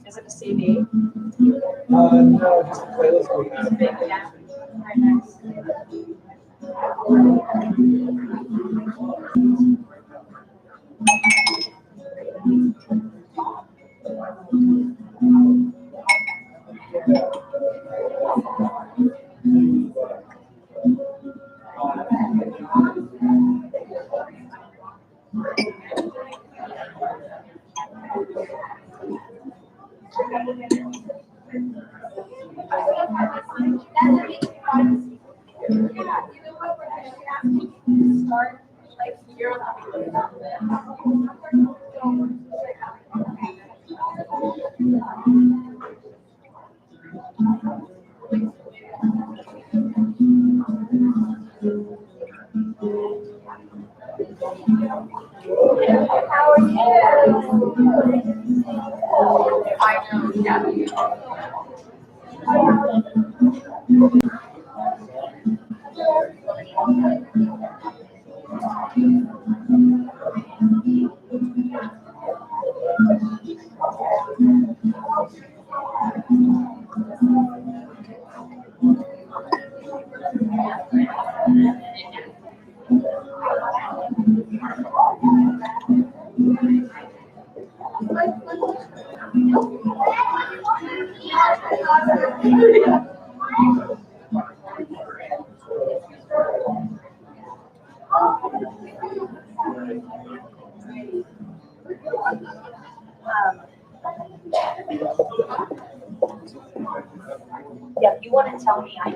Is it a CD? No, just a playlist we have. Yeah. Very nice. Yeah, you want to tell me I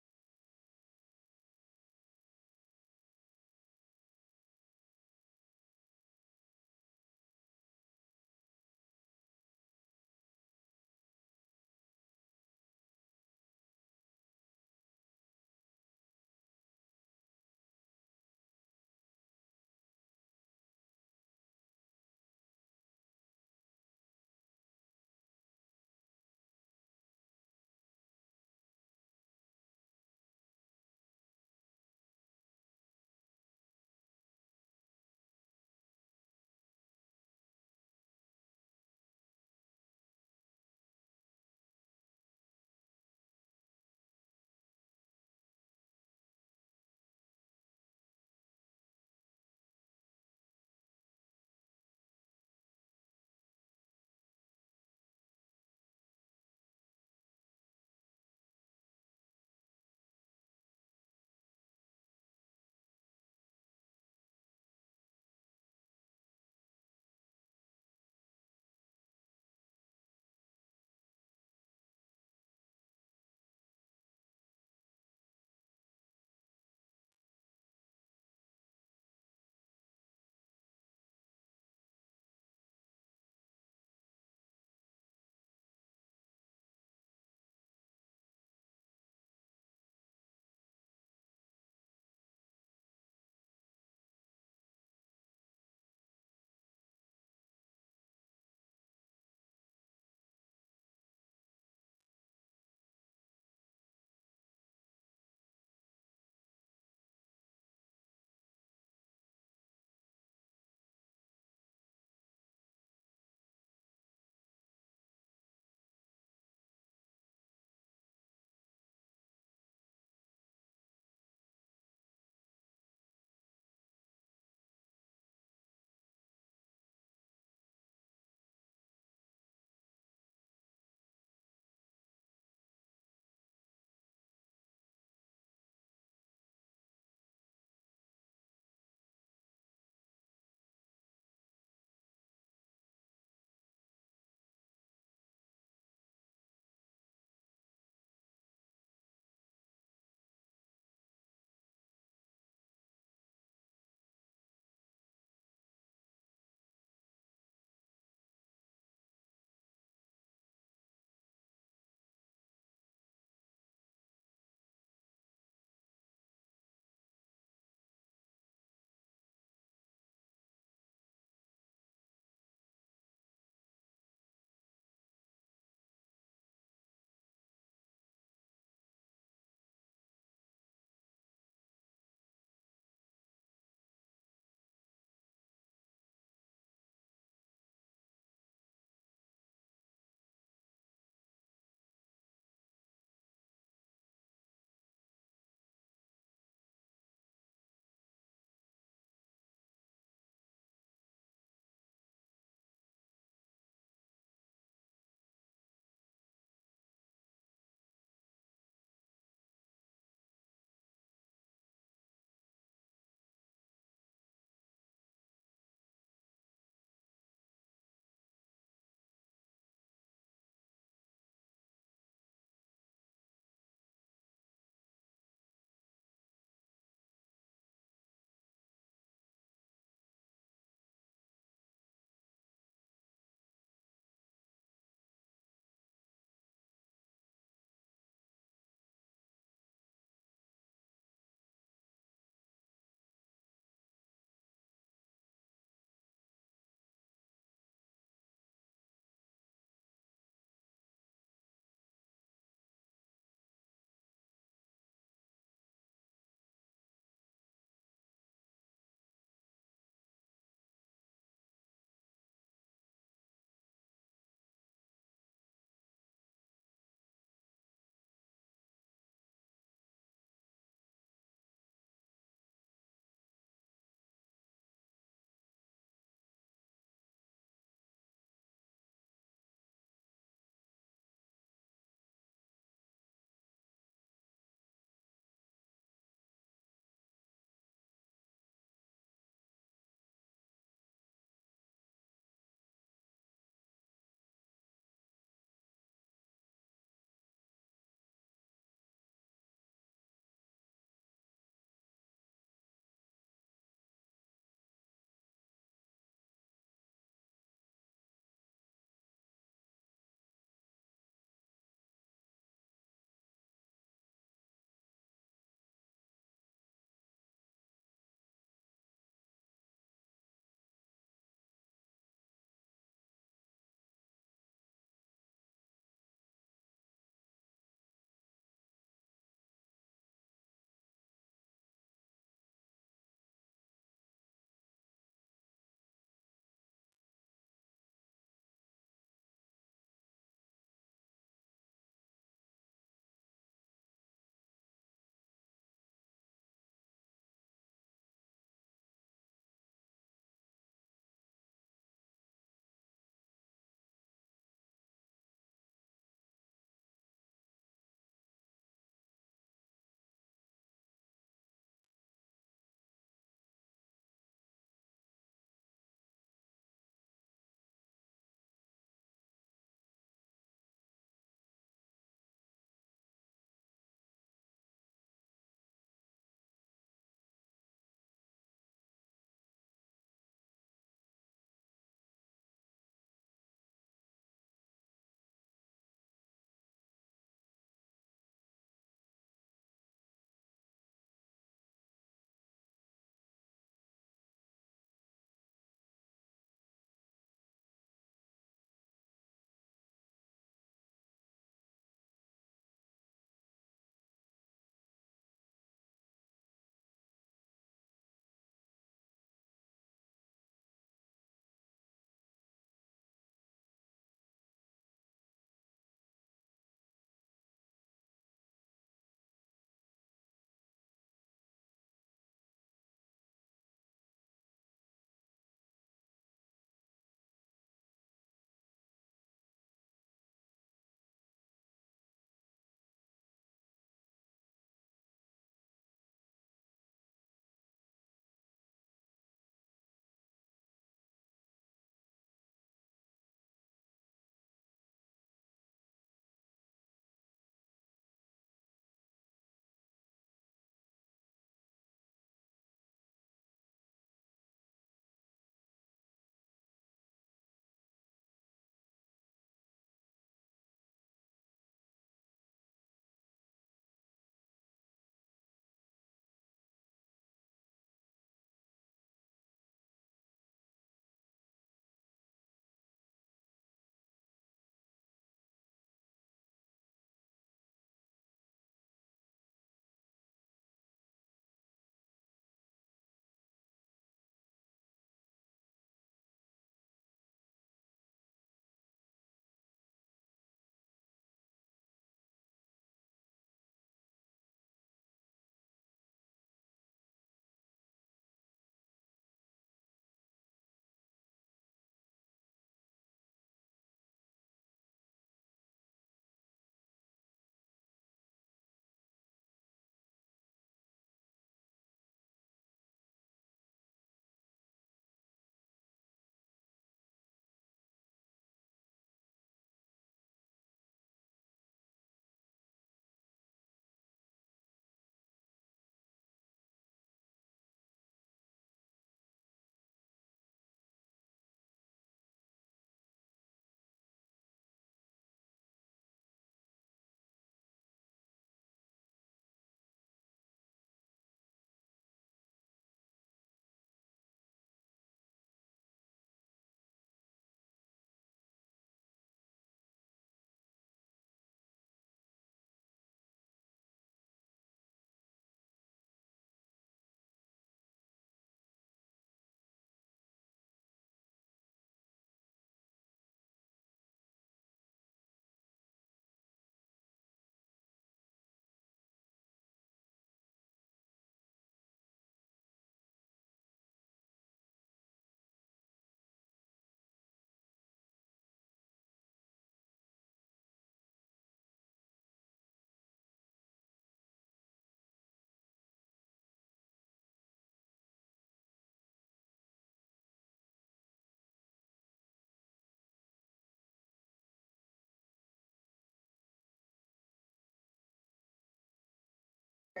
I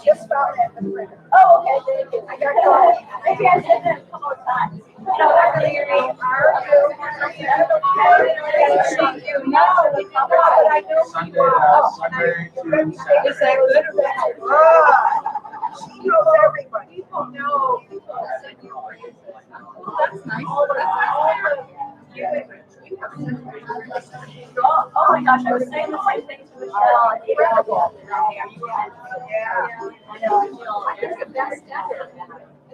just found it in the printer. Oh, okay, thank you. I got it. Maybe I did it a couple of times. No, that's really great. No, but I know. Sunday to Saturday. Is that good or bad? She knows everybody. People know. That's nice. Oh my gosh, I was saying the same thing to Michelle. Incredible. Yeah. I know, I feel I think the best ever.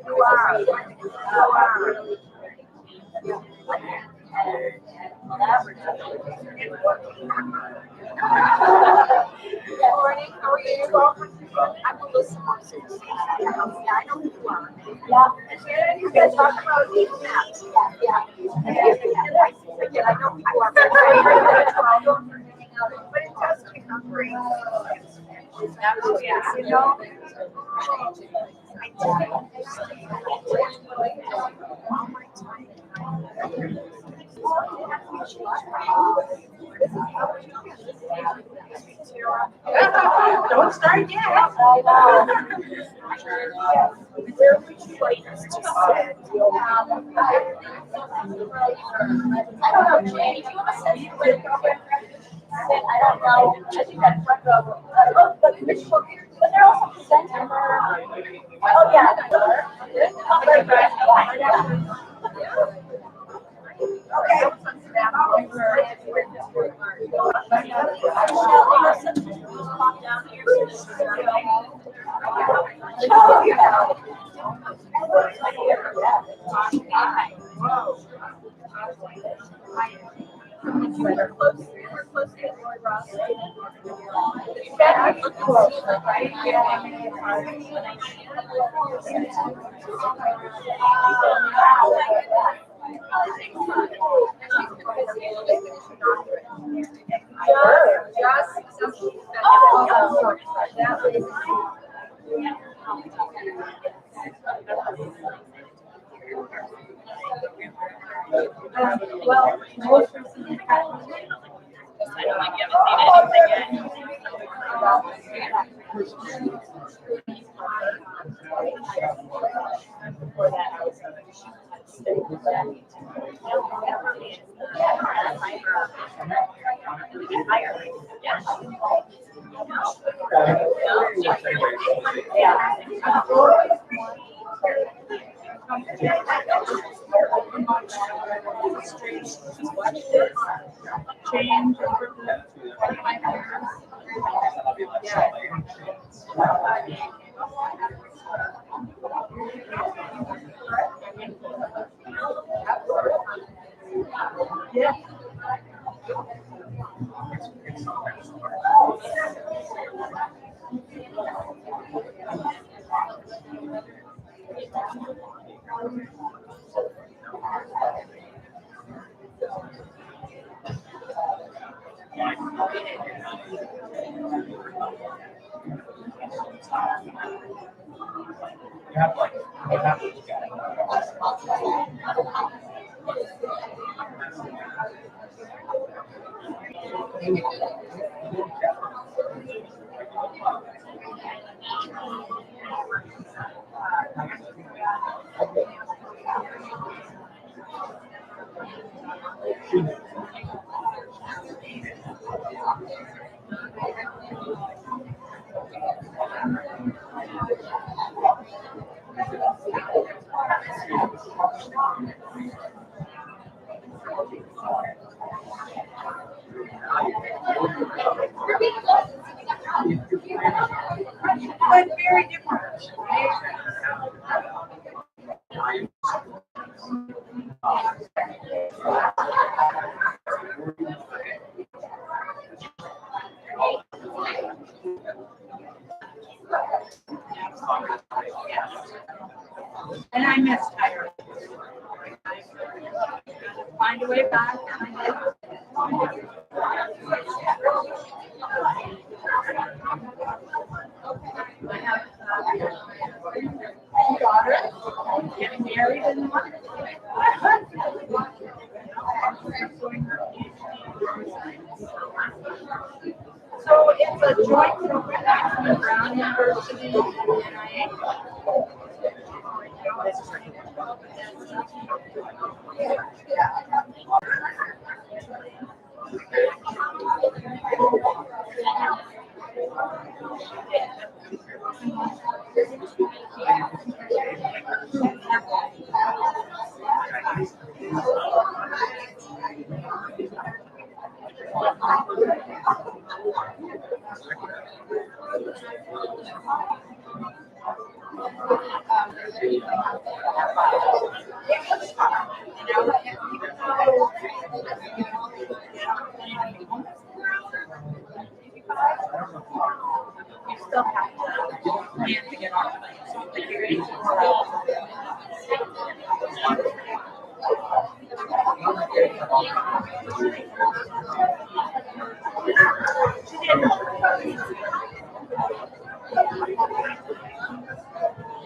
you are. Good morning, how are you? I'm Melissa Monson. Yeah, I know who you are. Yeah. And you guys talk about these maps. Yeah. And I forget, I know who you are. But it does become great. You know? Don't start yet. I know. Where would you like us to sit? I don't know, Jane, do you want to send you with I don't know. I think that front row. But they're also presenting. Oh, yeah. We're close to Lord Ross. Yeah, close, right? Well, most recently, I know like you haven't seen anything yet. Before that, I was change over the 25 years. Yeah. You have like, you have to look at it. But very different. And I miss Tyra. Find a way back. I have Brown University, NIA. You still have to plan to get off. Like you're going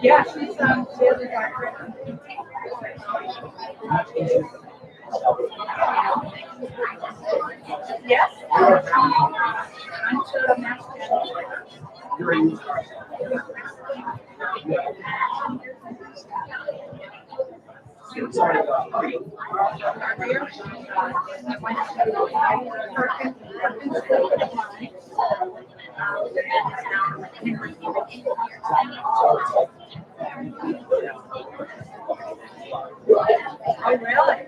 yeah, she's a doctor. Yes. I'm sure the master. Oh, really?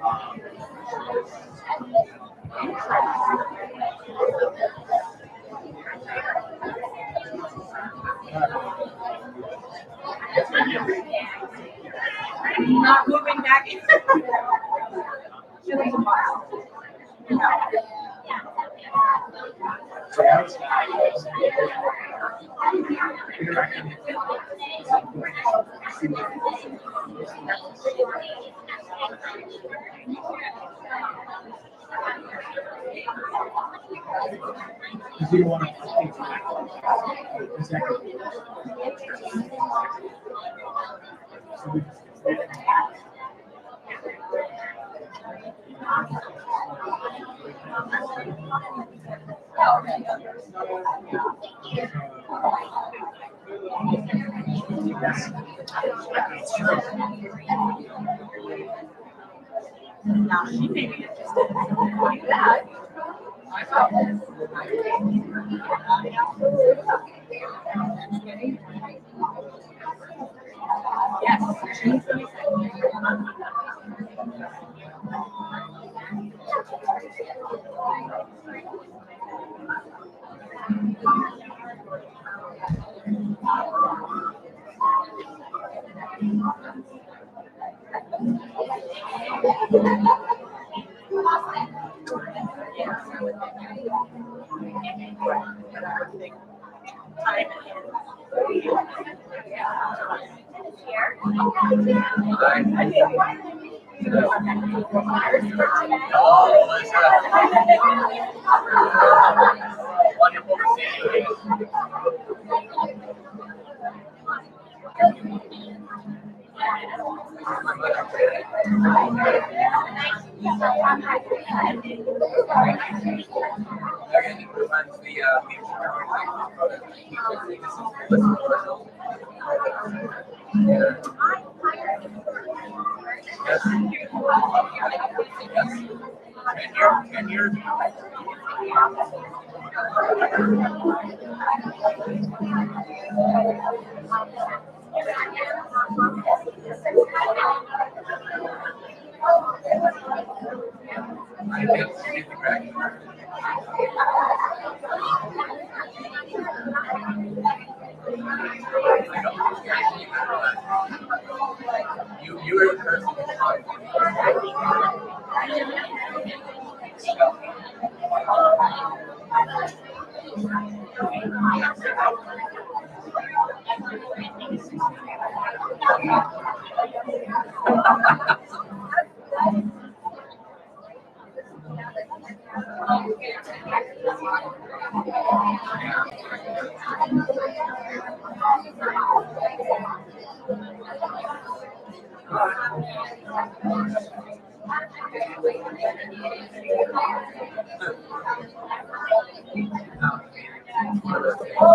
Not moving back. She lives a mile. Because you want to Now she may be interested in doing that. Yes, she's wonderful to see you. And you're you are the person And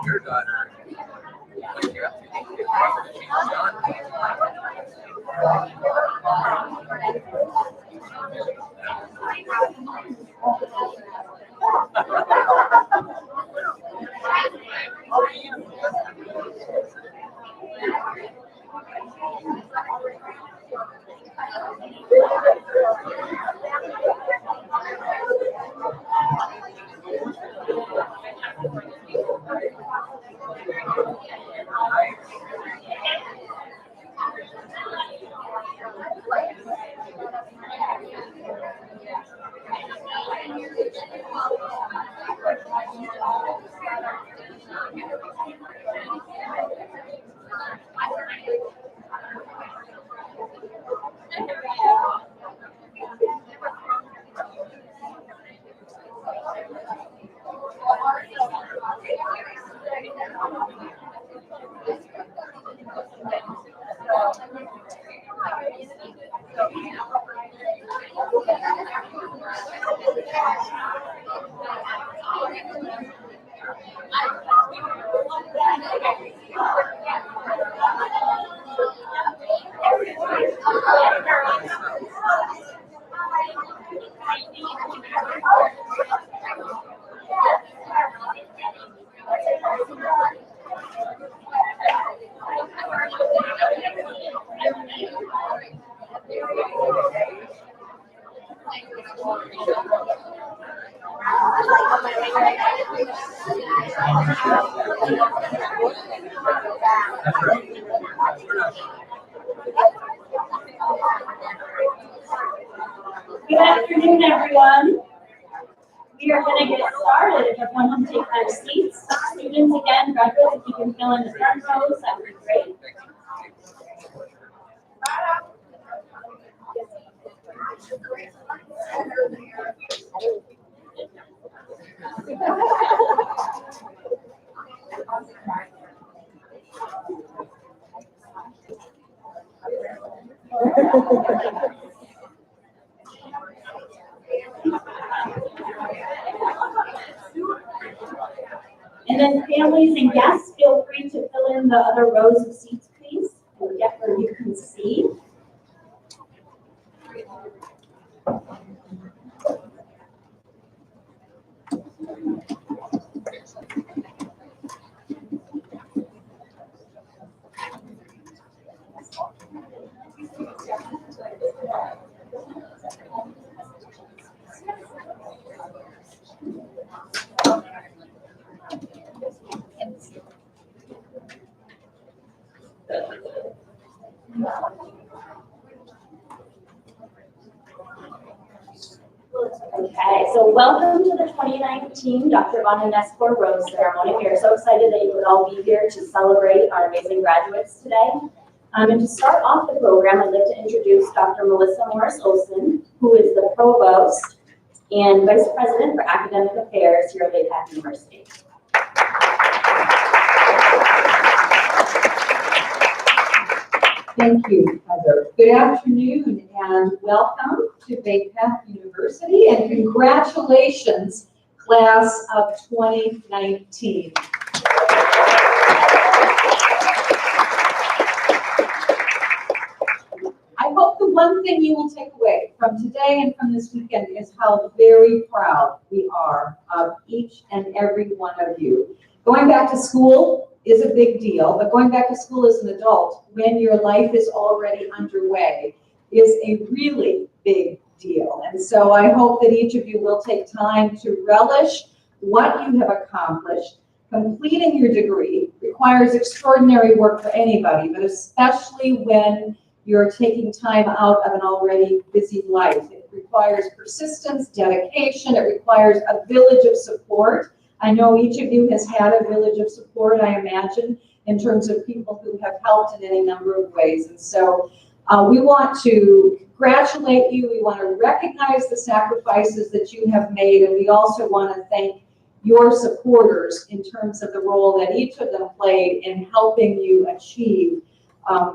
your daughter, what you're up to? She's done. Good afternoon, everyone. We are going to get started. If everyone can take their seats. Students, again, graduates, if you can fill in the front rows, that would be great. And then families and guests, feel free to fill in the other rows of seats, please, and get where you can see. Okay, so welcome to the 2019 Dr. Von Nestor Rose Ceremony. We are so excited that you would all be here to celebrate our amazing graduates today. And to start off the program, I'd like to introduce Dr. Melissa Morris-Olson, who is the Provost and Vice President for Academic Affairs here at Lake Pack University. Thank you, Heather. Good afternoon and welcome to Bay Path University and congratulations, class of 2019. I hope the one thing you will take away from today and from this weekend is how very proud we are of each and every one of you. Going back to school is a big deal, but going back to school as an adult when your life is already underway is a really big deal. And so I hope that each of you will take time to relish what you have accomplished. Completing your degree requires extraordinary work for anybody, but especially when you're taking time out of an already busy life. It requires persistence, dedication, it requires a village of support. I know each of you has had a village of support, I imagine, in terms of people who have helped in any number of ways. And so we want to congratulate you, we want to recognize the sacrifices that you have made, and we also want to thank your supporters in terms of the role that each of them played in helping you achieve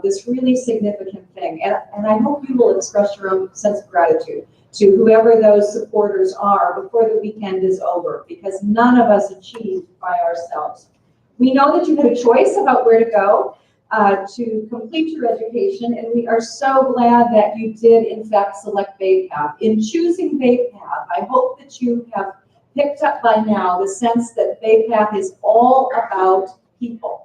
this really significant thing. And I hope you will express your own sense of gratitude to whoever those supporters are before the weekend is over, because none of us achieved by ourselves. We know that you had a choice about where to go to complete your education, and we are so glad that you did in fact select Bay Path. In choosing Bay Path, I hope that you have picked up by now the sense that Bay Path is all about people.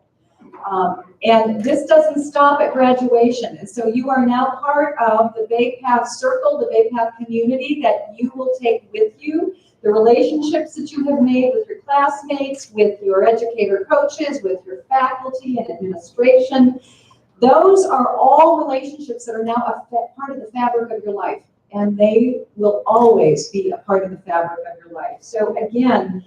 And this doesn't stop at graduation. And so you are now part of the Bay Path circle, the Bay Path community that you will take with you. The relationships that you have made with your classmates, with your educator coaches, with your faculty and administration, those are all relationships that are now a part of the fabric of your life. And they will always be a part of the fabric of your life. So again,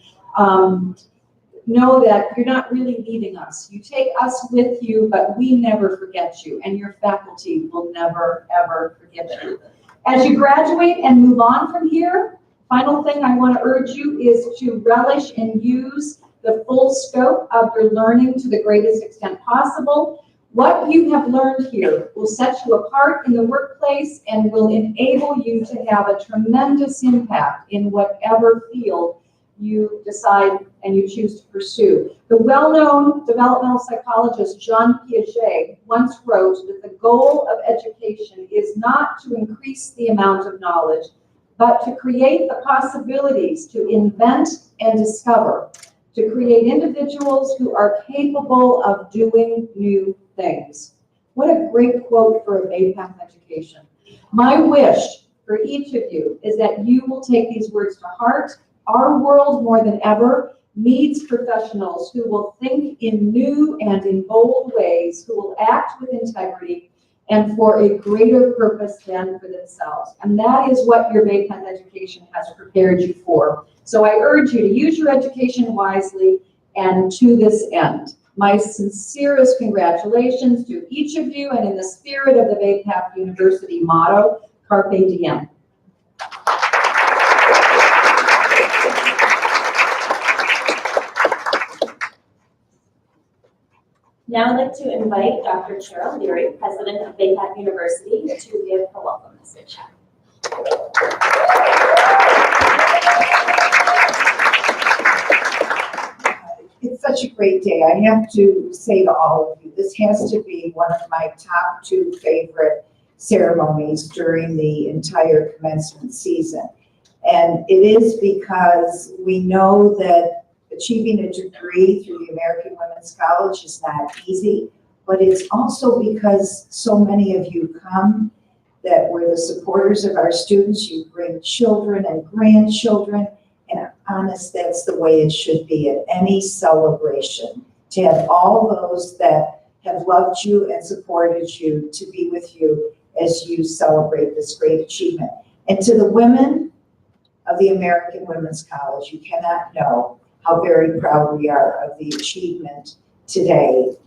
know that you're not really leaving us. You take us with you, but we never forget you, and your faculty will never, ever forget you. As you graduate and move on from here, final thing I want to urge you is to relish and use the full scope of your learning to the greatest extent possible. What you have learned here will set you apart in the workplace and will enable you to have a tremendous impact in whatever field you decide and you choose to pursue. The well-known developmental psychologist John Piaget once wrote that the goal of education is not to increase the amount of knowledge, but to create the possibilities to invent and discover, to create individuals who are capable of doing new things. What a great quote for a Bay Path education. My wish for each of you is that you will take these words to heart. Our world, more than ever, needs professionals who will think in new and in bold ways, who will act with integrity and for a greater purpose than for themselves. And that is what your Bay Path education has prepared you for. So I urge you to use your education wisely, and to this end, my sincerest congratulations to each of you, and in the spirit of the Bay Path University motto, Carpe Diem. Now I'd like to invite Dr. Cheryl Leary, President of Bay Path University, to give her welcome message. It's such a great day. I have to say to all of you, this has to be one of my top 2 favorite ceremonies during the entire commencement season. And it is because we know that achieving a degree through the American Women's College is not easy, but it's also because so many of you come, that we're the supporters of our students. You bring children and grandchildren, and honest, that's the way it should be at any celebration, to have all those that have loved you and supported you to be with you as you celebrate this great achievement. And to the women of the American Women's College, you cannot know how very proud we are of the achievement today,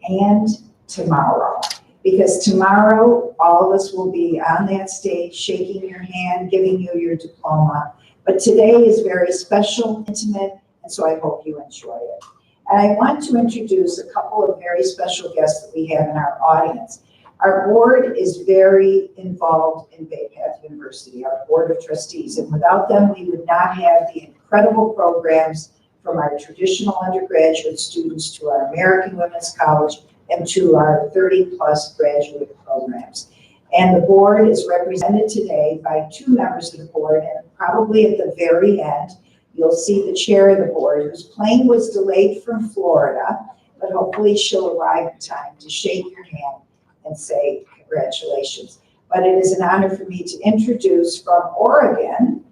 and tomorrow. Because tomorrow, all of us will be on that stage, shaking your hand, giving you your diploma. But today is very special, intimate, and so I hope you enjoy it. And I want to introduce a couple of very special guests that we have in our audience. Our board is very involved in Bay Path University, our board of trustees, and without them, we would not have the incredible programs from our traditional undergraduate students to our American Women's College and to our 30-plus graduate programs. And the board is represented today by two members of the board, and probably at the very end, you'll see the chair of the board, whose plane was delayed from Florida, but hopefully she'll arrive in time to shake your hand and say congratulations. But it is an honor for me to introduce from Oregon,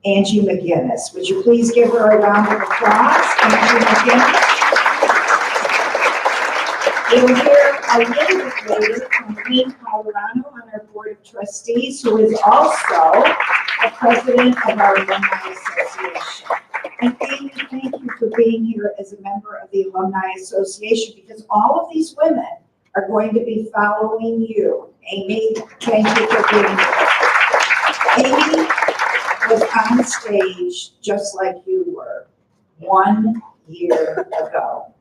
Angie McGinnis. Would you please give her a round of applause, Angie McGinnis? You'll hear a little bit later from Wayne Colorado on our board of trustees, who is also a president of our Alumni Association. And Amy, thank you for being here as a member of the Alumni Association, because all of these women are going to be following you. Amy, thank you for being here. Amy was on stage just like you were 1 year ago.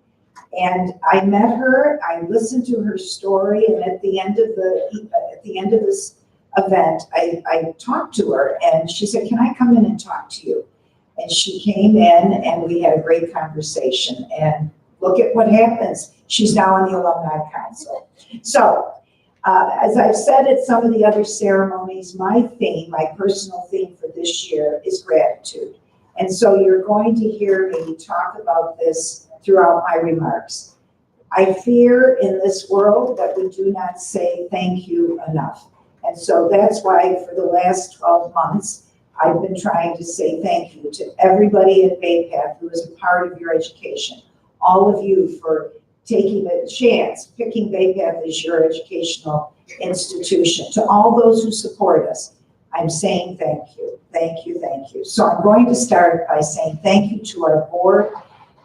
And I met her, I listened to her story, and at the end of this event, I talked to her, and she said, "Can I come in and talk to you?" And she came in, and we had a great conversation. And look at what happens. She's now on the Alumni Council. So, as I've said at some of the other ceremonies, my theme, my personal theme for this year is gratitude. And so you're going to hear me talk about this throughout my remarks. I fear in this world that we do not say thank you enough. And so that's why for the last 12 months, I've been trying to say thank you to everybody at Bay Path who is a part of your education. All of you for taking the chance, picking Bay Path as your educational institution. To all those who support us, I'm saying thank you, thank you, thank you. So I'm going to start by saying thank you to our board,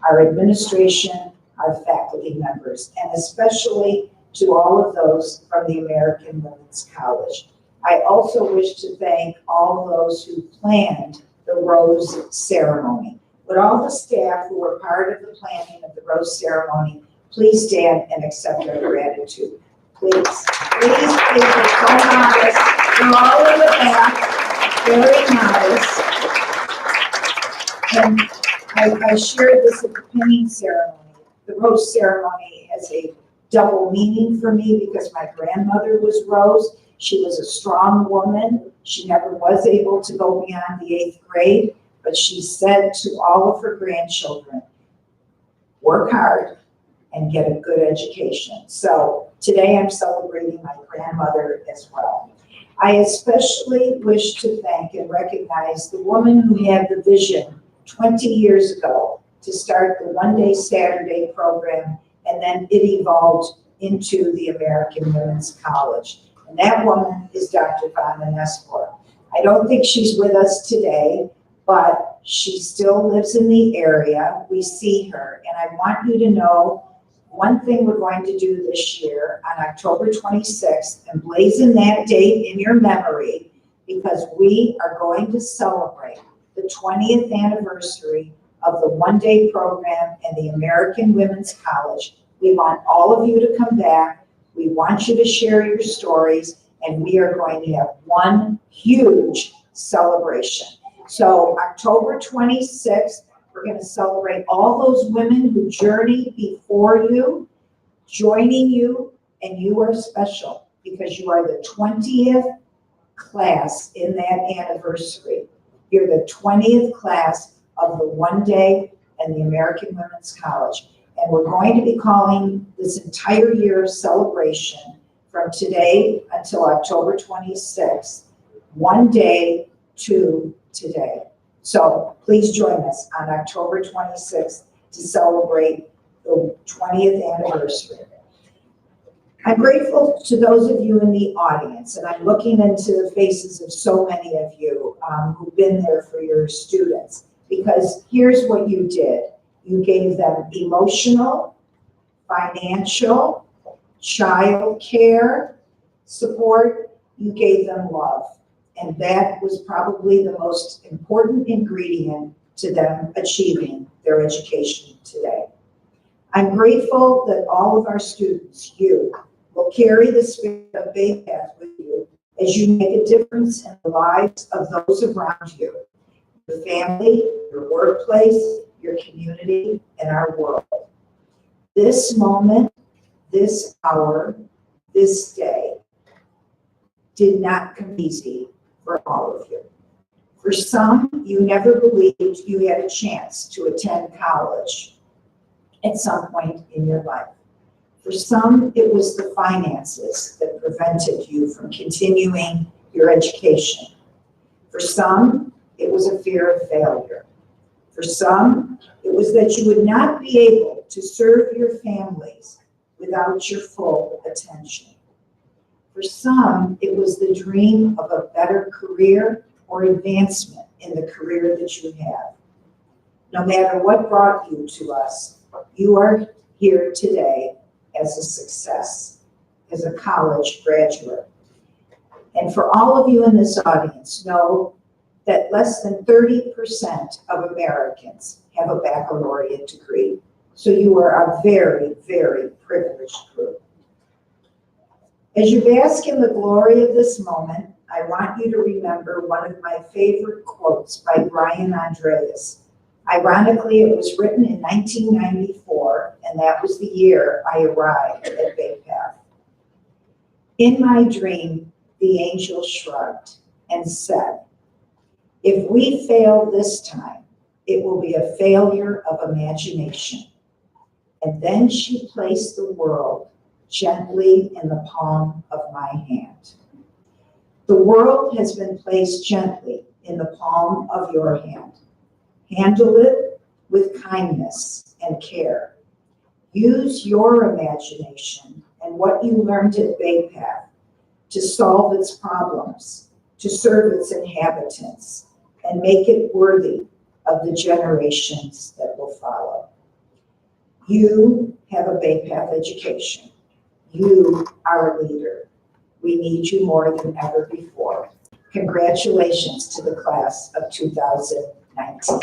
our administration, our faculty members, and especially to all of those from the American Women's College. I also wish to thank all those who planned the Rose ceremony. Would all the staff who were part of the planning of the Rose ceremony please stand and accept our gratitude? Please, please, please, we're so modest. We're all in the back, very modest. And I shared this at the pinning ceremony. The Rose ceremony has a double meaning for me because my grandmother was Rose. She was a strong woman. She never was able to go beyond the 8th grade, but she said to all of her grandchildren, work hard and get a good education. So today I'm celebrating my grandmother as well. I especially wish to thank and recognize the woman who had the vision 20 years ago to start the One Day Saturday program, and then it evolved into the American Women's College. And that woman is Dr. Vanna Nespor. I don't think she's with us today, but she still lives in the area. We see her, and I want you to know one thing we're going to do this year on October 26th, and blazon that date in your memory, because we are going to celebrate the 20th anniversary of the One Day program and the American Women's College. We want all of you to come back. We want you to share your stories, and we are going to have one huge celebration. So October 26th, we're going to celebrate all those women who journeyed before you, joining you, and you are special because you are the 20th class in that anniversary. You're the 20th class of the One Day and the American Women's College. And we're going to be calling this entire year of celebration from today until October 26th, One Day to Today. So please join us on October 26th to celebrate the 20th anniversary. I'm grateful to those of you in the audience, and I'm looking into the faces of so many of you who've been there for your students, because here's what you did. You gave them emotional, financial, child care support. You gave them love. And that was probably the most important ingredient to them achieving their education today. I'm grateful that all of our students, you, will carry the spirit of Bay Path with you as you make a difference in the lives of those around you, your family, your workplace, your community, and our world. This moment, this hour, this day did not come easy for all of you. For some, you never believed you had a chance to attend college at some point in your life. For some, it was the finances that prevented you from continuing your education. For some, it was a fear of failure. For some, it was that you would not be able to serve your families without your full attention. For some, it was the dream of a better career or advancement in the career that you have. No matter what brought you to us, you are here today as a success, as a college graduate. And for all of you in this audience, know that less than 30% of Americans have a baccalaureate degree. So you are a very, very privileged group. As you bask in the glory of this moment, I want you to remember one of my favorite quotes by Brian Andreas. Ironically, it was written in 1994, and that was the year I arrived at Bay Path. In my dream, the angel shrugged and said, "If we fail this time, it will be a failure of imagination." And then she placed the world gently in the palm of my hand. The world has been placed gently in the palm of your hand. Handle it with kindness and care. Use your imagination and what you learned at Bay Path to solve its problems, to serve its inhabitants, and make it worthy of the generations that will follow. You have a Bay Path education. You are a leader. We need you more than ever before. Congratulations to the class of 2019.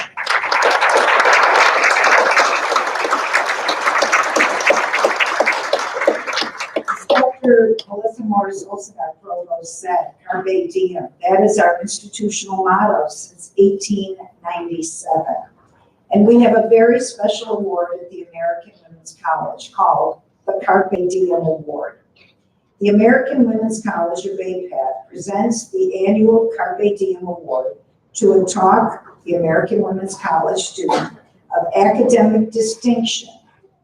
Dr. Melissa Morris-Olsengard Provost said, "Carpe diem." That is our institutional motto since 1897. And we have a very special award at the American Women's College called the Carpe Diem Award. The American Women's College of Bay Path presents the annual Carpe Diem Award to a talk, the American Women's College student of academic distinction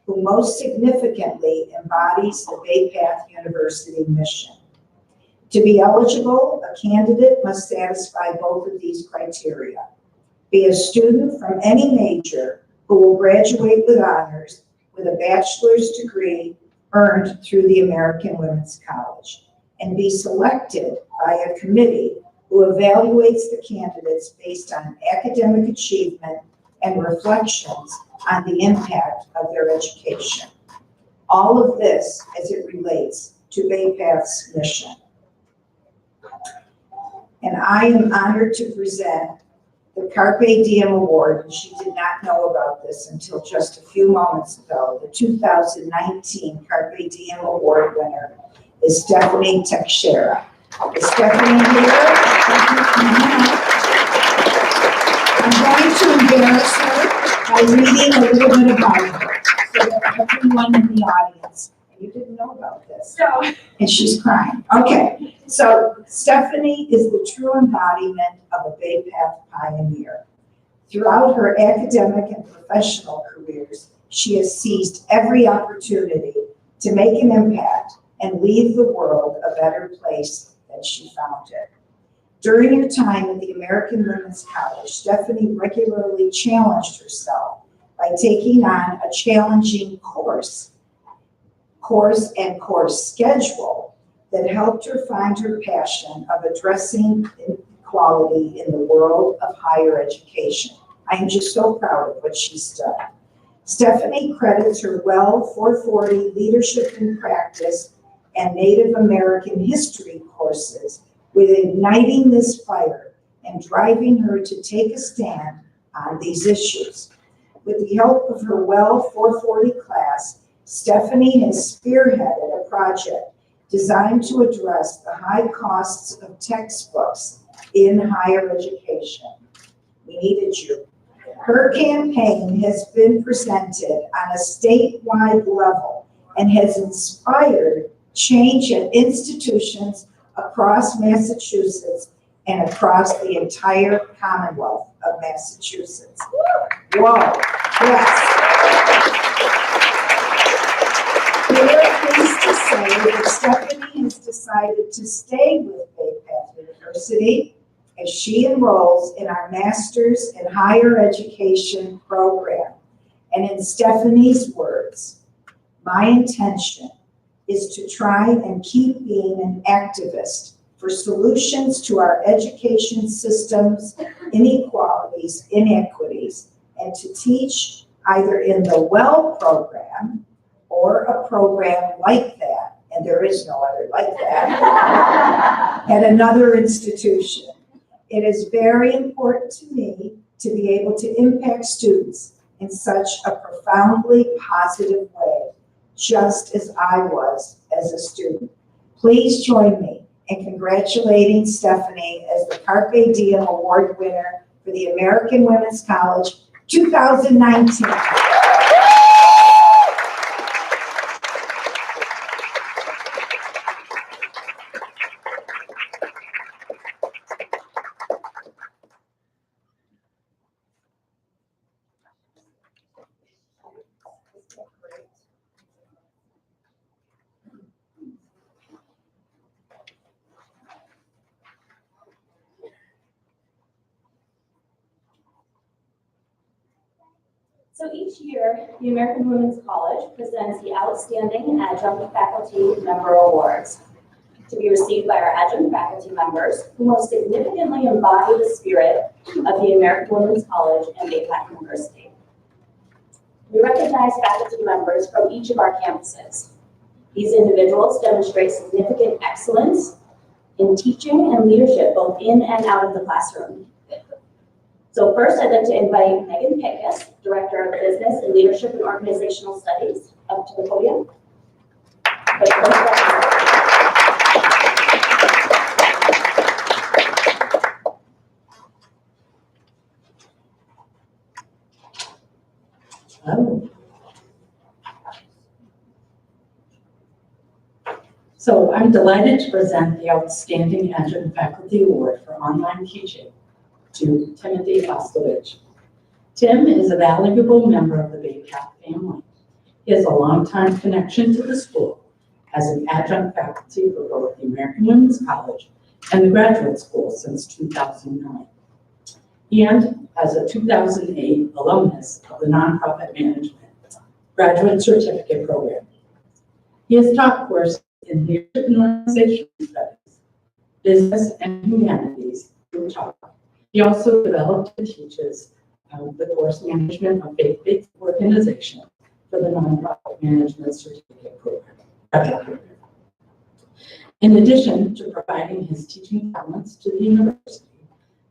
who most significantly embodies the Bay Path University mission. To be eligible, a candidate must satisfy both of these criteria. Be a student from any major who will graduate with honors with a bachelor's degree earned through the American Women's College, and be selected by a committee who evaluates the candidates based on academic achievement and reflections on the impact of their education. All of this as it relates to Bay Path's mission. And I am honored to present the Carpe Diem Award, and she did not know about this until just a few moments ago. The 2019 Carpe Diem Award winner is Stephanie Teixeira. Is Stephanie here? I'm going to embarrass her by reading a little bit about her so that everyone in the audience, and you didn't know about this. No. And she's crying. Okay, so Stephanie is the true embodiment of a Bay Path pioneer. Throughout her academic and professional careers, she has seized every opportunity to make an impact and leave the world a better place than she found it. During her time at the American Women's College, Stephanie regularly challenged herself by taking on a challenging course and course schedule that helped her find her passion of addressing inequality in the world of higher education. I am just so proud of what she's done. Stephanie credits her WELL 440 Leadership in Practice and Native American History courses with igniting this fire and driving her to take a stand on these issues. With the help of her WELL 440 class, Stephanie has spearheaded a project designed to address the high costs of textbooks in higher education. We needed you. Her campaign has been presented on a statewide level and has inspired change at institutions across Massachusetts and across the entire Commonwealth of Massachusetts. Whoa, yes. We are pleased to say that Stephanie has decided to stay with Bay Path University as she enrolls in our Master's in Higher Education program. And in Stephanie's words, my intention is to try and keep being an activist for solutions to our education system's inequalities, inequities, and to teach either in the WELL program or a program like that, and there is no other like that, at another institution. It is very important to me to be able to impact students in such a profoundly positive way, just as I was as a student. Please join me in congratulating Stephanie as the Carpe Diem Award winner for the American Women's College 2019. So each year, the American Women's College presents the Outstanding Adjunct Faculty Member Awards to be received by our adjunct faculty members who most significantly embody the spirit of the American Women's College and Bay Path University. We recognize faculty members from each of our campuses. These individuals demonstrate significant excellence in teaching and leadership, both in and out of the classroom. So first, I'd like to invite Megan Peckus, Director of Business and Leadership and Organizational Studies, up to the podium. So I'm delighted to present the Outstanding Adjunct Faculty Award for Online Teaching to Timothy Oslovich. Tim is a valuable member of the Bay Path family. He has a longtime connection to the school as an adjunct faculty for both the American Women's College and the Graduate School since 2009. And as a 2008 alumnus of the Nonprofit Management Graduate Certificate Program. He has taught courses in Leadership and Organizational Studies, Business and Humanities through talk. He also developed and teaches the course Management of Faith-Based Organization for the Nonprofit Management Certificate Program. In addition to providing his teaching talents to the university,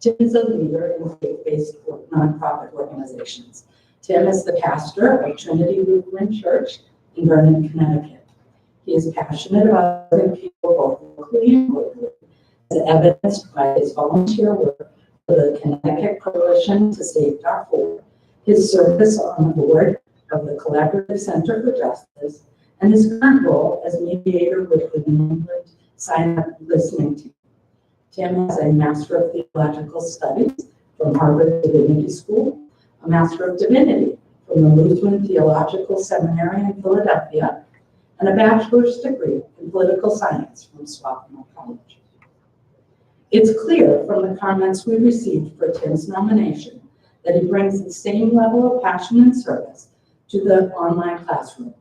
Tim is a leader in faith-based nonprofit organizations. Tim is the pastor of Trinity Lutheran Church in Vernon, Connecticut. He is passionate about serving people both locally and globally, as evidenced by his volunteer work for the Connecticut Coalition to Save Darfur, his service on the board of the Collaborative Center for Justice, and his current role as mediator with the New England Sign-Up Listening Team. Tim has a Master of Theological Studies from Harvard Divinity School, a Master of Divinity from the Lutheran Theological Seminary in Philadelphia, and a bachelor's degree in political science from Swarthmore College. It's clear from the comments we received for Tim's nomination that he brings the same level of passion and service to the online classroom.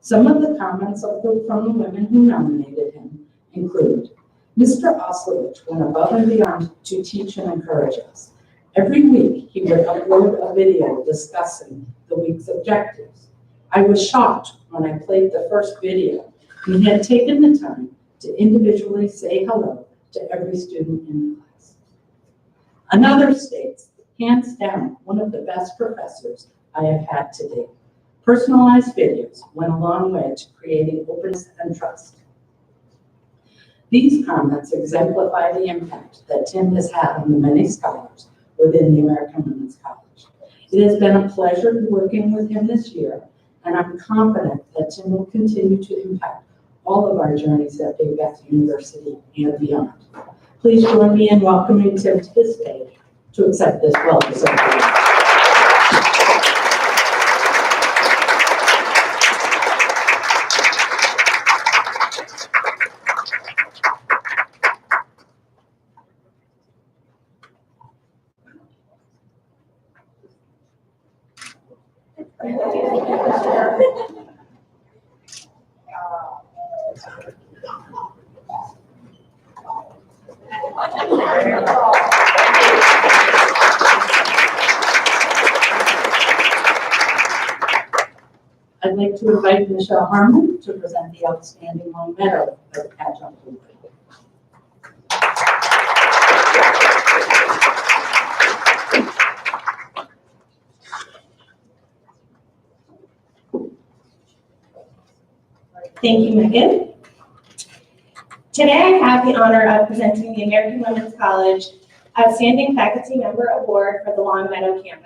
Some of the comments from the women who nominated him include, Mr. Oslovich went above and beyond to teach and encourage us. Every week, he would upload a video discussing the week's objectives. I was shocked when I played the first video and he had taken the time to individually say hello to every student in the class. Another states, hands down, one of the best professors I have had to date. Personalized videos went a long way to creating openness and trust. These comments exemplify the impact that Tim has had on the many scholars within the American Women's College. It has been a pleasure working with him this year, and I'm confident that Tim will continue to impact all of our journeys at Bay Beth University and beyond. Please join me in welcoming Tim to the stage to accept this well-deserved award. I'd like to invite Michelle Harmon to present the Outstanding Long Meadow of Adjunct Award. Thank you, Megan. Today I have the honor of presenting the American Women's College Outstanding Faculty Member Award for the Long Meadow campus.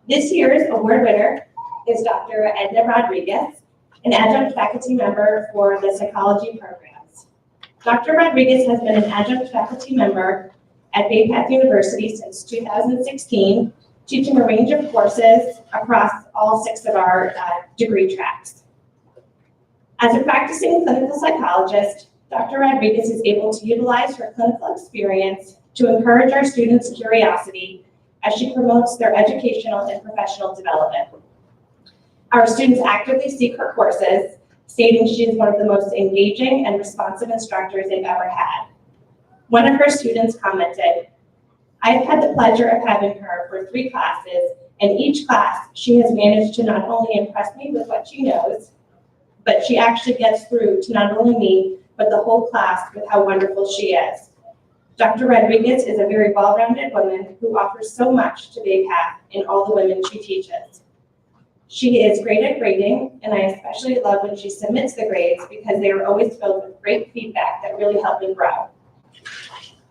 This year's award winner is Dr. Edna Rodriguez, an adjunct faculty member for the psychology programs. Dr. Rodriguez has been an adjunct faculty member at Bay Path University since 2016, teaching a range of courses across all 6 of our degree tracks. As a practicing clinical psychologist, Dr. Rodriguez is able to utilize her clinical experience to encourage our students' curiosity as she promotes their educational and professional development. Our students actively seek her courses, stating she is one of the most engaging and responsive instructors they've ever had. One of her students commented, "I have had the pleasure of having her for 3 classes, and each class she has managed to not only impress me with what she knows, but she actually gets through to not only me, but the whole class with how wonderful she is." Dr. Rodriguez is a very well-rounded woman who offers so much to Bay Path in all the women she teaches. She is great at grading, and I especially love when she submits the grades because they are always filled with great feedback that really help me grow.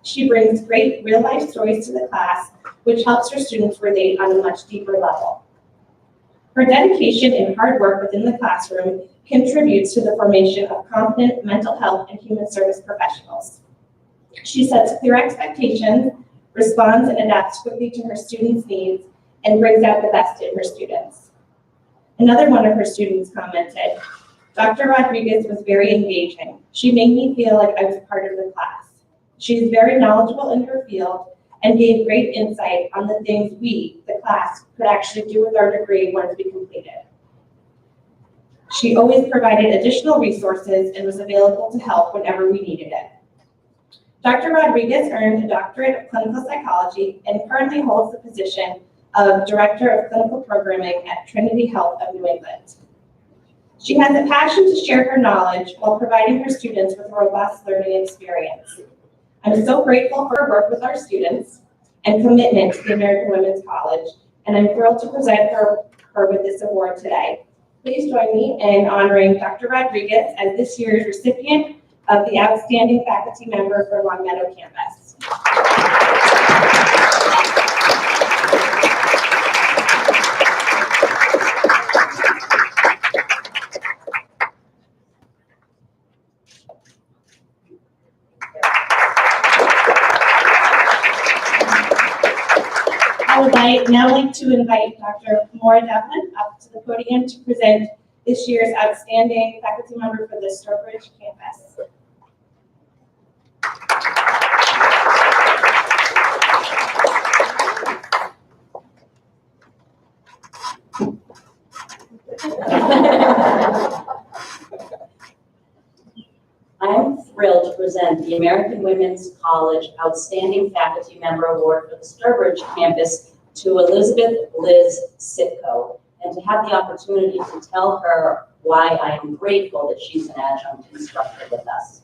She brings great real-life stories to the class, which helps her students relate on a much deeper level. Her dedication and hard work within the classroom contributes to the formation of competent mental health and human service professionals. She sets clear expectations, responds and adapts quickly to her students' needs, and brings out the best in her students. Another one of her students commented, "Dr. Rodriguez was very engaging. She made me feel like I was part of the class. She is very knowledgeable in her field and gave great insight on the things we, the class, could actually do with our degree once we completed. She always provided additional resources and was available to help whenever we needed it." Dr. Rodriguez earned a doctorate of clinical psychology and currently holds the position of Director of Clinical Programming at Trinity Health of New England. She has a passion to share her knowledge while providing her students with a robust learning experience. I'm so grateful for her work with our students and commitment to the American Women's College, and I'm thrilled to present her with this award today. Please join me in honoring Dr. Rodriguez as this year's recipient of the Outstanding Faculty Member for Long Meadow Campus. I would now like to invite Dr. Maura Devlin up to the podium to present this year's Outstanding Faculty Member for the Sturbridge campus. I'm thrilled to present the American Women's College Outstanding Faculty Member Award for the Sturbridge campus to Elizabeth Liz Sitko, and to have the opportunity to tell her why I am grateful that she's an adjunct instructor with us.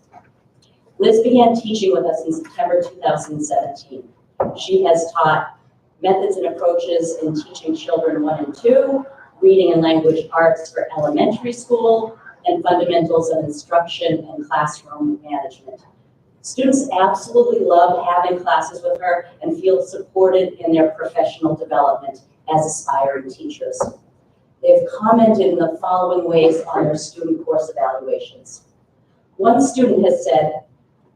Liz began teaching with us in September 2017. She has taught methods and approaches in teaching children 1 and 2, reading and language arts for elementary school, and fundamentals of instruction and classroom management. Students absolutely love having classes with her and feel supported in their professional development as aspiring teachers. They've commented in the following ways on their student course evaluations. One student has said,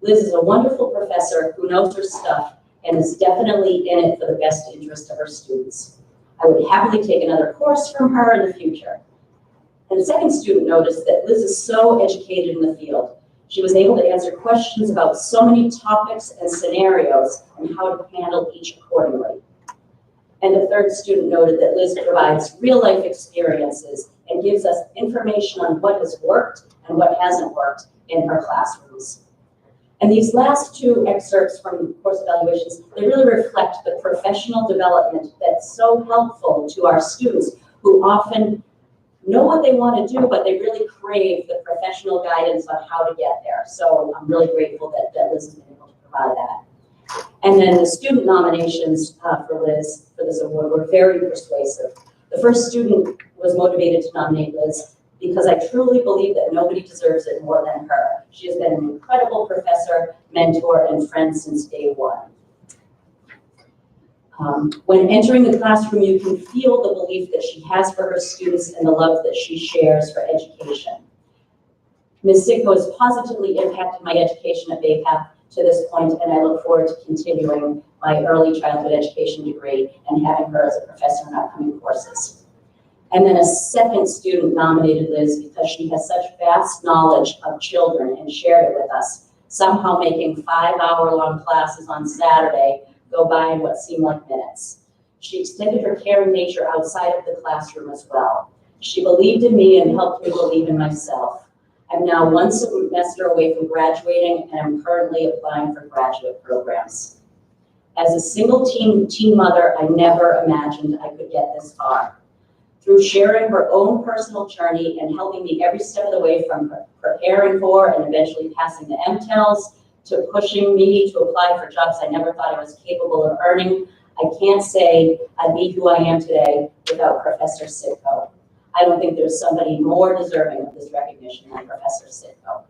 "Liz is a wonderful professor who knows her stuff and is definitely in it for the best interest of her students. I would happily take another course from her in the future." And the second student noticed that Liz is so educated in the field. She was able to answer questions about so many topics and scenarios and how to handle each accordingly. And the third student noted that Liz provides real-life experiences and gives us information on what has worked and what hasn't worked in her classrooms. And these last two excerpts from course evaluations, they really reflect the professional development that's so helpful to our students who often know what they want to do, but they really crave the professional guidance on how to get there. So I'm really grateful that Liz has been able to provide that. And then the student nominations for Liz for this award were very persuasive. The first student was motivated to nominate Liz because I truly believe that nobody deserves it more than her. She has been an incredible professor, mentor, and friend since day one. When entering the classroom, you can feel the belief that she has for her students and the love that she shares for education. Ms. Sitko has positively impacted my education at Bay Path to this point, and I look forward to continuing my early childhood education degree and having her as a professor in upcoming courses. And then a second student nominated Liz because she has such vast knowledge of children and shared it with us, somehow making 5-hour-long classes on Saturday go by in what seemed like minutes. She extended her caring nature outside of the classroom as well. She believed in me and helped me believe in myself. I'm now one semester away from graduating, and I'm currently applying for graduate programs. As a single teen mother, I never imagined I could get this far. Through sharing her own personal journey and helping me every step of the way from preparing for and eventually passing the MTELs to pushing me to apply for jobs I never thought I was capable of earning, I can't say I'd be who I am today without Professor Sitko. I don't think there's somebody more deserving of this recognition than Professor Sitko.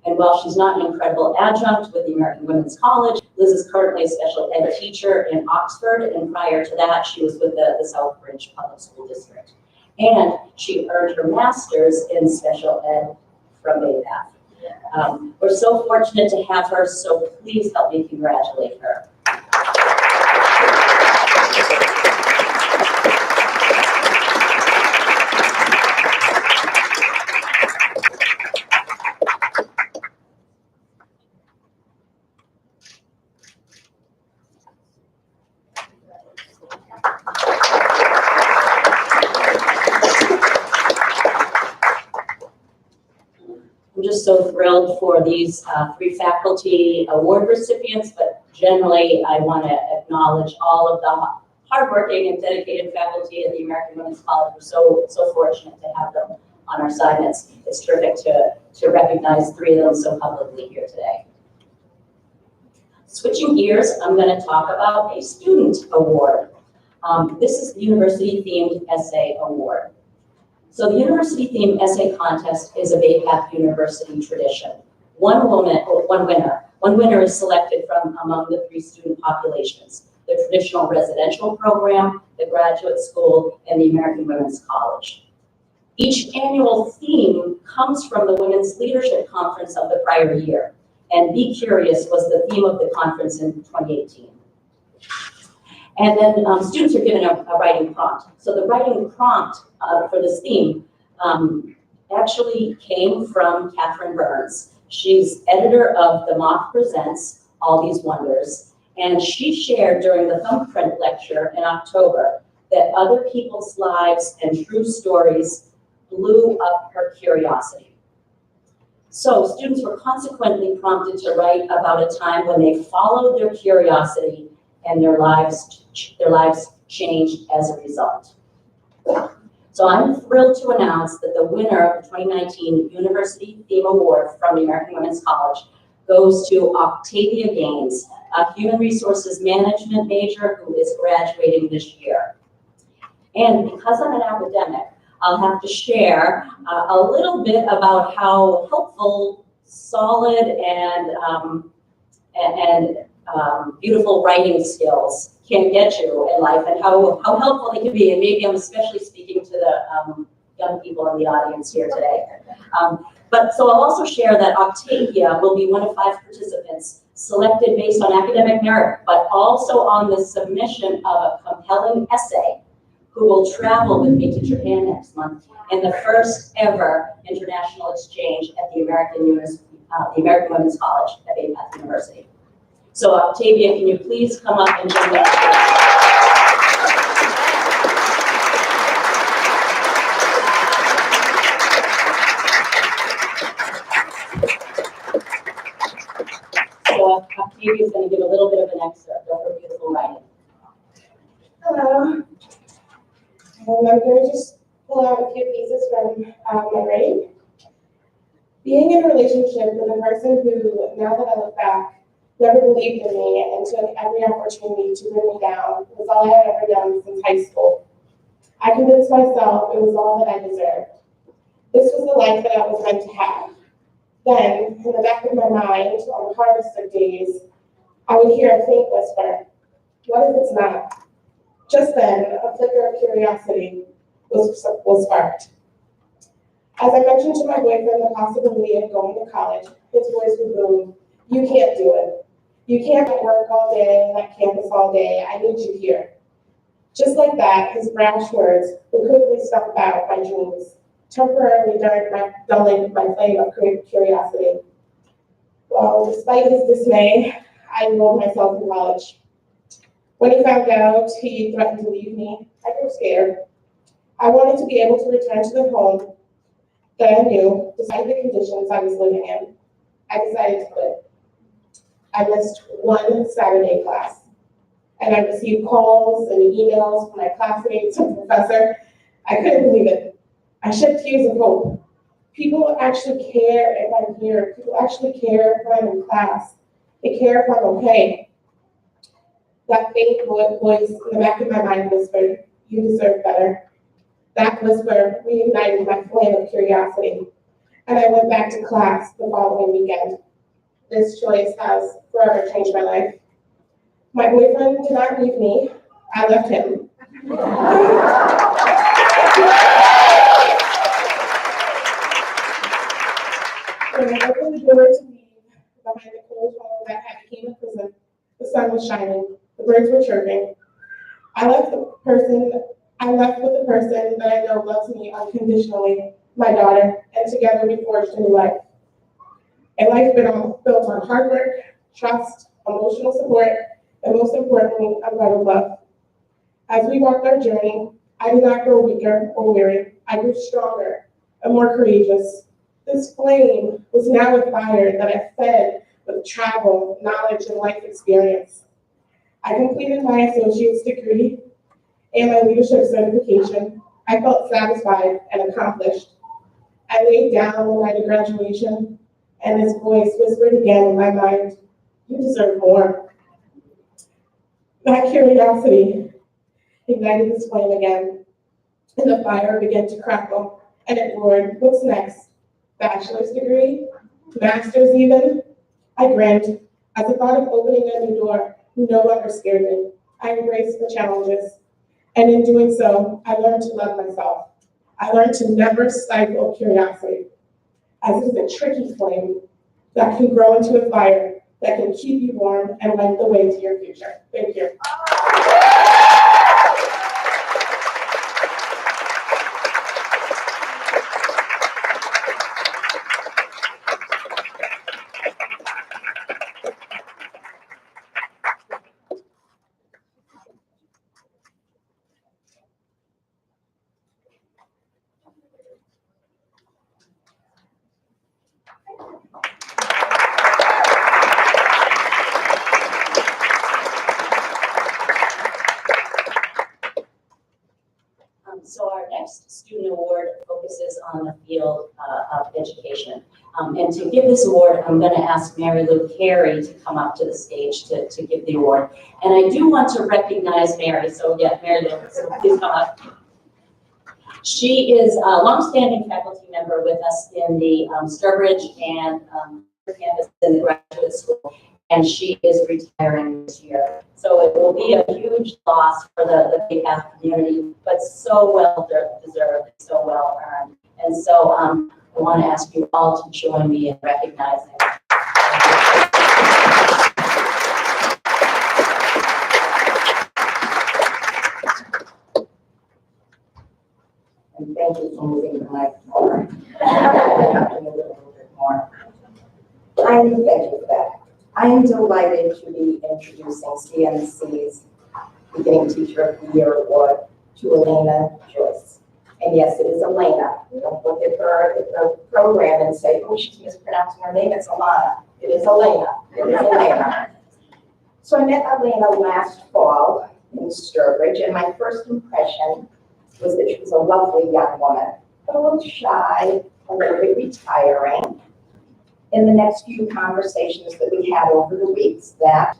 And while she's not an incredible adjunct with the American Women's College, Liz is currently a special ed teacher in Oxford, and prior to that, she was with the Southbridge Public School District. And she earned her master's in special ed from Bay Path. We're so fortunate to have her, so please help me congratulate her. I'm just so thrilled for these 3 faculty award recipients, but generally I want to acknowledge all of the hardworking and dedicated faculty at the American Women's College. We're so fortunate to have them on our side, and it's terrific to recognize 3 of them so publicly here today. Switching gears, I'm going to talk about a student award. This is the University Themed Essay Award. So the University Themed Essay Contest is a Bay Path University tradition. One winner is selected from among the 3 student populations: the traditional residential program, the graduate school, and the American Women's College. Each annual theme comes from the Women's Leadership Conference of the prior year, and Be Curious was the theme of the conference in 2018. And then students are given a writing prompt. So the writing prompt for this theme actually came from Catherine Burns. She's editor of The Moth Presents All These Wonders, and she shared during the Thumbprint lecture in October that other people's lives and true stories blew up her curiosity. So students were consequently prompted to write about a time when they followed their curiosity and their lives changed as a result. So I'm thrilled to announce that the winner of the 2019 University Theme Award from the American Women's College goes to Octavia Gaines, a human resources management major who is graduating this year. And because I'm an academic, I'll have to share a little bit about how helpful, solid, and beautiful writing skills can get you in life, and how helpful they can be. And maybe I'm especially speaking to the young people in the audience here today. But so I'll also share that Octavia will be one of 5 participants selected based on academic merit, but also on the submission of a compelling essay, who will travel with me to Japan next month in the first ever international exchange at the American Women's College at Bath University. So Octavia, can you please come up and join us? So Octavia is going to give a little bit of an excerpt of her beautiful writing. Hello. I'm going to just pull out a few pieces from my writing. Being in a relationship with a person who, now that I look back, never believed in me and took every opportunity to bring me down was all I had ever done since high school. I convinced myself it was all that I deserved. This was the life that I was meant to have. Then, in the back of my mind, on the hardest of days, I would hear a faint whisper, what if it's not? Just then, a flicker of curiosity was sparked. As I mentioned to my boyfriend the possibility of going to college, his voice would boom, you can't do it. You can't work all day, at campus all day, I need you here. Just like that, his brash words would quickly snuff out my dreams, temporarily dulling my flame of curiosity. Well, despite his dismay, I enrolled myself in college. When he found out he threatened to leave me, I grew scared. I wanted to be able to return to the home that I knew, despite the conditions I was living in. I decided to quit. I missed one Saturday class, and I received calls and emails from my classmates and professor. I couldn't believe it. I shed tears of hope. People actually care if I'm here. People actually care if I'm in class. They care if I'm okay. That faint voice in the back of my mind whispered, you deserve better. That whisper reignited my flame of curiosity, and I went back to class the following weekend. This choice has forever changed my life. My boyfriend did not leave me, I left him. When I opened the door to leave behind the cold home that had become a prison, the sun was shining, the birds were chirping. I left with the person that I know loves me unconditionally, my daughter, and together we forged a new life. A life built on hard work, trust, emotional support, and most importantly, a lot of love. As we walked our journey, I did not grow weaker or weary. I grew stronger and more courageous. This flame was now a fire that I fed with travel, knowledge, and life experience. I completed my associate's degree and my leadership certification. I felt satisfied and accomplished. I laid down the night of graduation, and his voice whispered again in my mind, you deserve more. That curiosity ignited this flame again, and the fire began to crackle, and it roared, what's next? Bachelor's degree? Master's even? I grinned. At the thought of opening a new door, no longer scared me. I embraced the challenges. And in doing so, I learned to love myself. I learned to never stifle curiosity, as it is a tricky flame that can grow into a fire that can keep you warm and light the way to your future. Thank you. So our next student award focuses on the field of education. And to give this award, I'm going to ask Mary Lou Carey to come up to the stage to give the award. And I do want to recognize Mary, so yeah, Mary Lou, so please come up. She is a longstanding faculty member with us in the Sturbridge and campus in the graduate school, and she is retiring this year. So it will be a huge loss for the Bay Path community, but so well deserved, so well earned. And so I want to ask you all to join me in recognizing. And thank you for moving the mic more. A little bit more. Thank you for that. I am delighted to be introducing CMC's Beginning Teacher of the Year Award to Elena Joyce. And yes, it is Elena. Don't look at her at the program and say, oh, she's mispronouncing her name. It's Alana. It is Elena. It is Elena. So I met Elena last fall in Sturbridge, and my first impression was that she was a lovely young woman, but a little shy, a little bit retiring. In the next few conversations that we had over the weeks, that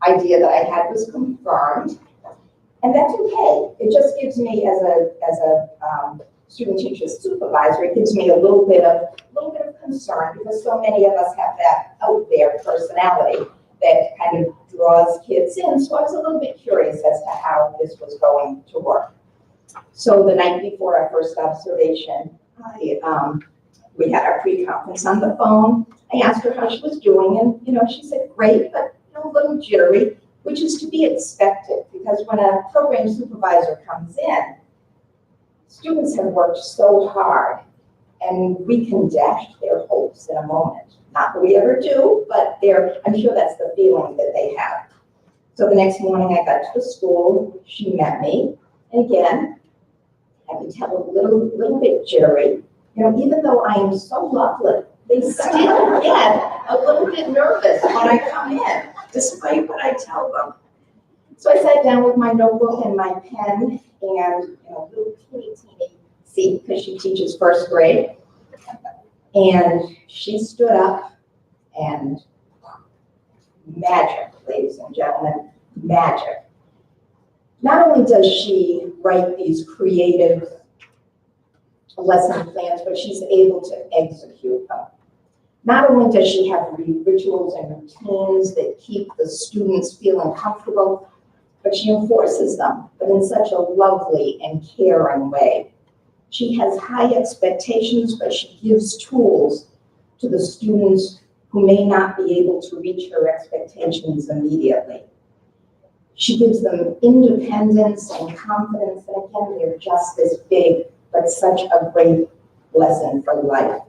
idea that I had was confirmed. And that's okay. It just gives me, as a student teacher supervisor, it gives me a little bit of concern, because so many of us have that out there personality that kind of draws kids in. So I was a little bit curious as to how this was going to work. So the night before our first observation, we had our pre-conference on the phone. I asked her how she was doing, and she said great, but a little jittery, which is to be expected, because when a program supervisor comes in, students have worked so hard, and we can dash their hopes in a moment. Not that we ever do, but I'm sure that's the feeling that they have. So the next morning I got to the school, she met me, and again, I could tell a little bit jittery. Even though I am so lovely, they still get a little bit nervous when I come in, despite what I tell them. So I sat down with my notebook and my pen and a little teeny seat, because she teaches first grade. And she stood up, and magic, ladies and gentlemen, magic. Not only does she write these creative lesson plans, but she's able to execute them. Not only does she have rituals and routines that keep the students feeling comfortable, but she enforces them, but in such a lovely and caring way. She has high expectations, but she gives tools to the students who may not be able to reach her expectations immediately. She gives them independence and confidence, and again, they're just this big, but such a great lesson for life.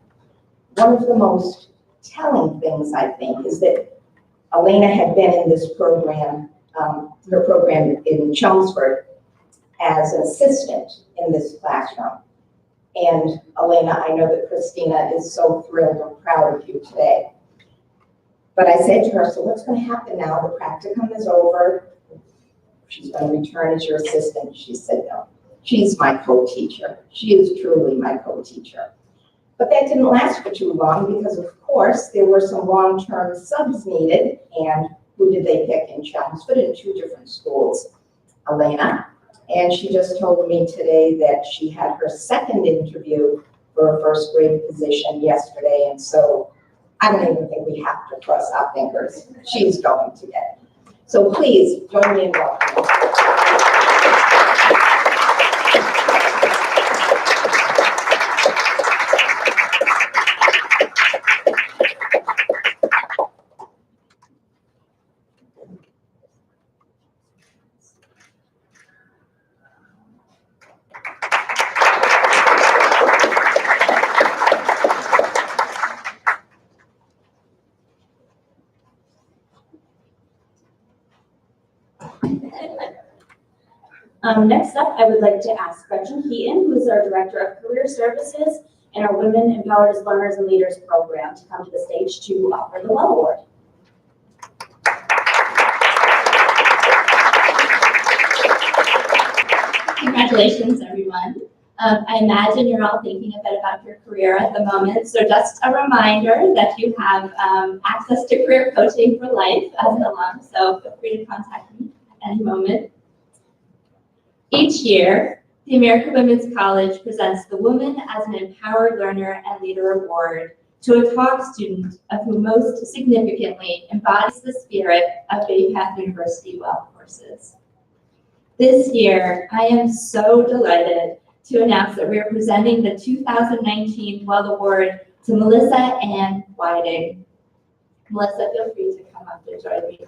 One of the most telling things, I think, is that Elena had been in this program, her program in Chelmsford, as an assistant in this classroom. And Elena, I know that Christina is so thrilled and proud of you today. But I said to her, so what's going to happen now? The practicum is over. She's going to return as your assistant. She said, no, she's my co-teacher. She is truly my co-teacher. But that didn't last for too long, because of course there were some long-term subs needed. And who did they pick in Chelmsford in 2 different schools? Elena. And she just told me today that she had her second interview for a first grade position yesterday. And so I don't even think we have to cross our fingers. She's going to get it. So please join me in welcoming. Next up, I would like to ask Gretchen Heaton, who is our Director of Career Services and our Women Empowered as Learners and Leaders program, to come to the stage to offer the WELL Award. Congratulations, everyone. I imagine you're all thinking a bit about your career at the moment, so just a reminder that you have access to career coaching for life as an alum, so feel free to contact me at any moment. Each year, the American Women's College presents the Woman as an Empowered Learner and Leader Award to a top student of who most significantly embodies the spirit of Bay Path University Well courses. This year, I am so delighted to announce that we are presenting the 2019 Well Award to Melissa Ann Whiting. Melissa, feel free to come up to join me.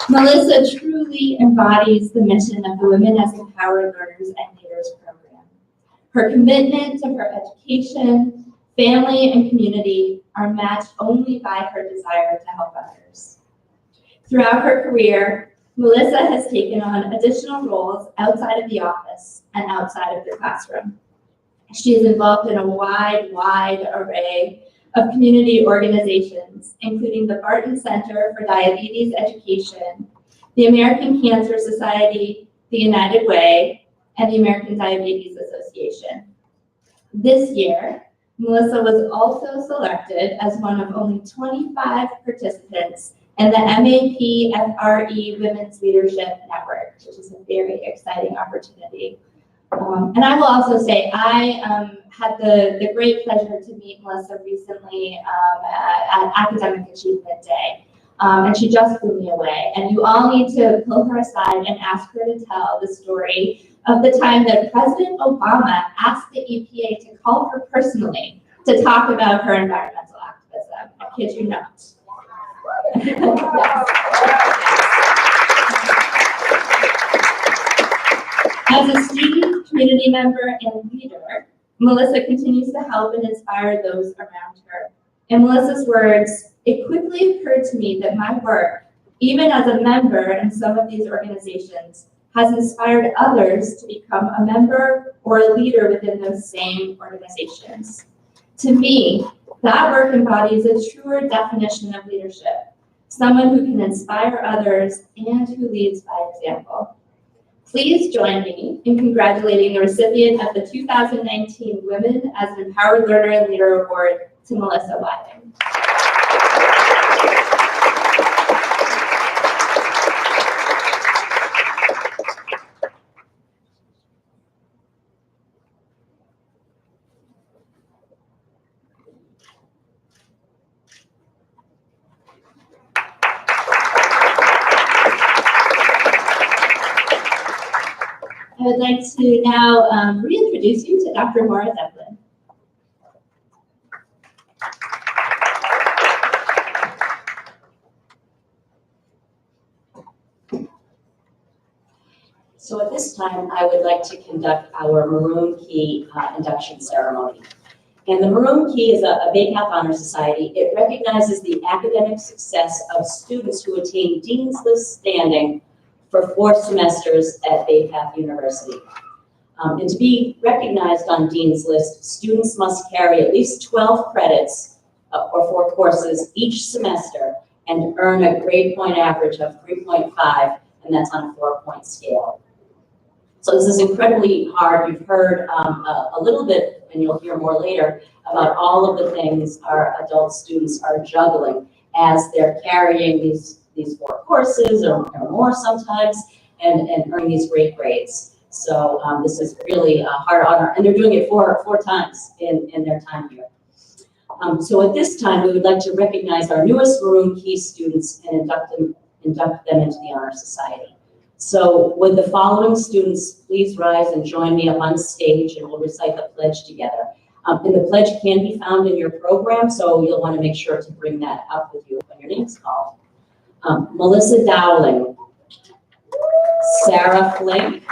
Melissa truly embodies the mission of the Women as Empowered Learners and Leaders program. Her commitment to her education, family, and community are matched only by her desire to help others. Throughout her career, Melissa has taken on additional roles outside of the office and outside of the classroom. She is involved in a wide array of community organizations, including the Barton Center for Diabetes Education, the American Cancer Society, the United Way, and the American Diabetes Association. This year, Melissa was also selected as one of only 25 participants in the MAP-FRE Women's Leadership Network, which is a very exciting opportunity. And I will also say, I had the great pleasure to meet Melissa recently at Academic Achievement Day. And she just blew me away. And you all need to pull her aside and ask her to tell the story of the time that President Obama asked the EPA to call her personally to talk about her environmental activism. I kid you not. As a student, community member, and leader, Melissa continues to help and inspire those around her. In Melissa's words, it quickly occurred to me that my work, even as a member in some of these organizations, has inspired others to become a member or a leader within those same organizations. To me, that work embodies a truer definition of leadership, someone who can inspire others and who leads by example. Please join me in congratulating the recipient of the 2019 Women as an Empowered Learner and Leader Award to Melissa Whiting. I would like to now reintroduce you to Dr. Maura Devlin. So at this time, I would like to conduct our Maroon Key induction ceremony. And the Maroon Key is a Bay Path Honor Society. It recognizes the academic success of students who attain Dean's List standing for 4 semesters at Bay Path University. And to be recognized on Dean's List, students must carry at least 12 credits or 4 courses each semester and earn a grade point average of 3.5, and that's on a 4-point scale. So this is incredibly hard. You've heard a little bit, and you'll hear more later, about all of the things our adult students are juggling as they're carrying these 4 courses or more sometimes and earning these great grades. So this is really a hard honor, and they're doing it 4 times in their time here. So at this time, we would like to recognize our newest Maroon Key students and induct them into the Honor Society. So would the following students please rise and join me up on stage, and we'll recite the pledge together. And the pledge can be found in your program, so you'll want to make sure to bring that up with you when your name is called. Melissa Dowling, Sarah Flink,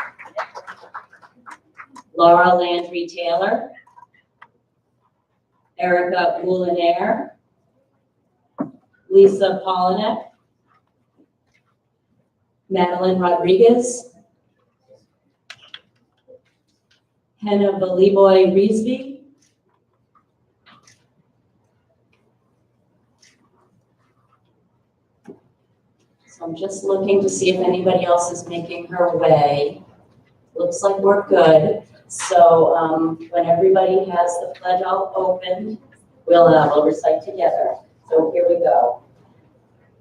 Laura Landry Taylor, Erica Moulinaire, Lisa Polinek, Madeline Rodriguez, Henna Valiboy Reesby, So I'm I'm just looking to see if anybody else is making her way. Looks like we're good. So when everybody has the pledge all opened, we'll recite together. So here we go.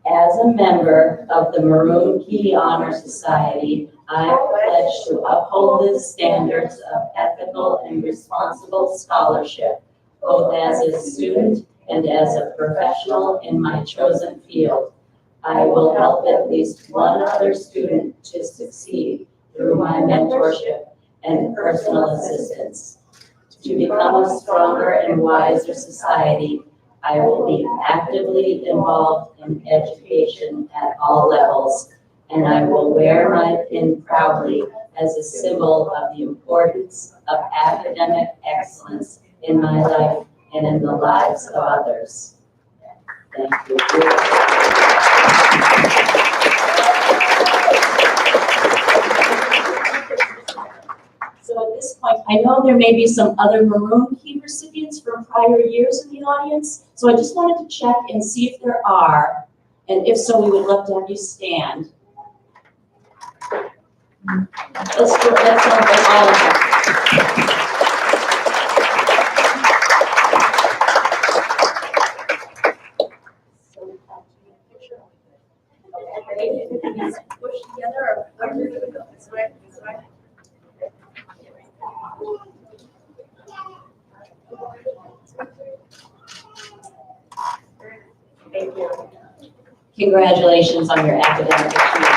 As a member of the Maroon Key Honor Society, I pledge to uphold the standards of ethical and responsible scholarship, both as a student and as a professional in my chosen field. I will help at least one other student to succeed through my mentorship and personal assistance. To become a stronger and wiser society, I will be actively involved in education at all levels, and I will wear my pin proudly as a symbol of the importance of academic excellence in my life and in the lives of others. Thank you. So at this point, I know there may be some other Maroon Key recipients from prior years in the audience, so I just wanted to check and see if there are, and if so, we would love to have you stand. Let's celebrate all of them. Push together or move it this way, this way. Thank you. Congratulations on your academic achievements.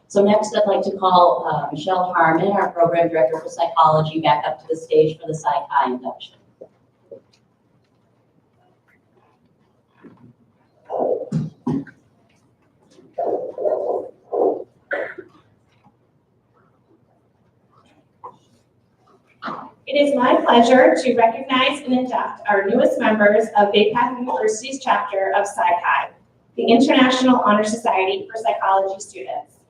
So next, I'd like to call Michelle Harmon, our Program Director for Psychology, back up to the stage for the Psych High induction. It is my pleasure to recognize and induct our newest members of Bay Path University's chapter of Psych High, the International Honor Society for Psychology Students.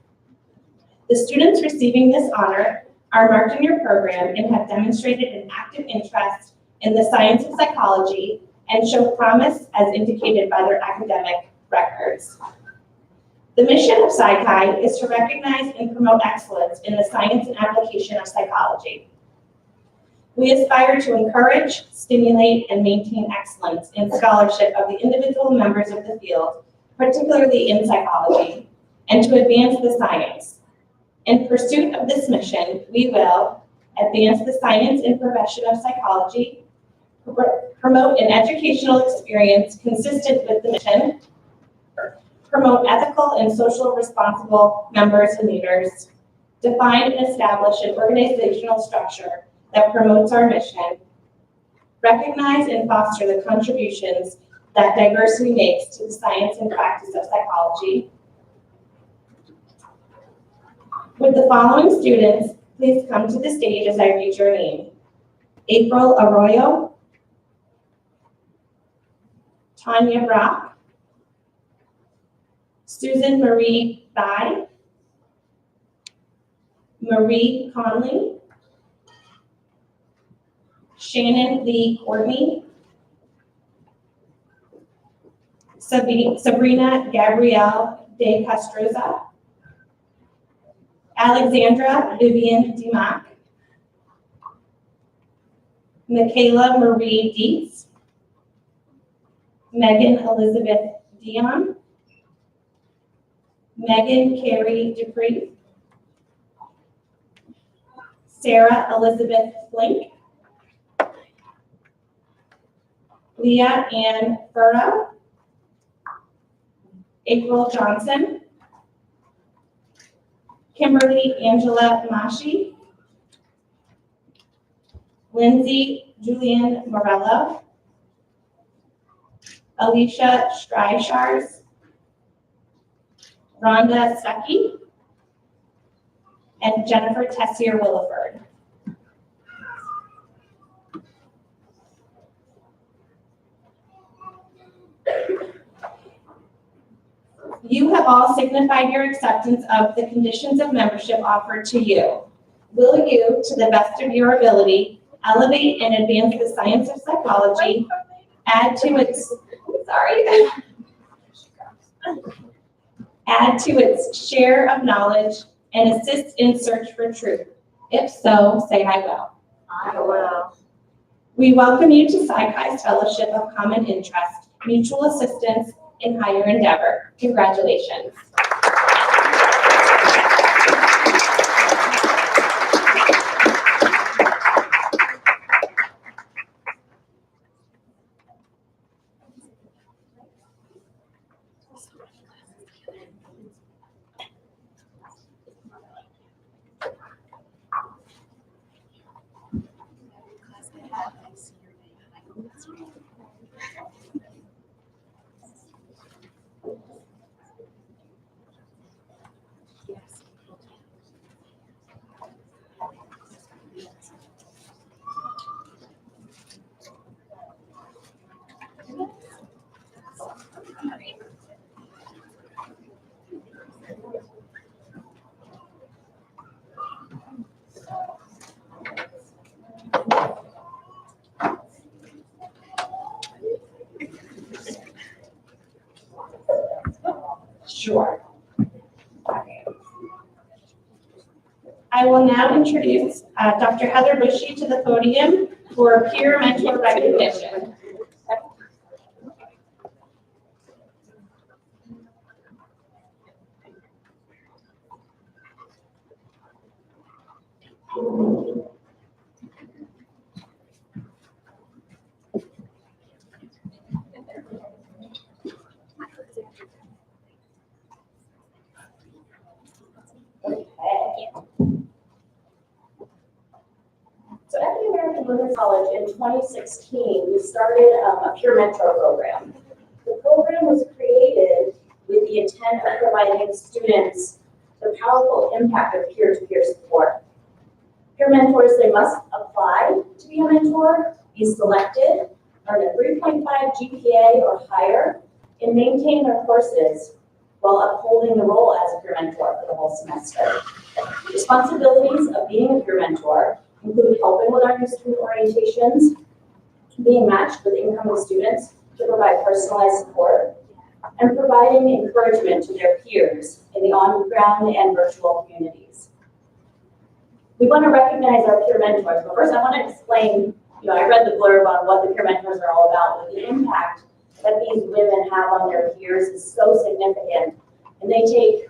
The students receiving this honor are marked in your program and have demonstrated an active interest in the science of psychology and show promise as indicated by their academic records. The mission of Psych High is to recognize and promote excellence in the science and application of psychology. We aspire to encourage, stimulate, and maintain excellence in scholarship of the individual members of the field, particularly in psychology, and to advance the science. In pursuit of this mission, we will advance the science and profession of psychology, promote an educational experience consistent with the mission, promote ethical and social responsible members and leaders, define and establish an organizational structure that promotes our mission, recognize and foster the contributions that diversity makes to the science and practice of psychology. Would the following students please come to the stage as I read your name? April Arroyo, Tanya Brock, Susan Marie Bai, Marie Conley, Shannon Lee Courtney, Sabrina Gabrielle De Castroza, Alexandra Vivian DeMac, Michaela Marie Dietz, Megan Elizabeth Dion, Megan Carey Dupree, Sarah Elizabeth Flink, Leah Ann Furrow, April Johnson, Kimberly Angela Mashi, Lindsay Julian Morello, Alicia Streichars, Rhonda Stuckey, and Jennifer Tessier Williford. You have all signified your acceptance of the conditions of membership offered to you. Will you, to the best of your ability, elevate and advance the science of psychology add to its, sorry, add to its share of knowledge and assist in search for truth? If so, say I will. I will. We welcome you to Psi Chi's Fellowship of Common Interest, Mutual Assistance in Higher Endeavor. Congratulations. Sure. I will now introduce Dr. Heather Bushy to the podium for peer mentor recognition. So at the American Women's College in 2016, we started a peer mentor program. The program was created with the intent of providing students the powerful impact of peer-to-peer support. Peer mentors, they must apply to be a mentor, be selected, earn a 3.5 GPA or higher, and maintain their courses while upholding the role as a peer mentor for the whole semester. Responsibilities of being a peer mentor include helping with our new student orientations, being matched with incoming students to provide personalized support, and providing encouragement to their peers in the on-ground and virtual communities. We want to recognize our peer mentors, but first I want to explain, I read the blurb on what the peer mentors are all about, but the impact that these women have on their peers is so significant, and they take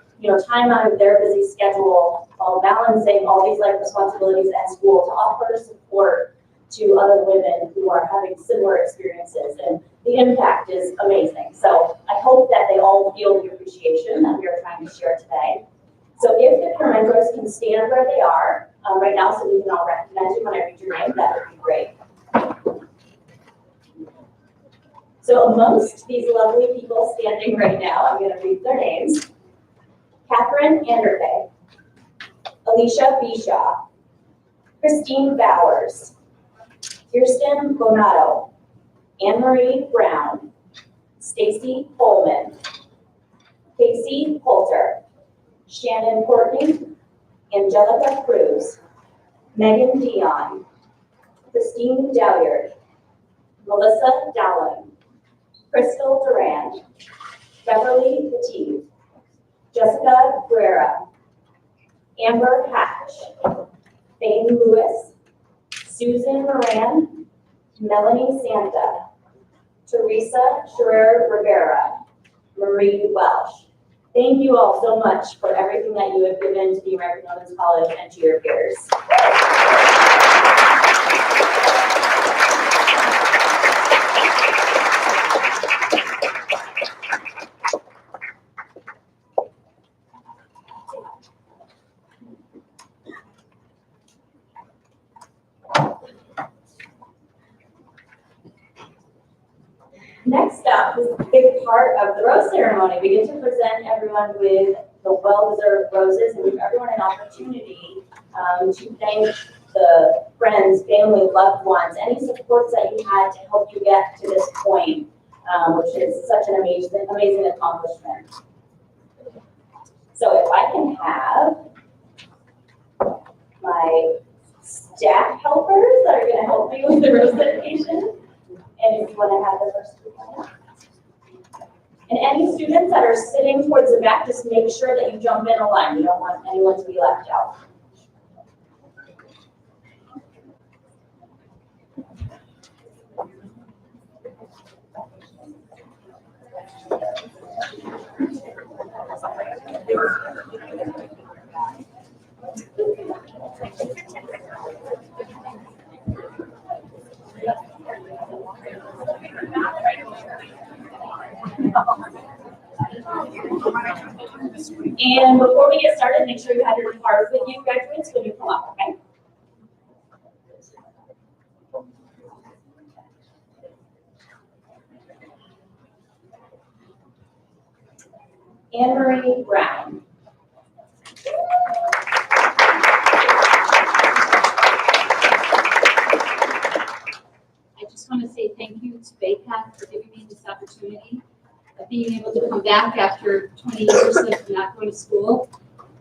time out of their busy schedule while balancing all these life responsibilities at school to offer support to other women who are having similar experiences, and the impact is amazing. So I hope that they all feel the appreciation that we are trying to share today. So if the peer mentors can stand where they are right now so we can all recognize you when I read your name, that would be great. So amongst these lovely people standing right now, I'm going to read their names. Catherine Anderfay, Alicia Bishaw, Christine Bowers, Kirsten Bonato, Anne-Marie Brown, Stacy Coleman, Casey Poulter, Shannon Courtney, Angelica Cruz, Megan Dion, Christine Dowyer, Melissa Dallin, Crystal Durand, Beverly Petit, Jessica Guerra, Amber Hatch, Faye Lewis, Susan Moran, Melanie Santa, Teresa Scherer Rivera, Marie Welsh. Thank you all so much for everything that you have given to the American Women's College and to your peers. Next up is a big part of the rose ceremony. We get to present everyone with the well-deserved roses and give everyone an opportunity to thank the friends, family, loved ones, any supports that you had to help you get to this point, which is such an amazing accomplishment. So if I can have my staff helpers that are going to help me with the rose dedication. And if you want to have the that are sitting towards the back, just make sure that you jump in a line. We don't want anyone to be left out. And before we get started, make sure you have your cards with you, graduates, when you come up, okay? Anne-Marie Brown. I just want to say thank you to BayPath for giving me this opportunity of being able to come back after 20 years of not going to school.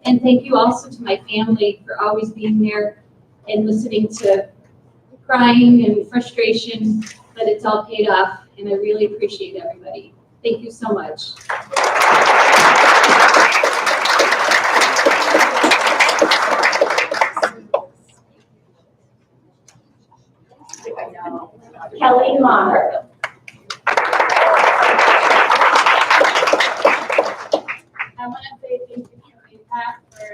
And thank you also to my family for always being there and listening to crying and frustration, but it's all paid off, and I really appreciate everybody. Thank you so much. Kelly Maher. I want to say thank you to BayPath for,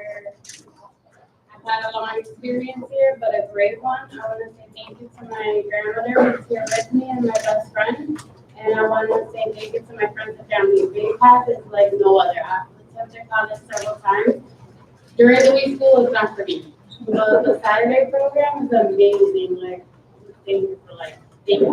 I've had a long experience here, but a great one. I want to say thank you to my grandmother who's here with me and my best friend. And I want to say thank you to my friends and family. BayPath is like no other. I've attempted college several times. During the week, school is not for me. But the Saturday program is amazing. Like, thank you for like, thank you.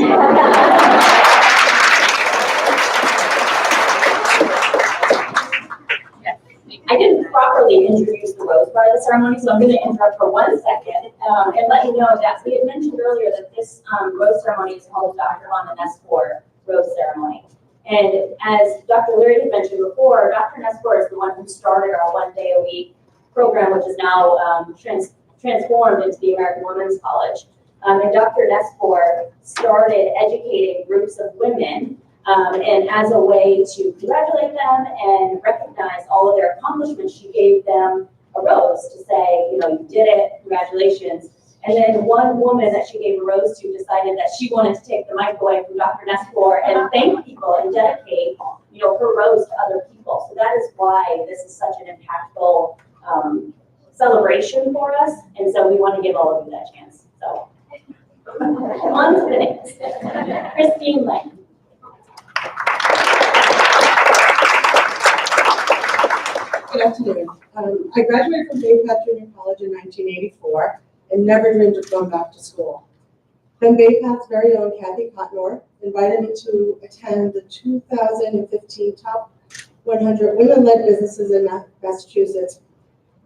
I didn't properly introduce the rose part of the ceremony, so I'm going to interrupt for 1 second and let you know that we had mentioned earlier that this rose ceremony is called Dr. Von Nespor Rose Ceremony. And as Dr. Leary had mentioned before, Dr. Nespor is the one who started our 1 day a week program, which is now transformed into the American Women's College. And Dr. Nespor started educating groups of women and as a way to congratulate them and recognize all of their accomplishments, she gave them a rose to say, you know, you did it, congratulations. And then one woman that she gave a rose to decided that she wanted to take the mic away from Dr. Nespor and thank people and dedicate, you know, her rose to other people. So that is why this is such an impactful celebration for us. And so we want to give all of you that chance. So on to the next. Christine Lane. Good afternoon. I graduated from BayPath Junior College in 1984 and never dreamed of going back to school. Then BayPath's very own Kathy Cotnor invited me to attend the 2015 Top 100 Women-Led Businesses in Massachusetts,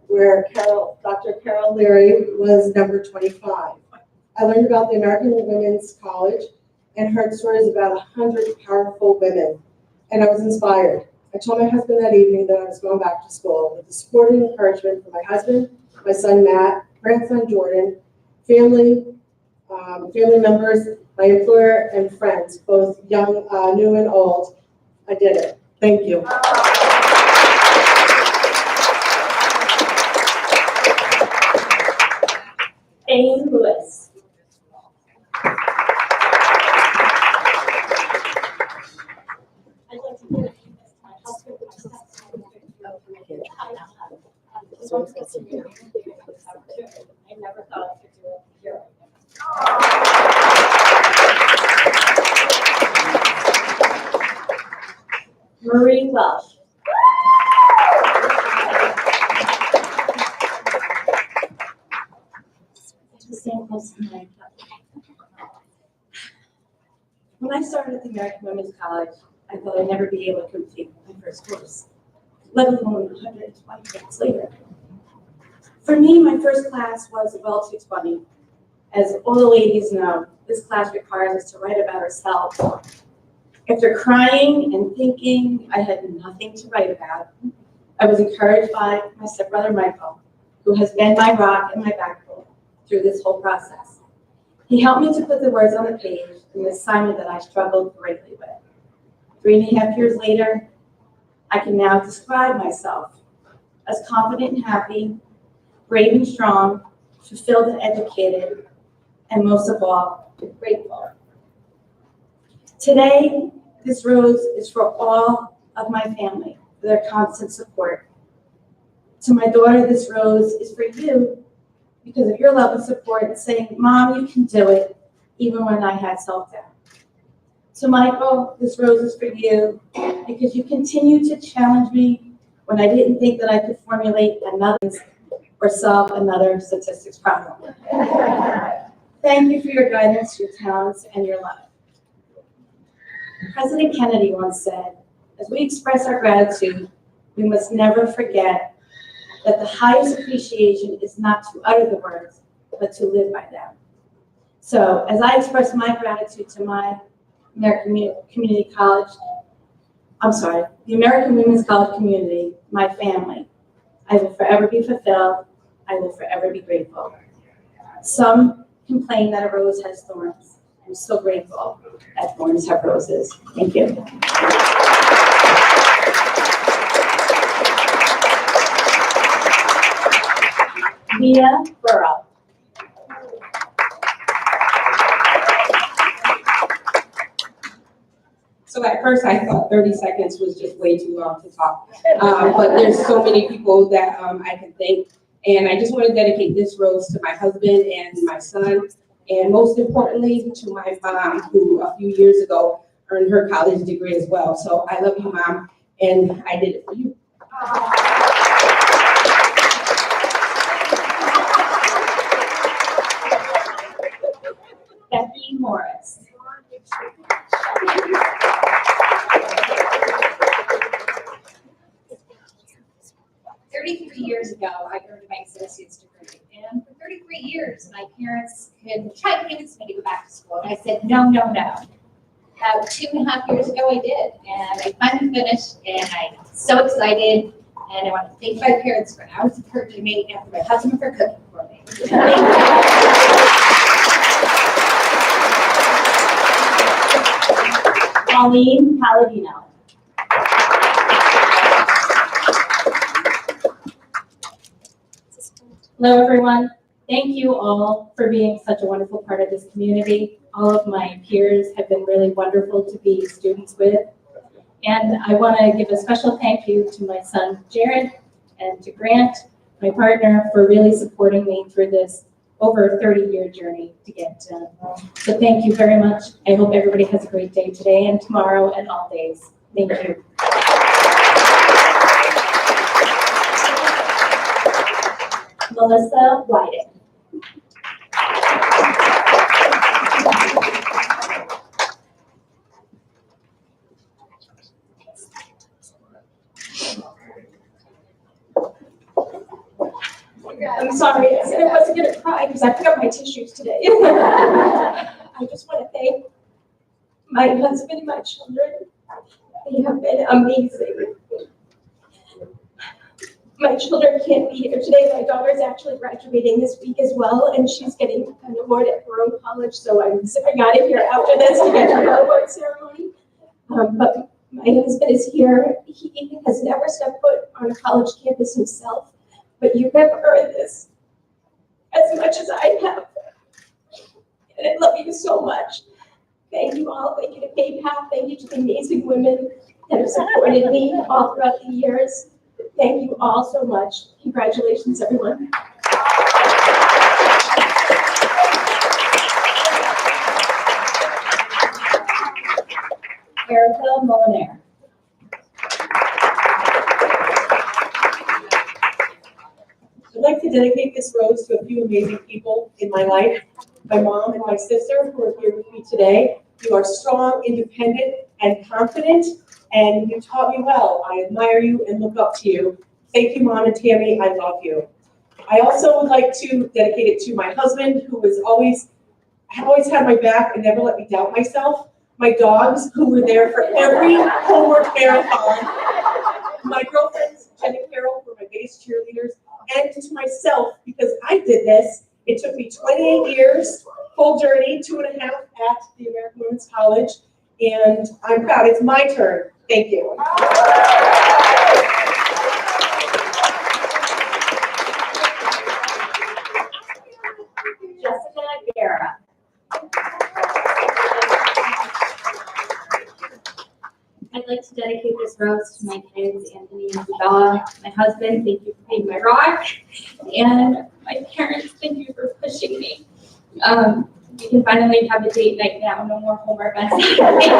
where Dr. Carol Leary was number 25. I learned about the American Women's College and heard stories about 100 powerful women, and I was inspired. I told my husband that evening that I was going back to school with the support and encouragement from my husband, my son Matt, grandson Jordan, family members, my employer, and friends, both young, new, and old. I did it. Thank you. Jane Lewis. I never thought I could do it here. Marie Welsh. When I started at the American Women's College, I thought I'd never be able to complete my first course, let alone 120 credits later. For me, my first class was Well 220. As all the ladies know, this class requires us to write about ourselves. After crying and thinking I had nothing to write about, I was encouraged by my stepbrother Michael, who has been my rock and my backbone through this whole process. He helped me to put the words on the page in an assignment that I struggled greatly with. 3.5 years later, I can now describe myself as confident and happy, brave and strong, fulfilled and educated, and most of all, grateful. Today, this rose is for all of my family, for their constant support. To my daughter, this rose is for you because of your love and support and saying, Mom, you can do it, even when I had self-doubt. To Michael, this rose is for you because you continue to challenge me when I didn't think that I could formulate another or solve another statistics problem. Thank you for your guidance, your talents, and your love. President Kennedy once said, as we express our gratitude, we must never forget that the highest appreciation is not to utter the words, but to live by them. So as I express my gratitude to my American Community College, the American Women's College community, my family, I will forever be fulfilled. I will forever be grateful. Some complain that a rose has thorns. I'm so grateful that thorns have roses. Thank you. Mia Burrow. So at first I thought 30 seconds was just way too long to talk. But there's so many people that I can thank. And I just want to dedicate this rose to my husband and my son. And most importantly, to my mom, who a few years ago earned her college degree as well. So I love you, Mom, and I did it for you. Becky Morris. 33 years ago, I earned my associate's degree. And for 33 years, my parents had tried to convince me to go back to school. And I said, no, no, no. About 2.5 years ago, I did. And I finally finished, and I'm so excited. And I want to thank my parents for hours of courage they made, and for my husband for cooking for me. Pauline Palladino. Hello, everyone. Thank you all for being such a wonderful part of this community. All of my peers have been really wonderful to be students with. And I want to give a special thank you to my son, Jared, and to Grant, my partner, for really supporting me through this over 30-year journey to get done. So thank you very much. I hope everybody has a great day today and tomorrow and all days. Thank you. Melissa Whiting. I'm sorry, I said I wasn't gonna cry because I forgot my tissues today. I just want to thank my husband and my children. They have been amazing. My children can't be here today. My daughter's actually graduating this week as well, and she's getting an award at her own college, so I'm zipping out of here after this to get to her award ceremony. But my husband is here. He has never stepped foot on a college campus himself, but you have earned this as much as I have. And I love you so much. Thank you all. Thank you to PayPal. Thank you to the amazing women that have supported me all throughout the years. Thank you all so much. Congratulations, everyone. Erica Molinaire. I'd like to dedicate this rose to a few amazing people in my life. My mom and my sister who are here with me today. You are strong, independent, and confident, and you taught me well. I admire you and look up to you. Thank you, Mom and Tammy. I love you. I also would like to dedicate it to my husband, who has always had my back and never let me doubt myself. My dogs, who were there for every homework marathon. My girlfriends, Jen and Carol, were my biggest cheerleaders. And to myself, because I did this, it took me 28 years, full journey, 2.5 at the American Women's College. and I'm proud. It's my turn. Thank you. Jessica Guerra. I'd like to dedicate this rose to my kids, Anthony and Isabella, my husband, thank you for being my rock, and my parents, thank you for pushing me. We can finally have a date night now, no more homework on Saturday.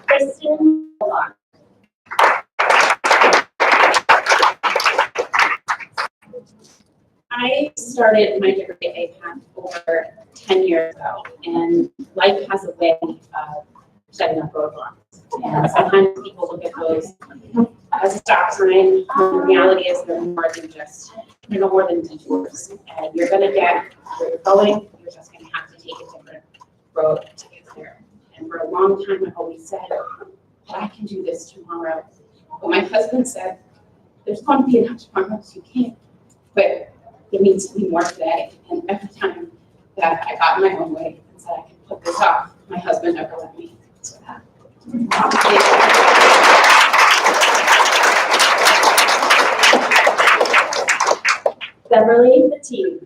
Kristen Bullock. I started my degree at APAC over 10 years ago, and life has a way of setting up roadblocks. And sometimes people look at those as a stop sign. The reality is they're more than just, they're no more than detours. And you're going to get where you're going, you're just going to have to take a different road to get there. And for a long time, I've always said, I can do this tomorrow. But my husband said, there's going to be enough tomorrow so you can't. But there needs to be more today. And every time that I got in my own way and said I can put this off, my husband never let me. So that. Beverly Fatigue.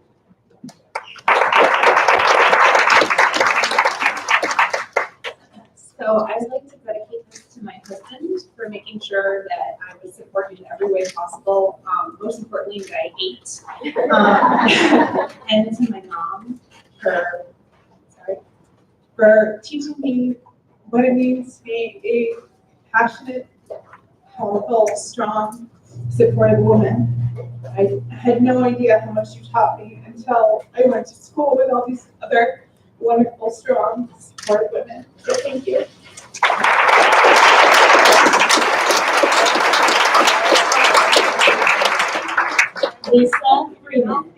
So I'd like to dedicate this to my husband for making sure that I was supported in every way possible. Most importantly, that I ate. And to my mom for teaching me what it means to be a passionate, powerful, strong, supportive woman. I had no idea how much you taught me until I went to school with all these other wonderful, strong, supportive women. So thank you. Lisa Freeman.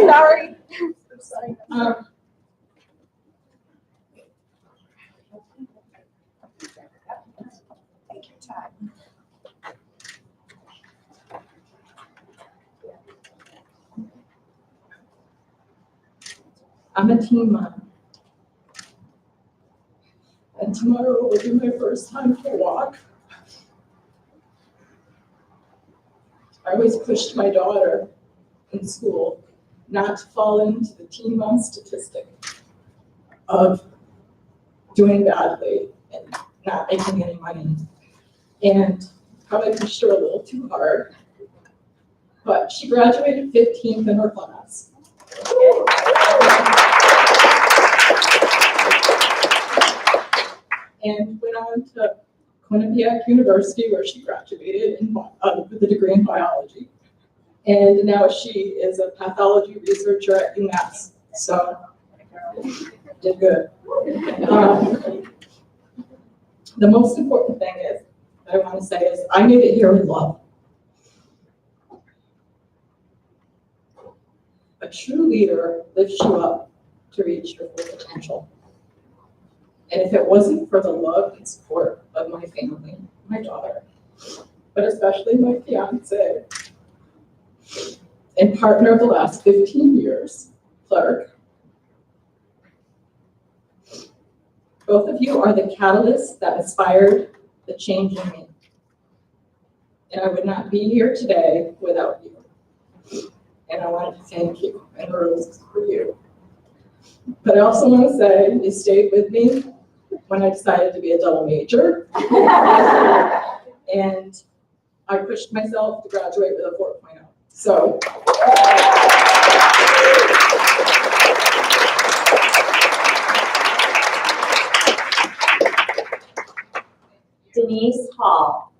Sorry. Take your time. I'm a teen mom. And tomorrow will be my first time to walk. I always pushed my daughter in school not to fall into the teen mom statistic of doing badly and not making any money. And probably pushed her a little too hard. But she graduated 15th in her class. And went on to Quinnipiac University, where she graduated with a degree in biology. And now she is a pathology researcher at UMass. So, did good. The most important thing is, that I want to say is, I made it here with love. A true leader lifts you up to reach your full potential. And if it wasn't for the love and support of my family, my daughter, but especially my fiance and partner of the last 15 years, Clark, both of you are the catalyst that inspired the change in me. And I would not be here today without you. And I wanted to thank you, and the rose is for you. But I also want to say you stayed with me when I decided to be a double major. And I pushed myself to graduate with a 4.0. So. Denise Hall.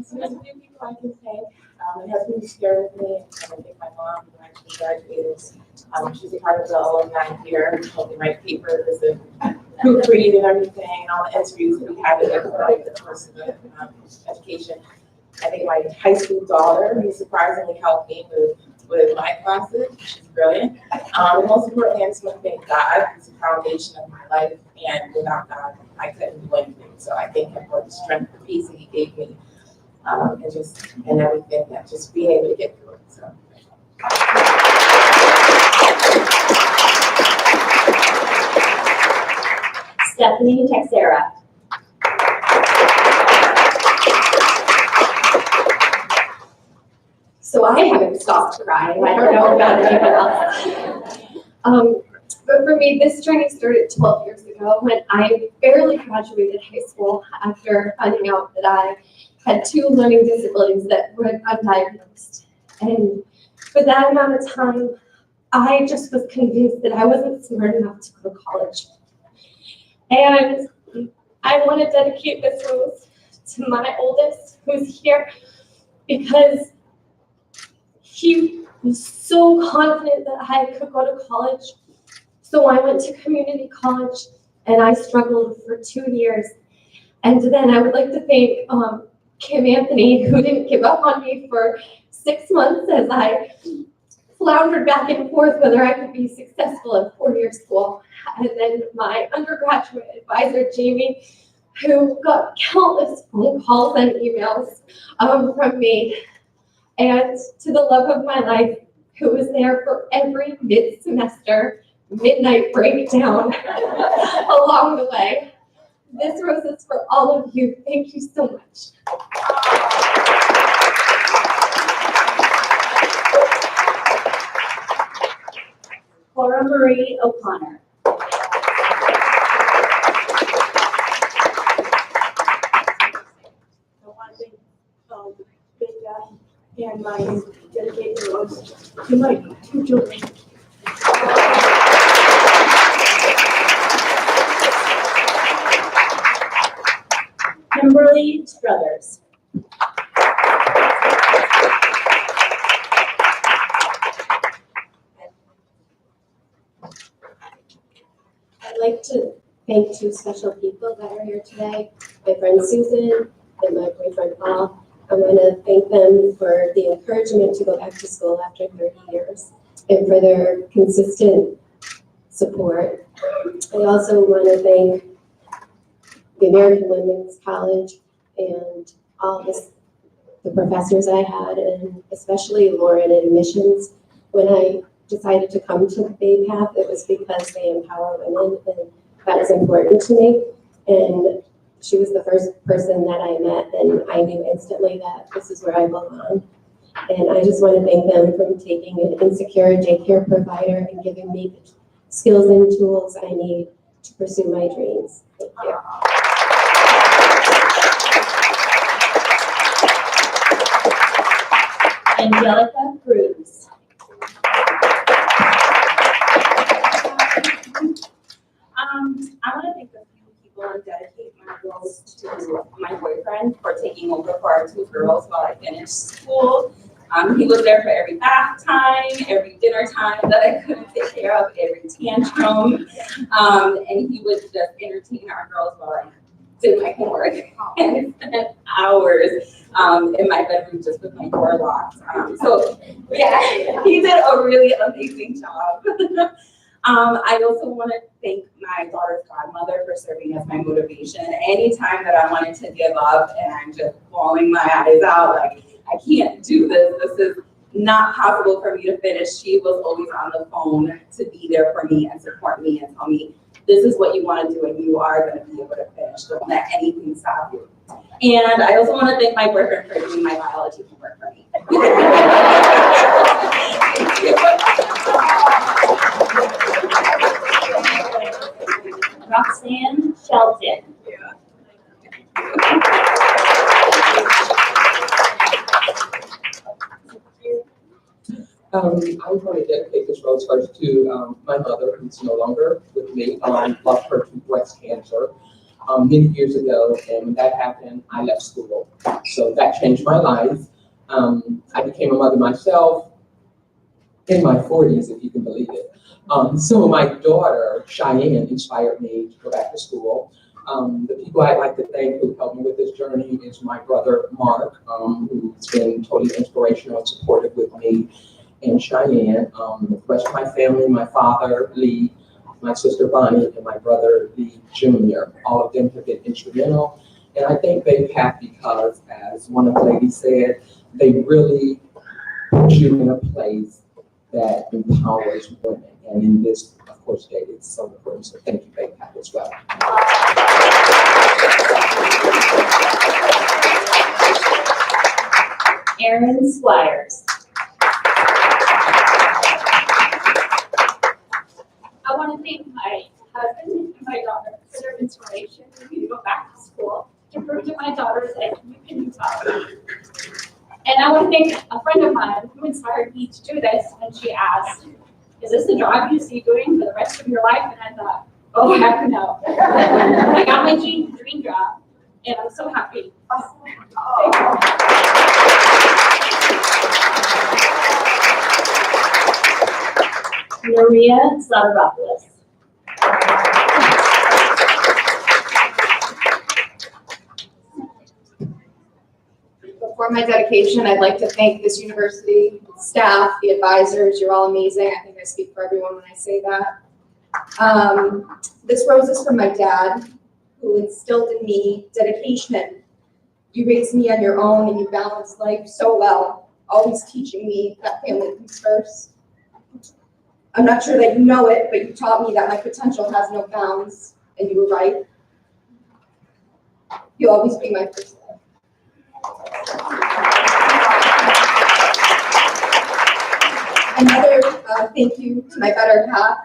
So there's a few people I can thank. My husband was here with me. I think my mom, who actually graduated, she's a part of the alumni here, helping write papers and proofread and everything, and all the interviews that we had in the course of the education. I think my high school daughter, who surprisingly helped me with with my classes, which is brilliant. And most importantly, I just want to thank God. He's the foundation of my life, and without God, I couldn't do anything. So I thank him for the strength, the peace that he gave me, and everything, that just being able to get through it. So. Stephanie Texera. So I haven't stopped crying. I don't know about anyone else. But for me, this journey started 12 years ago when I barely graduated high school after finding out that I had 2 learning disabilities that were undiagnosed. And for that amount of time, I just was convinced that I wasn't smart enough to go to college. And I want to dedicate this rose to my oldest, who's here, because he was so confident that I could go to college. So I went to community college and I struggled for 2 years. And then I would like to thank Kim Anthony, who didn't give up on me for 6 months as I floundered back and forth whether I could be successful in 4-year school. And then my undergraduate advisor, Jamie, who got countless phone calls and emails from me. And to the love of my life, who was there for every mid-semester midnight breakdown along the way. This rose is for all of you. Thank you so much. Cora Marie O'Connor. And my dedicated rose to my 2 children. Kimberly Struthers. I'd like to thank 2 special people that are here today, my friend Susan and my boyfriend Paul. I want to thank them for the encouragement to go back to school after 30 years and for their consistent support. I also want to thank the American Women's College and all the professors I had, and especially Lauren in admissions. When I decided to come to Bay Path, it was because they empower women, and that was important to me. And she was the first person that I met, and I knew instantly that this is where I belong. And I just want to thank them for taking an insecure daycare provider and giving me the skills and tools I need to pursue my dreams. Thank you. Angelica Cruz. I want to thank a few people and dedicate my rose to my boyfriend for taking over for our 2 girls while I finished school. He was there for every bath time, every dinner time that I couldn't take care of, every tantrum. And he would just entertain our girls while I did my homework and spent hours in my bedroom just with my door locked. So yeah, he did a really amazing job. I also want to thank my daughter's godmother for serving as my motivation. Anytime that I wanted to give up and I'm just bawling my eyes out, like, I can't do this. This is not possible for me to finish. She was always on the phone to be there for me and support me and tell me, this is what you want to do and you are going to be able to finish. Don't let anything stop you. And I also want to thank my boyfriend for doing my biology homework for me. Roxanne Shelton. I want to dedicate this rose first to my mother, who's no longer with me. Lost her to breast cancer many years ago, and when that happened, I left school. So that changed my life. I became a mother myself in my 40s, if you can believe it. So my daughter, Cheyenne, inspired me to go back to school. The people I'd like to thank who helped me with this journey is my brother, Mark, who's been totally inspirational and supportive with me. and Cheyenne. The rest of my family, my father, Lee, my sister Bonnie, and my brother Lee Jr., all of them have been instrumental. And I thank Bay Path because, as one of the ladies said, they really put you in a place that empowers women. And in this, of course, day, it's so important. So thank you, Bay Path, as well. Aaron Squires. I want to thank my husband and my daughter for their inspiration for me to go back to school to prove to my daughters that you can do well. And I want to thank a friend of mine who inspired me to do this when she asked, "Is this the job you see doing for the rest of your life?" And I thought, oh, heck no. I got my dream job, and I'm so happy. Maria Zavaropoulos. Before my dedication, I'd like to thank this university, staff, the advisors. You're all amazing. I think I speak for everyone when I say that. This rose is from my dad, who instilled in me dedication. You raised me on your own and you balanced life so well, always teaching me that family comes first. I'm not sure that you know it, but you taught me that my potential has no bounds, and you were right. You'll always be my first love. Another thank you to my better half,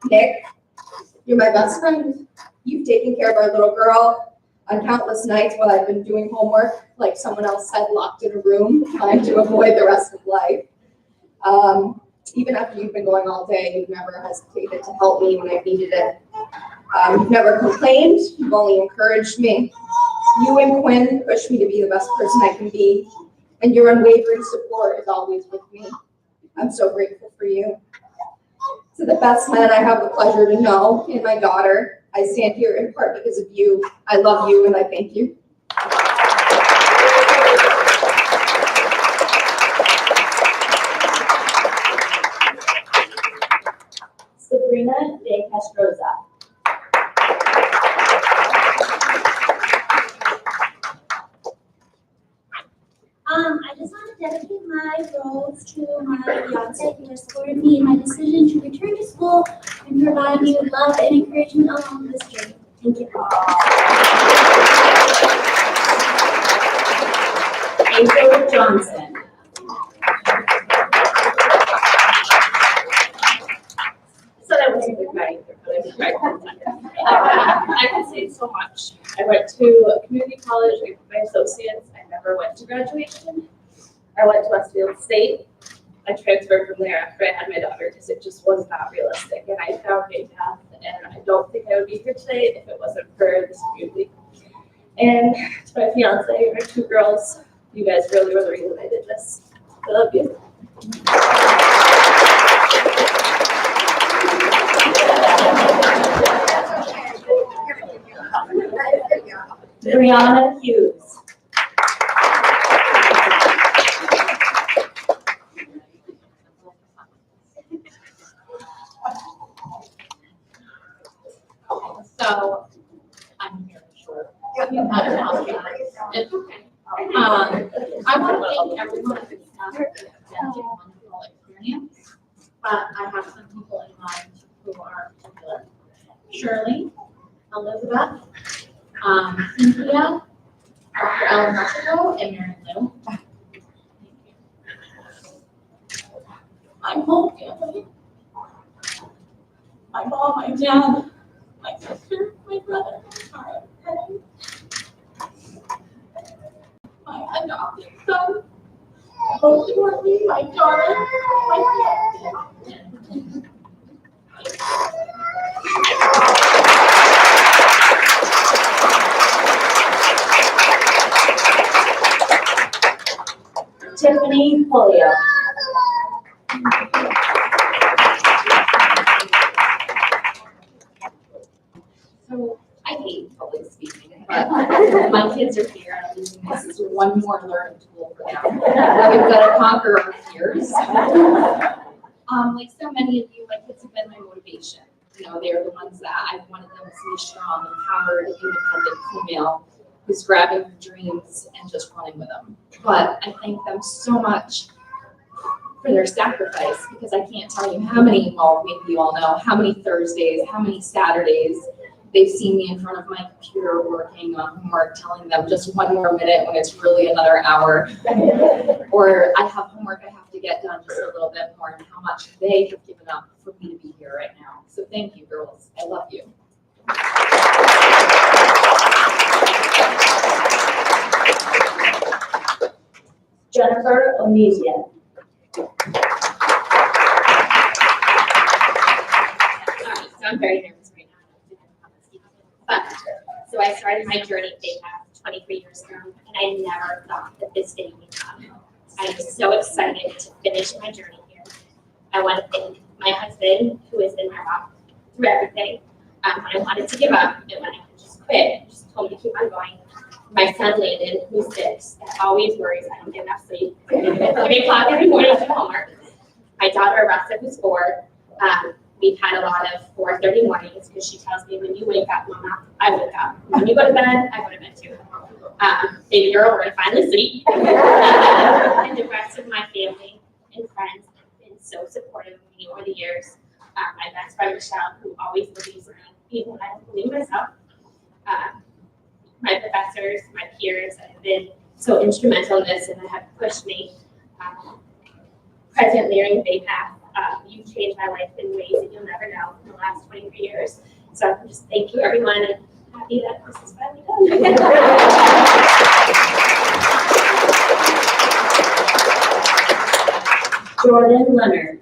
Nick. You're my best friend. You've taken care of our little girl on countless nights while I've been doing homework, like someone else said, locked in a room, trying to avoid the rest of life. Even after you've been going all day, you've never hesitated to help me when I've needed it. You've never complained, you've only encouraged me. You and Quinn pushed me to be the best person I can be, and your unwavering support is always with me. I'm so grateful for you. To the best man I have the pleasure to know, and my daughter, I stand here in part because of you. I love you and I thank you. Sabrina De Castroza. I just want to dedicate my rose to my fiance who has supported me in my decision to return to school and provide me with love and encouragement along this journey. Thank you. April Johnson. So that wasn't good night, but I was right. I can say so much. I went to a community college, I got my associates. I never went to graduation. I went to Westfield State. I transferred from there after I had my daughter because it just was not realistic. And I found Bay Path, and I don't think I would be here today if it wasn't for this community. And to my fiance and my two girls, you guys really were the reason I did this. I love you. Brianna Hughes. So I'm here short. It's okay. I want to thank everyone at the staff for a wonderful experience, but I have some people in mind who are particular. Shirley, Elizabeth, Cynthia, Dr. Ellen Mexico, and Mary Lou. My whole family, my mom, my dad, my sister, my brother, my adopted son, most importantly, my daughter, my fiance. Tiffany Polio. So I hate public speaking, but my kids are here, I'm using this as one more learning tool for them. We've got to conquer our fears. Like so many of you, my kids have been my motivation. You know, they're the ones that I've wanted them to be strong, empowered, independent female who's grabbing her dreams and just running with them. But I thank them so much for their sacrifice, because I can't tell you how many, well, maybe you all know, how many Thursdays, how many Saturdays they've seen me in front of my computer working on homework, telling them just one more minute when it's really another hour. Or I have homework I have to get done just a little bit more, and how much they have given up for me to be here right now. So thank you, girls. I love you. Jennifer Onizian. So I'm very nervous right now. But, so I started my journey at BayPath 23 years ago, and I never thought that this day would come. I am so excited to finish my journey here. I want to thank my husband, who has been my rock through everything. When I wanted to give up, and when I just quit, just told me to keep on going. My son Landon, who's 6, that always worries I don't get enough sleep. 3 o'clock every morning to homework. My daughter Rasa, who's 4. We've had a lot of 4:30 mornings because she tells me, when you wake up, Mama, I wake up. When you go to bed, I go to bed too. Baby girl, we're gonna finally sleep. And the rest of my family and friends have been so supportive of me over the years. My best friend Michelle, who always believes in me, even when I don't believe myself. My professors, my peers have been so instrumental in this and have pushed me. President Leering BayPath, you've changed my life in ways that you'll never know in the last 23 years. So just thank you, everyone, and happy that this is finally done. Jordan Leonard.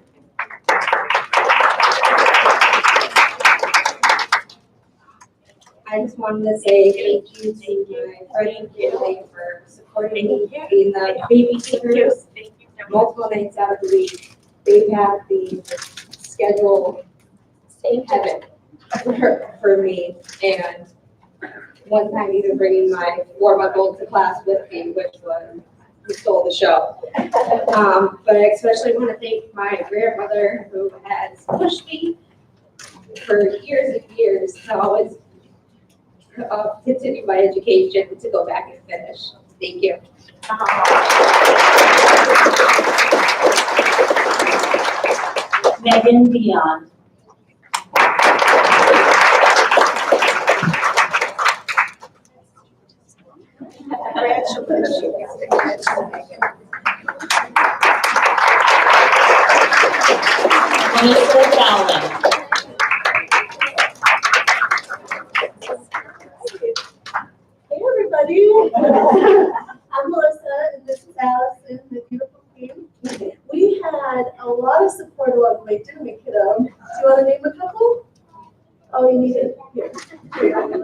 I just wanted to say thank you to my friends and family for supporting me, being the babysitters multiple nights out of the week. They've had the schedule heaven for me, and one time even bringing my 4-month-old to class with me, which was who stole the show. But I especially want to thank my grandmother, who has pushed me for years and years to always continue my education, to go back and finish. Thank you. Megan Dion. Melissa Dowling. Hey, everybody. I'm Melissa, and this is Allison, the beautiful queen. We had a lot of support along the way, didn't we, kiddo? Do you want to name a couple? Oh, you need it here. Granny.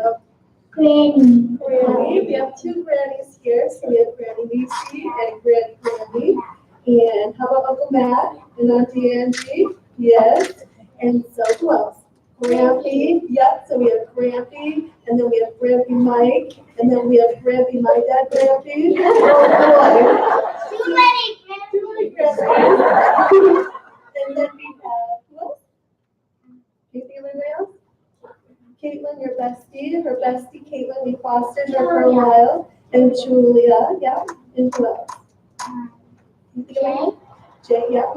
Granny. We have 2 grannies here. So we have Granny Lucy and Granny Granny. And how about Uncle Matt and Auntie Angie? Yes. And so who else? Grampy. Yep. So we have Grampy, and then we have Grampy Mike, and then we have Grampy, my dad, Grampy. Oh boy. Too many. Too many Grampies. And then we have who else? Anything anybody else? Caitlin, your bestie, her bestie, Caitlin, we fostered her for a while. And Julia, yeah. And who else? Jay, yeah.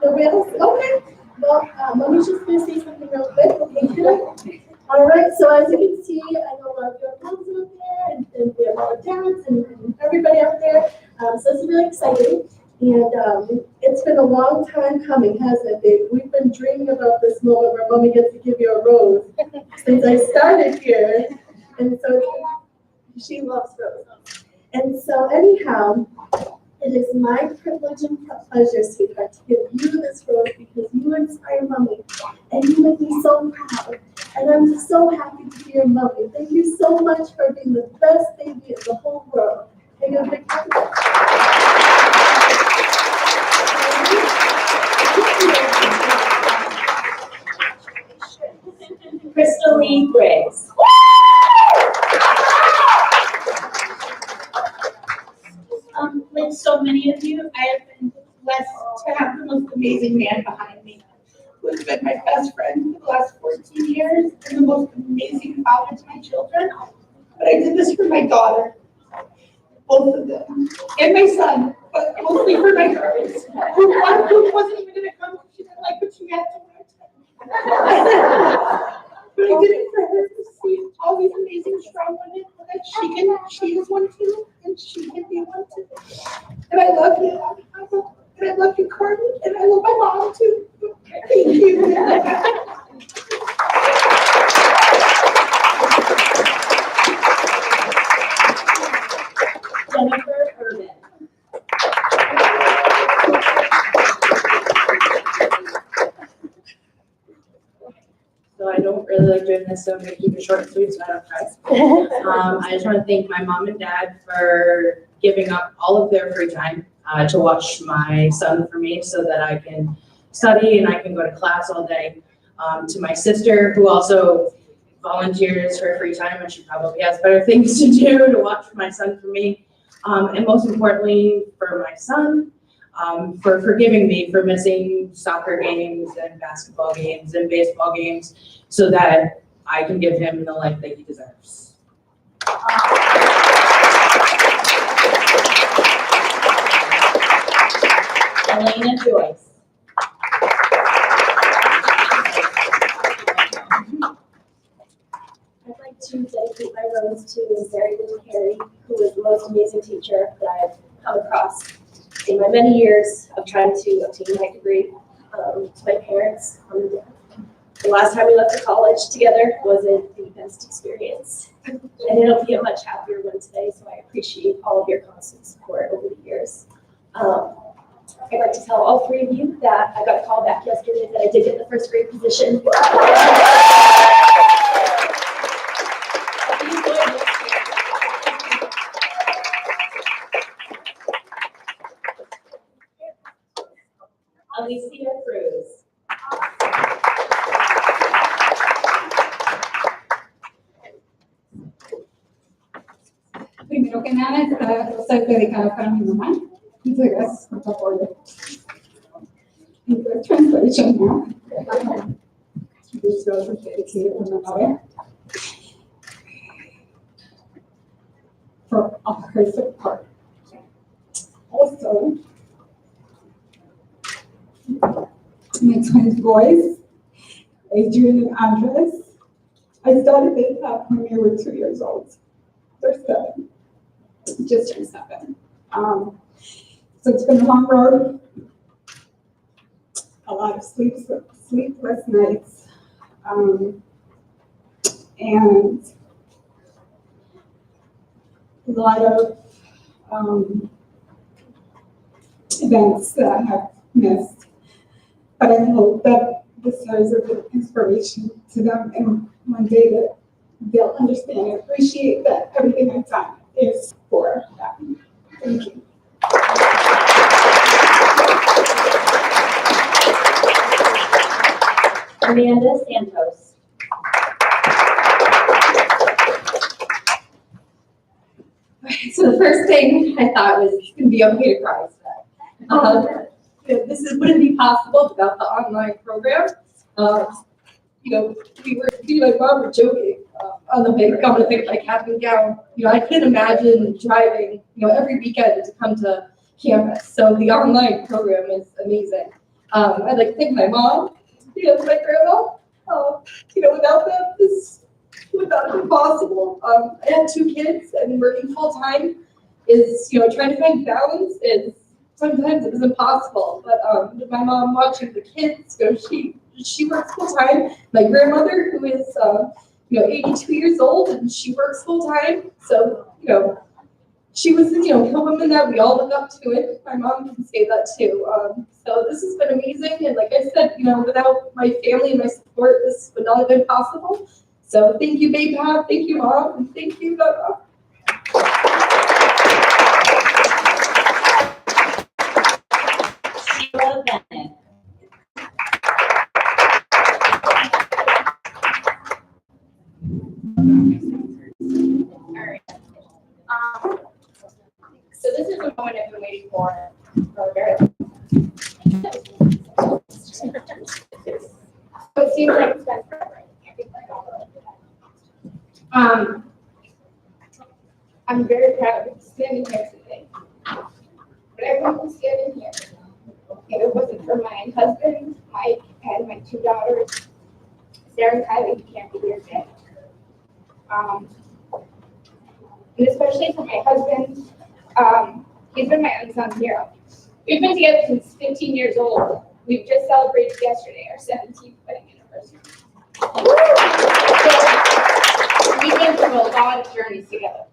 Nobody else? Okay. Well, Mommy's just going to say something real quick. Okay, good. All right, so as you can see, I know a lot of your moms are up there, and we have all the dads and everybody out there. So it's really exciting. And it's been a long time coming, hasn't it, babe? We've been dreaming about this moment where Mommy gets to give you a rose since I started here. And so she loves roses. And so anyhow, it is my privilege and pleasure, sweetheart, to give you this rose because you inspire Mommy and you make me so proud. And I'm so happy to be your Mommy. Thank you so much for being the best baby in the whole world. Can you big Crystal Lee Griggs. amazing man behind me, who has been my best friend for the last 14 years and the most amazing father to my children. But I did this for my daughter, both of them, and my son, but mostly for my girls, who wasn't even gonna come, she didn't like what she had to wear. But I did it for her to see all these amazing, strong women, that she is one too, and she can be one too. And I love you, and I love you, Carmen, and I love my mom too. Thank you. Jennifer Urban. So I don't really like doing this, so I'm gonna keep it short and sweet so I don't cry. I just want to thank my mom and dad for giving up all of their free time to watch my son for me so that I can study and I can go to class all day. To my sister, who also volunteers her free time, and she probably has better things to do to watch my son for me. And most importantly, for my son, for forgiving me for missing soccer games and basketball games and baseball games so that I can give him the life that he deserves. Elena Joyce. I'd like to dedicate my rose to Mary Lou Carey, who is the most amazing teacher that I've come across in my many years of trying to obtain my degree. To my parents, the last time we left for college together wasn't the best experience. And it'll be a much happier one today, so I appreciate all of your constant support over the years. I'd like to tell all three of you that I got a call back yesterday that I did get the first grade position. Alicia Cruz. Primero que nada, soy dedicada para mi mamá. Muchas gracias por tu apoyo. English translation now. This rose is dedicated to my mother for all her support. Also, my twin boys, Adrian and Andres. I started this up when they were 2 years old. They're 7, just turned 7. So it's been a long road, a lot of sleepless nights, and a lot of events that I have missed. But I hope that this serves as an inspiration to them, and one day that they'll understand and appreciate that everything I've done is for them. Thank you. Amanda Santos. So the first thing I thought was it's gonna be okay to cry today. This wouldn't be possible without the online program. Me and my mom were joking on the way coming to pick my cap and gown. I couldn't imagine driving, every weekend to come to campus. So the online program is amazing. I'd like to thank my mom, my grandma. Without them, this would not have been possible. I had 2 kids, and working full time is, trying to find balance is sometimes it is impossible. But with my mom watching the kids, she works full time. My grandmother, who is 82 years old, and she works full time. So she was a woman that we all look up to, and my mom can say that too. So this has been amazing, and like I said, without my family and my support, this would not have been possible. So thank you, Babe Pat, thank you, Mom, and thank you, Dada. Sheila Bennett. Alright. So this is the moment I've been waiting for a very long time. it seems like it's been forever. I can't think of it. I'm very proud of standing here today. But everyone who's standing here, if it wasn't for my husband, Mike, and my two daughters, Sarah and Kylie, you can't be here today. And especially for my husband, he's been my unsung hero. We've been together since 15 years old. We've just celebrated yesterday our 17th wedding anniversary. So, we've been through a lot of journeys together.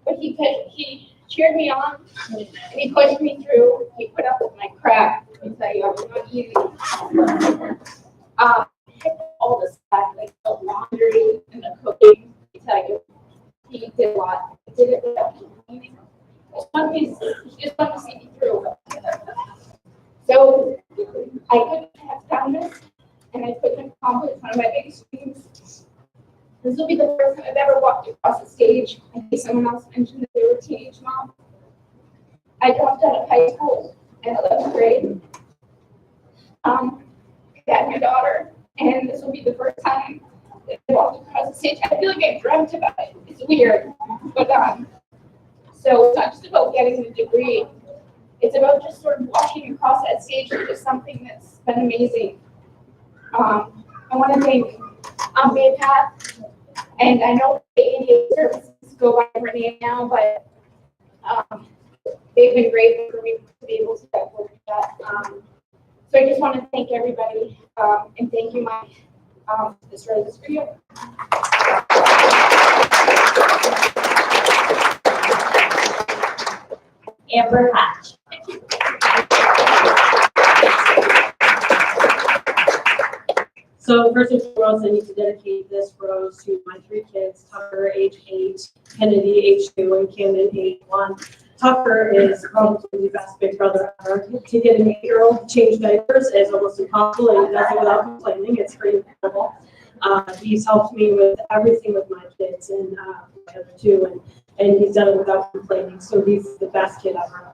But he cheered me on, and he pushed me through. He put up with my crap. Let me tell you, I was not easy. All the stuff, like the laundry and the cooking, let me tell you, he did a lot. He did it without complaining. He just wanted to see me through. So I couldn't have done this, and I couldn't have accomplished one of my biggest dreams. This will be the first time I've ever walked across the stage. I think someone else mentioned that they were a teenage mom. I dropped out of high school in 11th grade. I had my daughter, and this will be the first time that I walked across the stage. I feel like I dreamt about it. It's weird, but so it's not just about getting the degree. It's about just sort of walking across that stage to just something that's been amazing. I want to thank BayPath, and I know the ADA services go by different name now, but they've been great for me to be able to work with that. So I just want to thank everybody, and thank you, Mike. This rose is for you. Amber Hatch. So first and foremost, I need to dedicate this rose to my three kids, Tucker, age 8, Kennedy, age 2, and Camden, age 1. Tucker is probably the best big brother ever. To get an 8-year-old to change diapers is almost impossible, and he does it without complaining. It's pretty incredible. He's helped me with everything with my kids and my other two, and he's done it without complaining. So he's the best kid ever.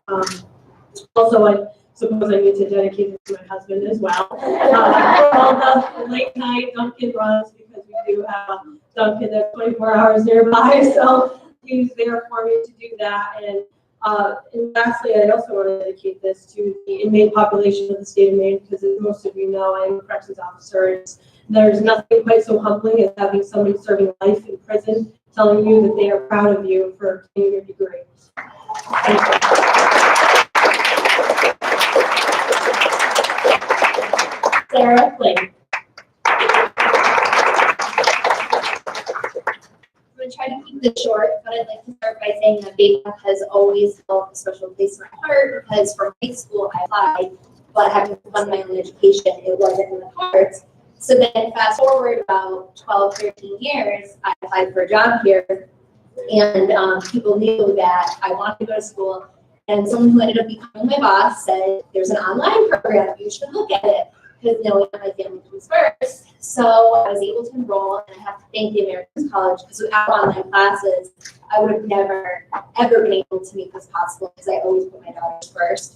Also, I suppose I need to dedicate this to my husband as well. For all the late night Dunkin' runs, because we do have a Dunkin' that's 24 hours nearby. So he's there for me to do that. And lastly, I also want to dedicate this to the inmate population of the state of Maine, because as most of you know, I am a corrections officer. There's nothing quite so humbling as having somebody serving life in prison telling you that they are proud of you for obtaining your degree. Thank you. Sarah Flynn. I'm going to try to keep this short, but I'd like to start by saying that BayPath has always held a special place in my heart, because from high school I applied, but having to fund my own education, it wasn't in the cards. So then fast forward about 12, 13 years, I applied for a job here, and people knew that I wanted to go to school, and someone who ended up becoming my boss said, there's an online program, you should look at it, because knowing that my family comes first. So I was able to enroll, and I have to thank the Americans College, because without online classes, I would have never, ever been able to make this possible, because I always put my daughters first.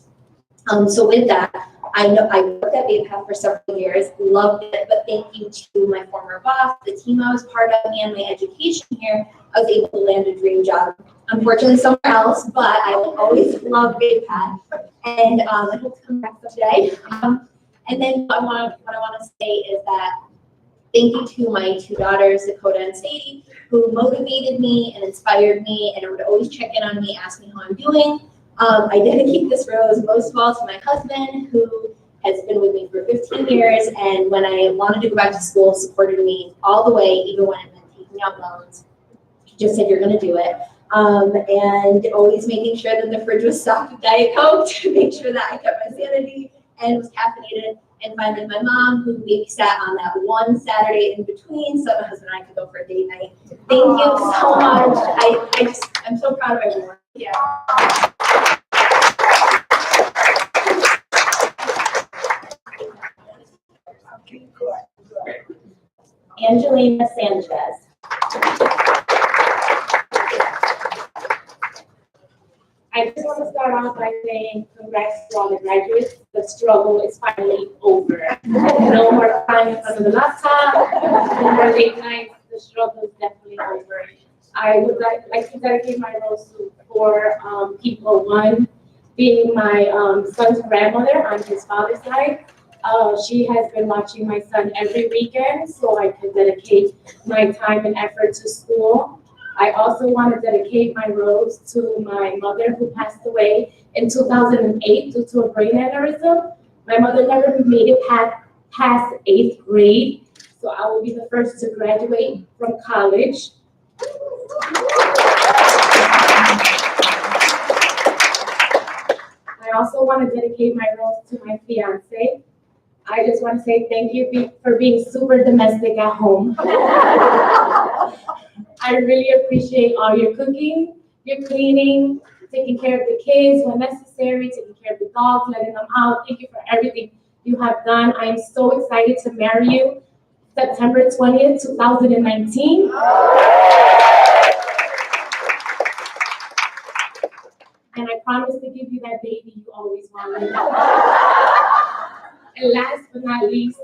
So with that, I worked at BayPath for several years, loved it, but thank you to my former boss, the team I was part of, and my education here, I was able to land a dream job. Unfortunately, somewhere else, but I will always love BayPath, and I hope to come back someday. And then what I want to say is that thank you to my two daughters, Dakota and Sadie, who motivated me and inspired me, and would always check in on me, ask me how I'm doing. I dedicate this rose most of all to my husband, who has been with me for 15 years, and when I wanted to go back to school, supported me all the way, even when it meant taking out loans. He just said, you're going to do it. And always making sure that the fridge was stocked with Diet Coke to make sure that I kept my sanity and was caffeinated. And finally, my mom, who babysat on that one Saturday in between, so my husband and I could go for a date night. Thank you so much. I'm so proud of everyone. Yeah. Angelina Sanchez. I just want to start start off by saying congrats to all the graduates. The struggle is finally over. No more time in front of the laptop, no more late nights. The struggle is definitely over. I would like to dedicate my rose to 4 people. One being my son's grandmother on his father's side. She has been watching my son every weekend, so I can dedicate my time and effort to school. I also want to dedicate my rose to my mother who passed away in 2008 due to a brain aneurysm. My mother never made it past 8th grade, so I will be the first to graduate from college. I also want to dedicate my rose to my fiance. I just want to say thank you for being super domestic at home. I really appreciate all your cooking, your cleaning, taking care of the kids when necessary, taking care of the dogs, letting them out. Thank you for everything you have done. I am so excited to marry you September 20th, 2019. And I promise to give you that baby you always wanted. And last but not least,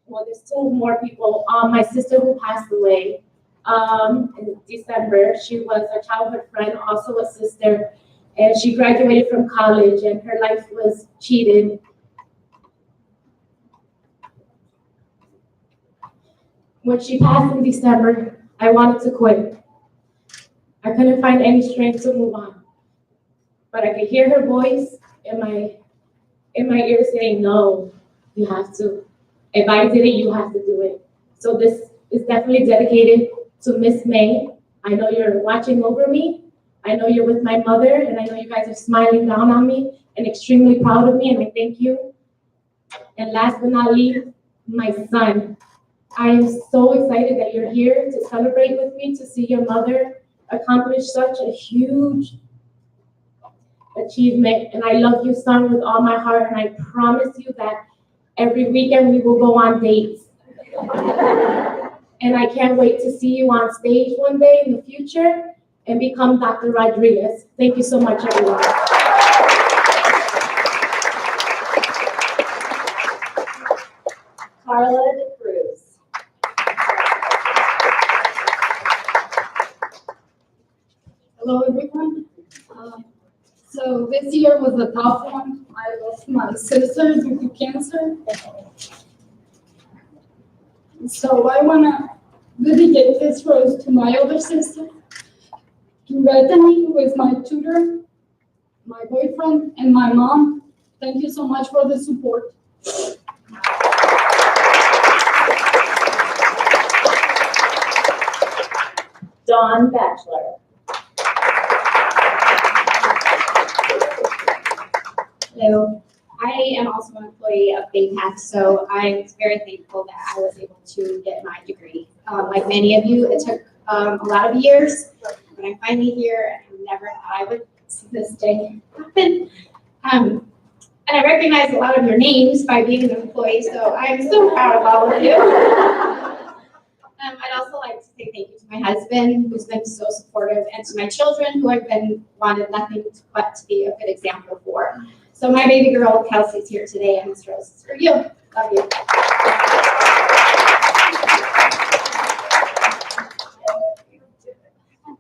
well, there's 2 more people. My sister who passed away in December. She was a childhood friend, also a sister, and she graduated from college and her life was cheated. When she passed in December, I wanted to quit. I couldn't find any strength to move on. But I could hear her voice in my ear saying, no, you have to. If I did it, you have to do it. So this is definitely dedicated to Miss May. I know you're watching over me. I know you're with my mother, and I know you guys are smiling down on me and extremely proud of me, and I thank you. And last but not least, my son. I am so excited that you're here to celebrate with me, to see your mother accomplish such a huge achievement. And I love you, son, with all my heart, and I promise you that every weekend we will go on dates. And I can't wait to see you on stage one day in the future and become Dr. Rodriguez. Thank you so much, everyone. Carla De Cruz. Hello, everyone. So this year was a tough one. I lost my sister due to cancer. So I want to dedicate this rose to my older sister, to Bethany, who is my tutor, my boyfriend, and my mom. Thank you so much for the support. Dawn Batchelor. Hello. I am also an employee of Baypath, so I'm very thankful that I was able to get my degree. Like many of you, it took a lot of years, but I'm finally here, and I never thought I would see this day happen. And I recognize a lot of your names by being an employee, so I'm so proud of all of you. I'd also like to say thank you to my husband, who's been so supportive, and to my children, who I've wanted nothing but to be a good example for. So my baby girl, Kelsey's here today, and this rose is for you. Love you.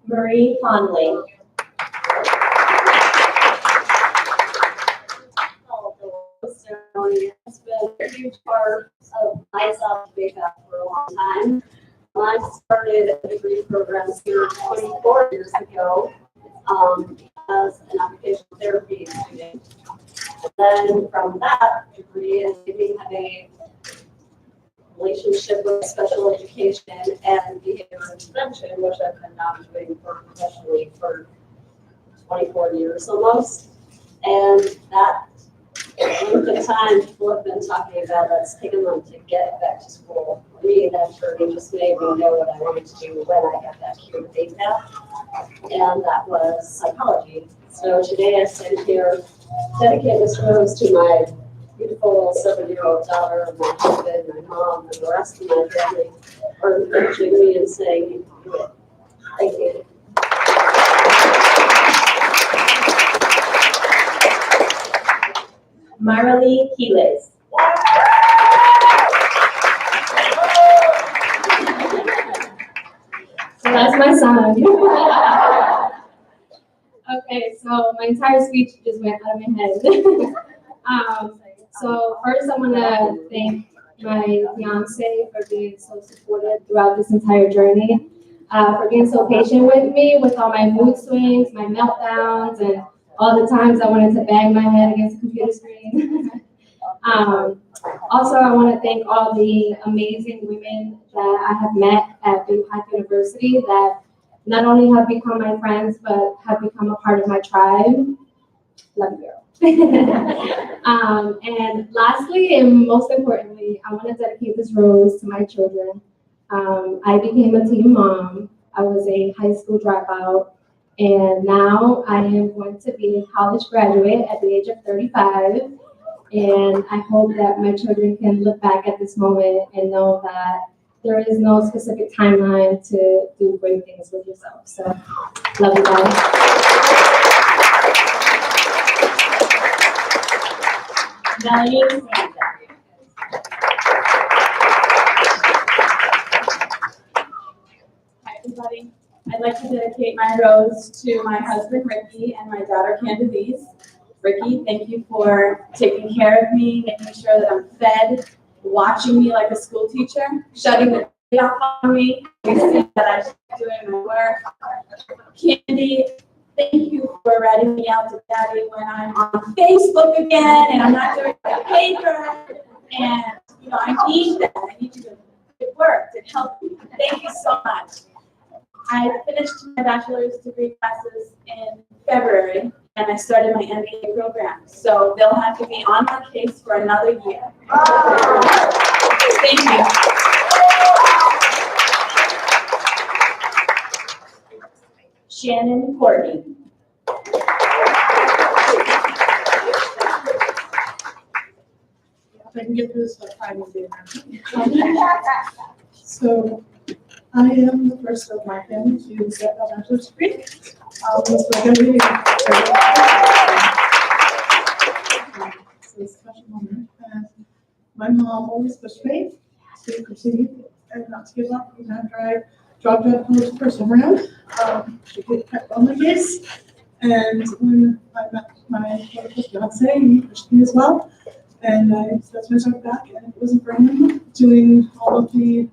Marie Conley. The ceremony has been a huge part of myself for a long time. When I started a degree program here 24 years ago as an occupational therapy student. And then from that degree, I have a relationship with special education and behavior intervention, which I've been now doing professionally for 24 years almost. And that length of time people have been talking about that's taken them to get back to school. For me, that journey just made me know what I wanted to do when I got back here to Baypath, and that was psychology. So today I stand here, dedicate this rose to my beautiful 7-year-old daughter, my husband, my mom, and the rest of my family are encouraging me and saying, you can do it. Thank you. Marilee Keelis. So that's my son. Okay, so my entire speech just went out of my head. So first I want to thank my fiance for being so supportive throughout this entire journey, for being so patient with me with all my mood swings, my meltdowns, and all the times I wanted to bang my head against the computer screen. Also, I want to thank all the amazing women that I have met at BPAC University that not only have become my friends, but have become a part of my tribe. Love you, girl. And lastly, and most importantly, I want to dedicate this rose to my children. I became a teen mom. I was a high school dropout, and now I am going to be a college graduate at the age of 35. And I hope that my children can look back at this moment and know that there is no specific timeline to do great things with yourself. So, love you guys. Melanie Sandra. Hi, everybody. I'd like to dedicate my rose to my husband, Ricky, and my daughter, Candice. Ricky, thank you for taking care of me, making sure that I'm fed, watching me like a school teacher, shutting the day off on me, you see that I'm doing my work. Candy, thank you for ratting me out to daddy when I'm on Facebook again and I'm not doing my paper. And, you know, I need that. I need you to work to help me. Thank you so much. I finished my bachelor's degree classes in February, and I started my MBA program. So they'll have to be on my case for another year. Thank you. Shannon Courtney. If I can get through this, I will do that. So, I am the first of my family to get a bachelor's degree. So it's a special moment. And my mom always pushed me to continue and not to give up. Even after I dropped out of college first time around, she kept on my case. And when I met my fiance, he pushed me as well. And I stepped myself back, and it wasn't for him doing all of the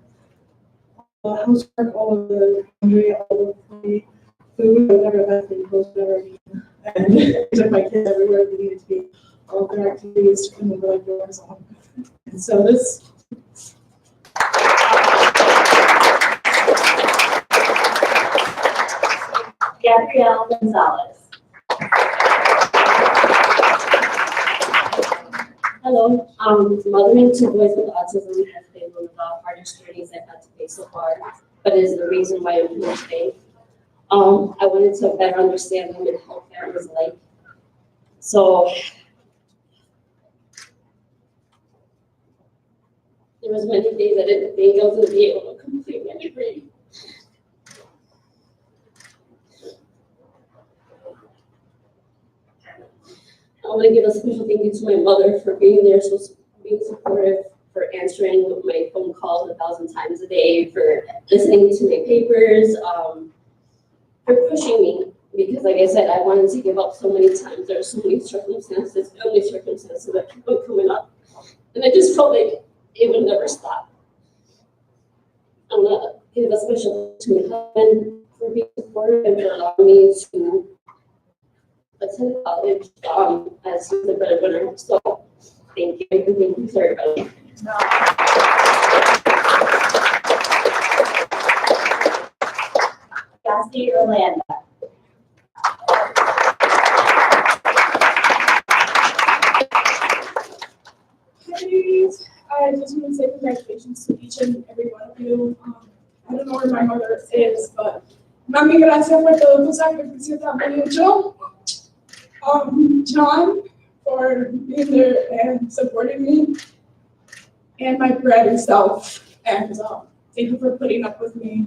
housework, all of the laundry, all of the food, whatever that thing was, whatever. And I took my kids everywhere they needed to be, all of their activities to come over like doors on. And so this. Gabrielle Gonzalez. Hello, mothering two boys with autism has been one of the hardest journeys I've had to face so far, but it is the reason why I'm here today. I wanted to better understand what mental health care is like. So there was many days I didn't think I was going to be able to complete my degree. I want to give a special thank you to my mother for being there, being supportive, for answering my phone calls 1,000 times a day, for listening to my papers, for pushing me. Because like I said, I wanted to give up so many times. There are so many circumstances, family circumstances that keep on coming up. And I just felt like it would never stop. I want to give a special thank you to my husband for being supportive and for allowing me to attend college as the breadwinner. So thank you. Thank you to everybody. Cassie Orlando. I just want to say congratulations to each and every one of you. I don't know where my mother is, but mami, gracias por todo tu sacrificio también mucho. John, for being there and supporting me, and my bratty self. And thank you for putting up with me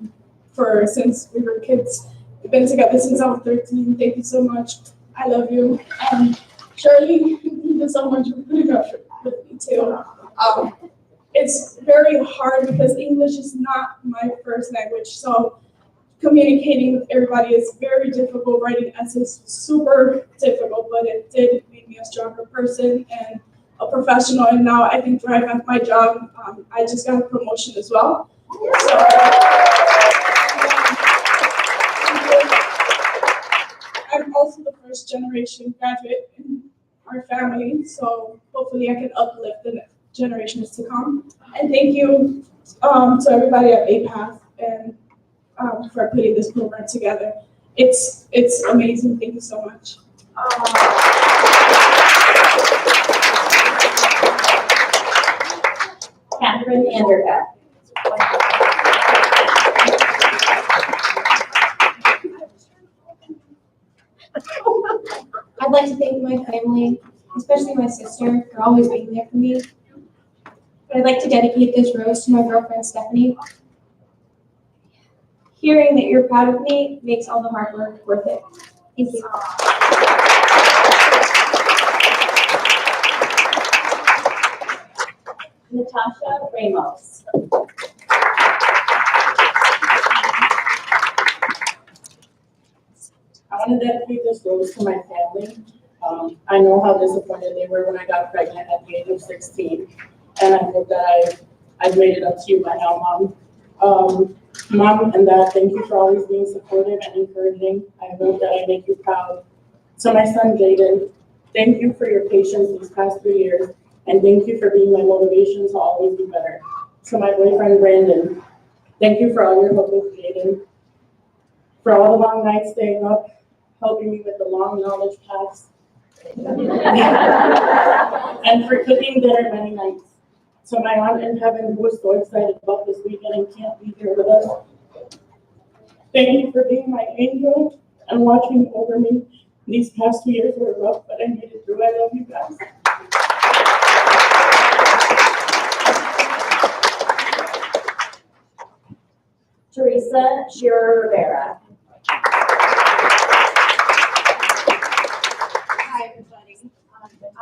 since we were kids. We've been together since I was 13. Thank you so much. I love you. Shirley, you so much for putting up with me too. It's very hard because English is not my first language, so communicating with everybody is very difficult. Writing essays is super difficult, but it did make me a stronger person and a professional, and now I can thrive at my job. I just got a promotion as well. So, I'm also the first generation graduate in our family, so hopefully I can uplift the generations to come. And thank you to everybody at APATH and for putting this program together. It's amazing. Thank you so much. Catherine Anderka. I'd like to thank my family, especially my sister, for always being there for me. But I'd like to dedicate this rose to my girlfriend, Stephanie. Hearing that you're proud of me makes all the hard work worth it. Thank you. Natasha Ramos. I want to dedicate this rose to my family. I know how disappointed they were when I got pregnant at the age of 16, and I hope that I've made it up to you by now, Mom. Mom and Dad, thank you for always being supportive and encouraging. I hope that I make you proud. To my son, Jaden, thank you for your patience these past 3 years, and thank you for being my motivation to always be better. To my boyfriend, Brandon, thank you for all your help with Jaden, for all the long nights staying up, helping me with the long knowledge paths, and for cooking dinner many nights. So my aunt in heaven, who was so excited about this weekend and can't be here with us, thank you for being my angel and watching over me. These past 2 years were rough, but I made it through. I love you guys. Teresa Shearer Rivera. Hi, everybody.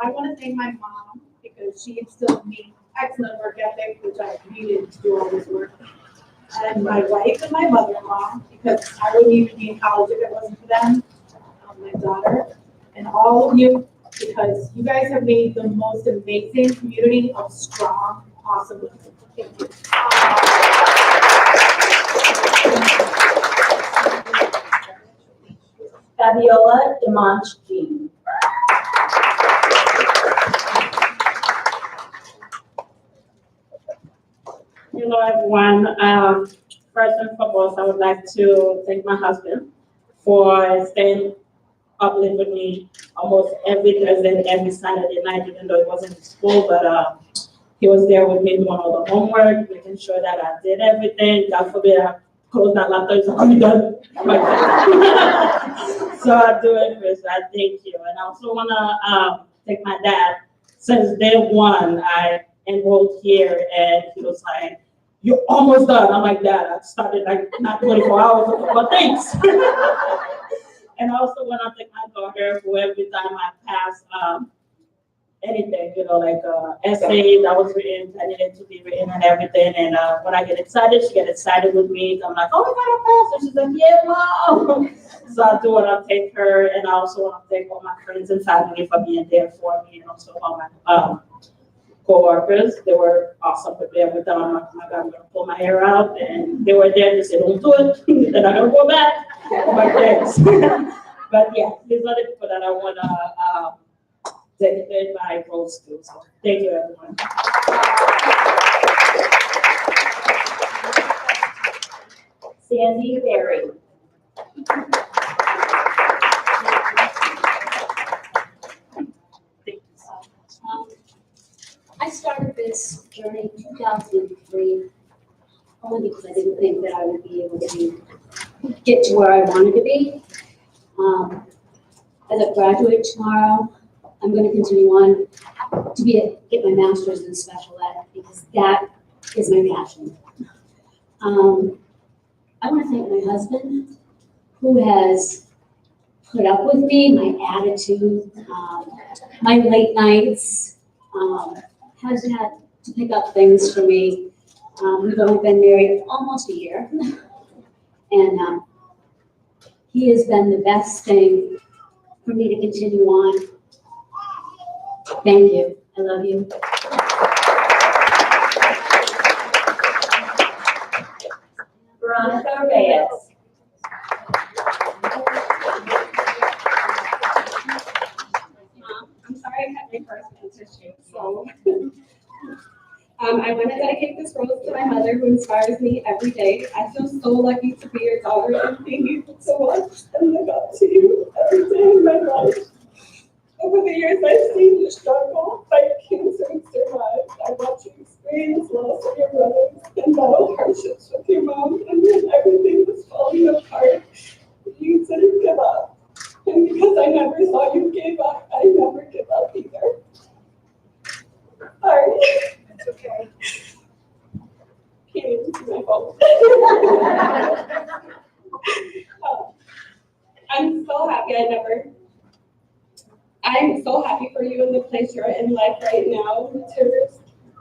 I want to thank my mom because she instilled in me excellent work ethic, which I needed to do all this work. And my wife and my mother-in-law, because I wouldn't even be in college if it wasn't for them. My daughter, and all of you, because you guys have made the most amazing community of strong, awesome women. Thank you. Fabiola Demonch Jean. Hello, everyone. First and foremost, I would like to thank my husband for staying up late with me almost every Thursday and every Saturday night, even though it wasn't in school, but he was there with me doing all the homework, making sure that I did everything. God forbid I close that laptop, so I'm done. So I do it first. I thank you. And I also want to thank my dad. Since day one, I enrolled here, and he was like, "You're almost done." I'm like, "Dad, I started like not 24 hours ago, but thanks." And I also want to thank my daughter who every time I pass anything, like essay that was written, I needed to be written and everything. And when I get excited, she gets excited with me. I'm like, "Oh my God, I passed." And she's like, "Yeah, Mom." So I do want to thank her. And I also want to thank all my friends and family for being there for me, and also all my co-workers. They were awesome with me every time. I'm like, "Oh my God, I'm going to pull my hair out." And they were there to say, "Don't do it." Then I'm going to go back. But thanks. But yeah, these are the people that I want to dedicate my roles to. So thank you, everyone. Sandy Berry. I started this journey in 2003, only because I didn't think that I would be able to get to where I wanted to be. As I graduate tomorrow, I'm going to continue on to get my master's in special ed, because that is my passion. I want to thank my husband, who has put up with me, my attitude, my late nights, has had to pick up things for me. We've only been married almost a year. And he has been the best thing for me to continue on. Thank you. I love you. Veronica Reyes. I'm sorry I had my first men's issue, so. I want to dedicate this rose to my mother who inspires me every day. I feel so lucky to be your daughter and being able to watch and look up to you every day in my life. Over the years, I've seen you struggle, fight cancer, and survive. I watched you experience loss of your brothers and battle hardships with your mom, and when everything was falling apart, you didn't give up. And because I never saw you give up, I never give up either. Sorry. It's okay. Can't even see my phone. I'm so happy for you in the place you're in life right now.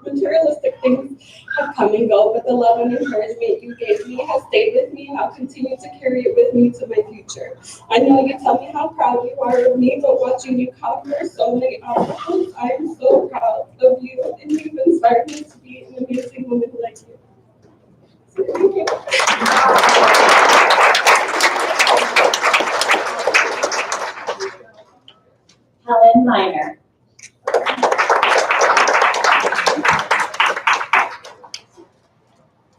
Materialistic things have come and go, but the love and encouragement you gave me has stayed with me, and I'll continue to carry it with me to my future. I know you tell me how proud you are of me, but watching you conquer so many obstacles, I am so proud of you, and you've inspired me to be an amazing woman like you. So thank you. Helen Miner.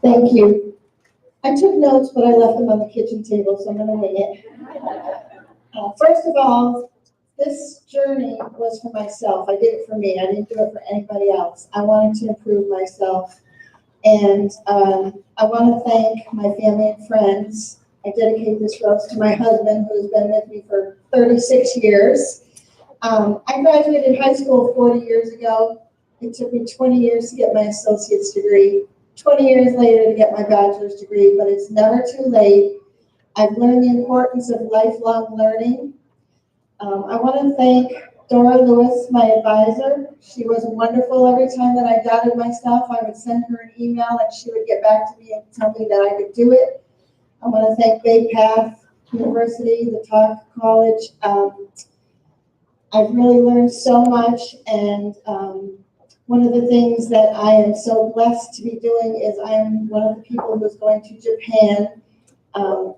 Thank you. I took notes, but I left them on the kitchen table, so I'm gonna wing it. First of all, this journey was for myself. I did it for me. I didn't do it for anybody else. I wanted to improve myself. And I want to thank my family and friends. I dedicate this rose to my husband, who has been with me for 36 years. I graduated high school 40 years ago. It took me 20 years to get my associate's degree, 20 years later to get my bachelor's degree, but it's never too late. I've learned the importance of lifelong learning. I want to thank Dora Lewis, my advisor. She was wonderful. Every time that I doubted myself, I would send her an email and she would get back to me and tell me that I could do it. I want to thank Bay Path University, the Talk College. I've really learned so much, and one of the things that I am so blessed to be doing is I'm one of the people who's going to Japan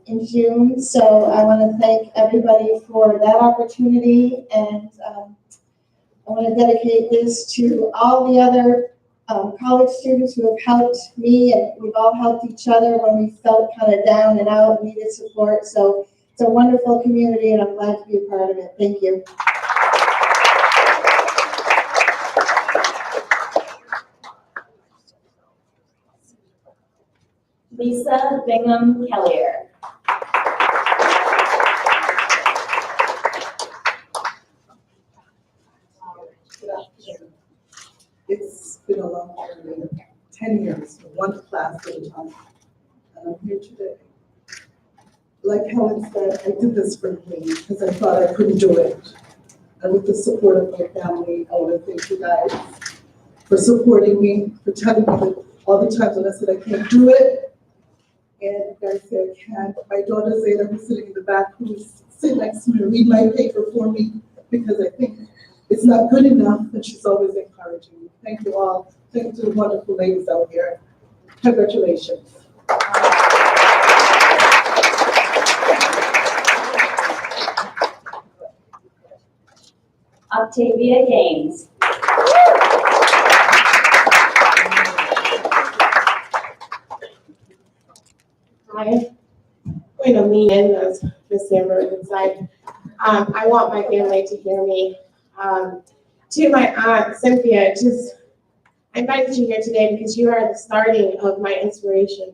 in June. So I want to thank everybody for that opportunity, and I want to dedicate this to all the other college students who have helped me, and we've all helped each other when we felt kind of down and out and needed support. So it's a wonderful community, and I'm glad to be a part of it. Thank you. Lisa Bingham Kellier. It's been a long journey, 10 years, one class at a time, and I'm here today. Like Helen said, I did this for me because I thought I couldn't do it. And with the support of my family, I want to thank you guys for supporting me, for telling me that all the times when I said I can't do it, and you guys say I can't. My daughter Zayda, who's sitting in the back, who's sitting next to me, read my paper for me because I think it's not good enough, and she's always encouraging me. Thank you all. Thank you to the wonderful ladies out here. Congratulations. Octavia Gaines. Hi, going to lean in as Ms. Sandberg inside. I want my family to hear me. To my aunt, Cynthia, I invited you here today because you are the starting of my inspiration.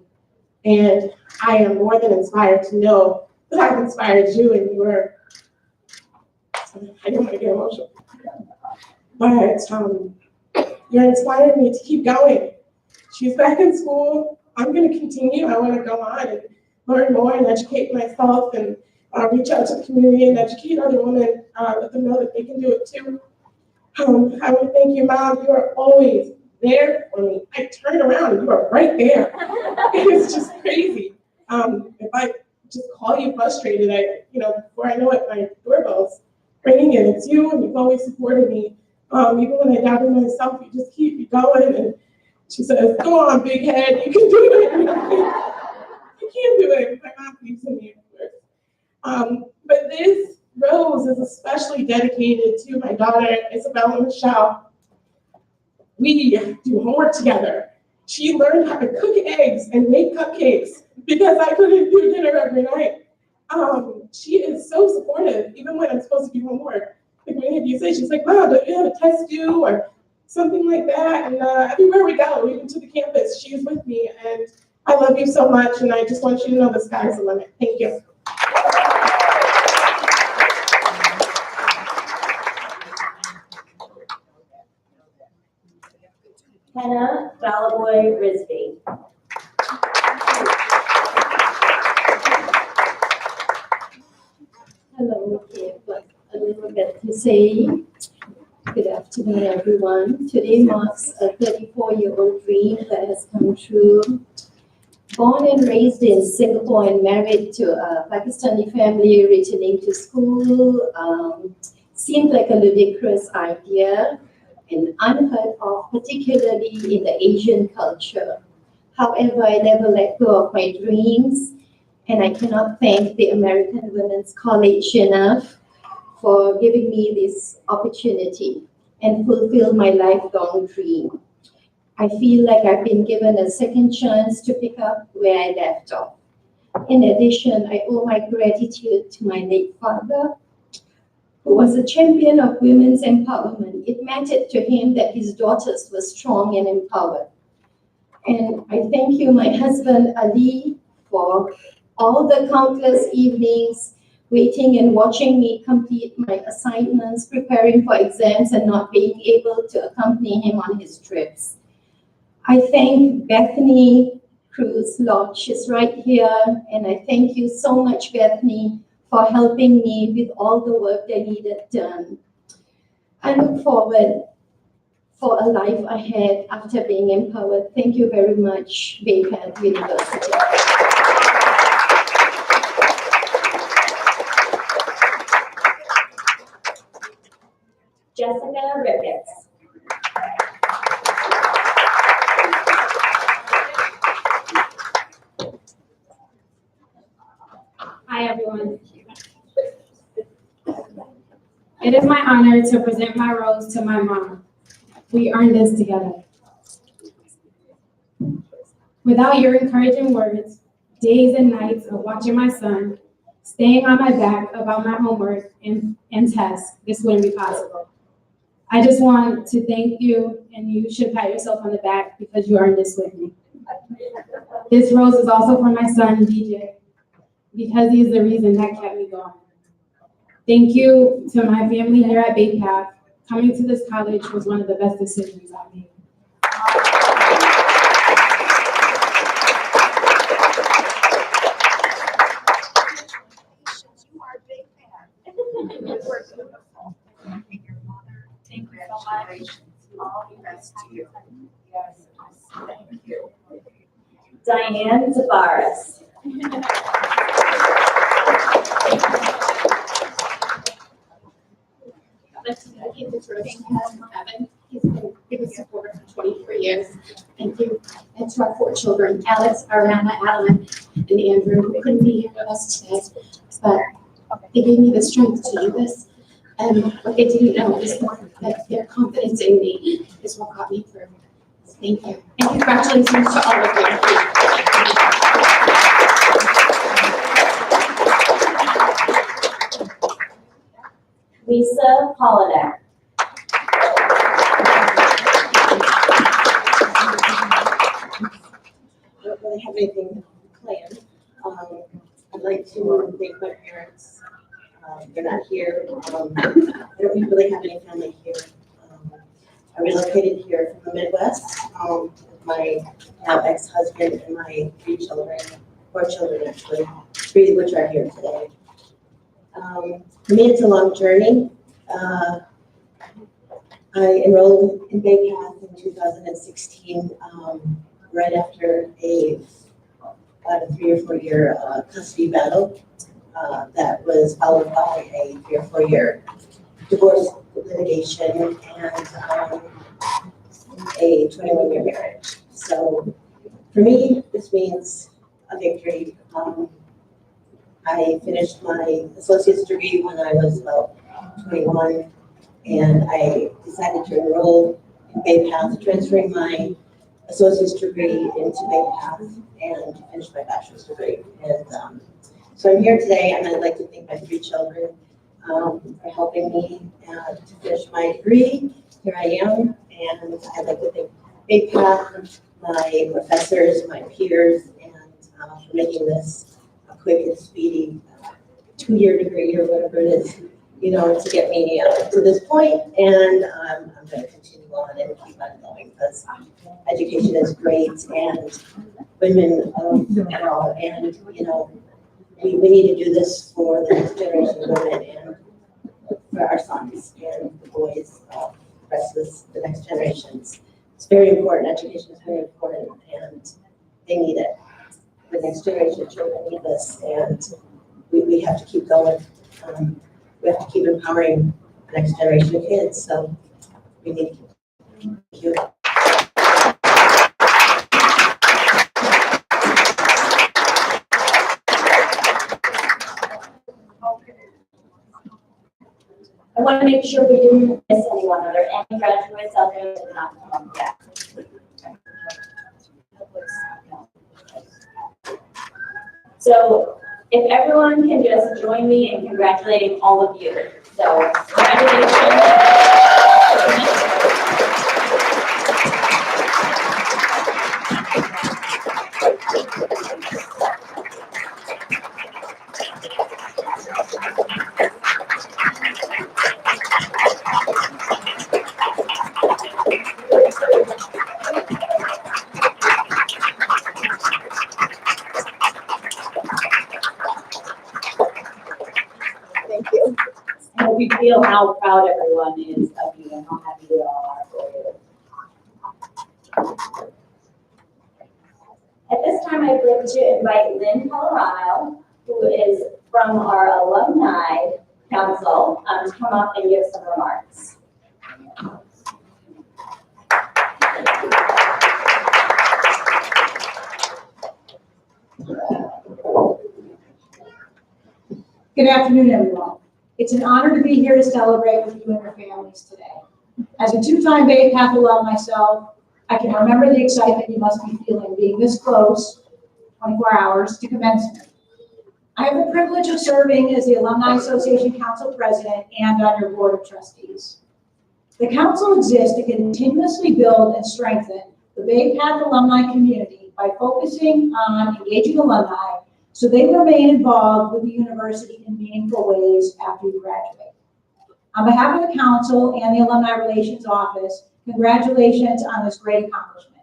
And I am more than inspired to know that I've inspired you, and you are, I don't want to get emotional, but you're inspiring me to keep going. She's back in school. I'm going to continue. I want to go on and learn more and educate myself and reach out to the community and educate other women, let them know that they can do it too. I want to thank you, Mom. You are always there for me. I turn around and you are right there. It's just crazy. If I just call you frustrated, before I know it, my doorbell's ringing and it's you, and you've always supported me. Even when I doubted myself, you just keep me going. And she says, "Go on, big head, you can do it." You can't do it. My mom believes in me, of course. But this rose is especially dedicated to my daughter, Isabella Michelle. We do homework together. She learned how to cook eggs and make cupcakes because I couldn't do dinner every night. She is so supportive, even when I'm supposed to do homework. Like many of you say, she's like, "Mom, don't you have a test due?" or something like that. And everywhere we go, even to the campus, she is with me. And I love you so much, and I just want you to know the sky's the limit. Thank you. Hannah Balaboy Risby. Hello, okay, but a little bit to say. Good afternoon, everyone. Today marks a 34-year-old dream that has come true. Born and raised in Singapore and married to a Pakistani family, returning to school seemed like a ludicrous idea and unheard of, particularly in the Asian culture. However, I never let go of my dreams, and I cannot thank the American Women's College enough for giving me this opportunity and fulfill my lifelong dream. I feel like I've been given a second chance to pick up where I left off. In addition, I owe my gratitude to my late father, who was a champion of women's empowerment. It mattered to him that his daughters were strong and empowered. And I thank you, my husband, Ali, for all the countless evenings waiting and watching me complete my assignments, preparing for exams, and not being able to accompany him on his trips. I thank Bethany Cruz Lodge, she's right here, and I thank you so much, Bethany, for helping me with all the work that needed done. I look forward for a life ahead after being empowered. Thank you very much, Baker University. Jessica Ricketts. Hi, everyone. It is my honor to present my rose to my mom. We earned this together. Without your encouraging words, days and nights of watching my son, staying on my back about my homework and tests, this wouldn't be possible. I just want to thank you, and you should pat yourself on the back because you earned this with me. This rose is also for my son, DJ, because he's the reason that kept me going. Thank you to my family here at Bay Path. Coming to this college was one of the best decisions I made. Thank you so much. All the best to you. Yes, thank you. Diane Zabaris. I'd like to dedicate this rose to my husband, Evan. He's been giving support for 23 years. Thank you. And to our 4 children, Alex, Ariana, Adeline, and Andrew, who couldn't be here with us today, but they gave me the strength to do this. And what they didn't know is that their confidence in me is what got me through. Thank you. And congratulations to all of you. Lisa Holiday. I don't really have anything planned. I'd like to thank my parents. They're not here. I don't really have any family here. I relocated here from the Midwest with my now ex-husband and my 3 children, 4 children actually, 3 of which are here today. For me, it's a long journey. I enrolled in Bay Path in 2016, right after about a 3 or 4 year custody battle that was followed by a 3 or 4 year divorce litigation and a 21-year marriage. So for me, this means a victory. I finished my associate's degree when I was about 21, and I decided to enroll in Bay Path, transferring my associate's degree into Bay Path and finish my bachelor's degree. And so I'm here today, and I'd like to thank my 3 children for helping me to finish my degree. Here I am, and I'd like to thank Bay Path, my professors, my peers, and for making this a quick and speedy 2-year degree or whatever it is, you know, to get me to this point. And I'm going to continue on and keep on going because education is great, and women are all, and you know, we need to do this for the next generation of women and for our sons and the boys, the rest of the next generations. It's very important. Education is very important, and they need it. The next generation of children need this, and we have to keep going. We have to keep empowering the next generation of kids. So we need to keep. Thank you. I want to make sure we didn't miss anyone. Are there any graduates out there that did not come yet? So if everyone can just join me in congratulating all of you. So congratulations. Thank you. I hope you feel how proud everyone is of you and how happy we all are for you. At this time, I'd like to invite Lynn Colorado, who is from our Alumni Council, to come up and give some remarks. Good afternoon, everyone. It's an honor to be here to celebrate with you and your families today. As a 2-time Bay Path alum myself, I can remember the excitement you must be feeling being this close, 24 hours, to commencement. I have the privilege of serving as the Alumni Association Council President and on your Board of Trustees. The Council exists to continuously build and strengthen the Bay Path alumni community by focusing on engaging alumni so they remain involved with the university in meaningful ways after you graduate. On behalf of the Council and the Alumni Relations Office, congratulations on this great accomplishment.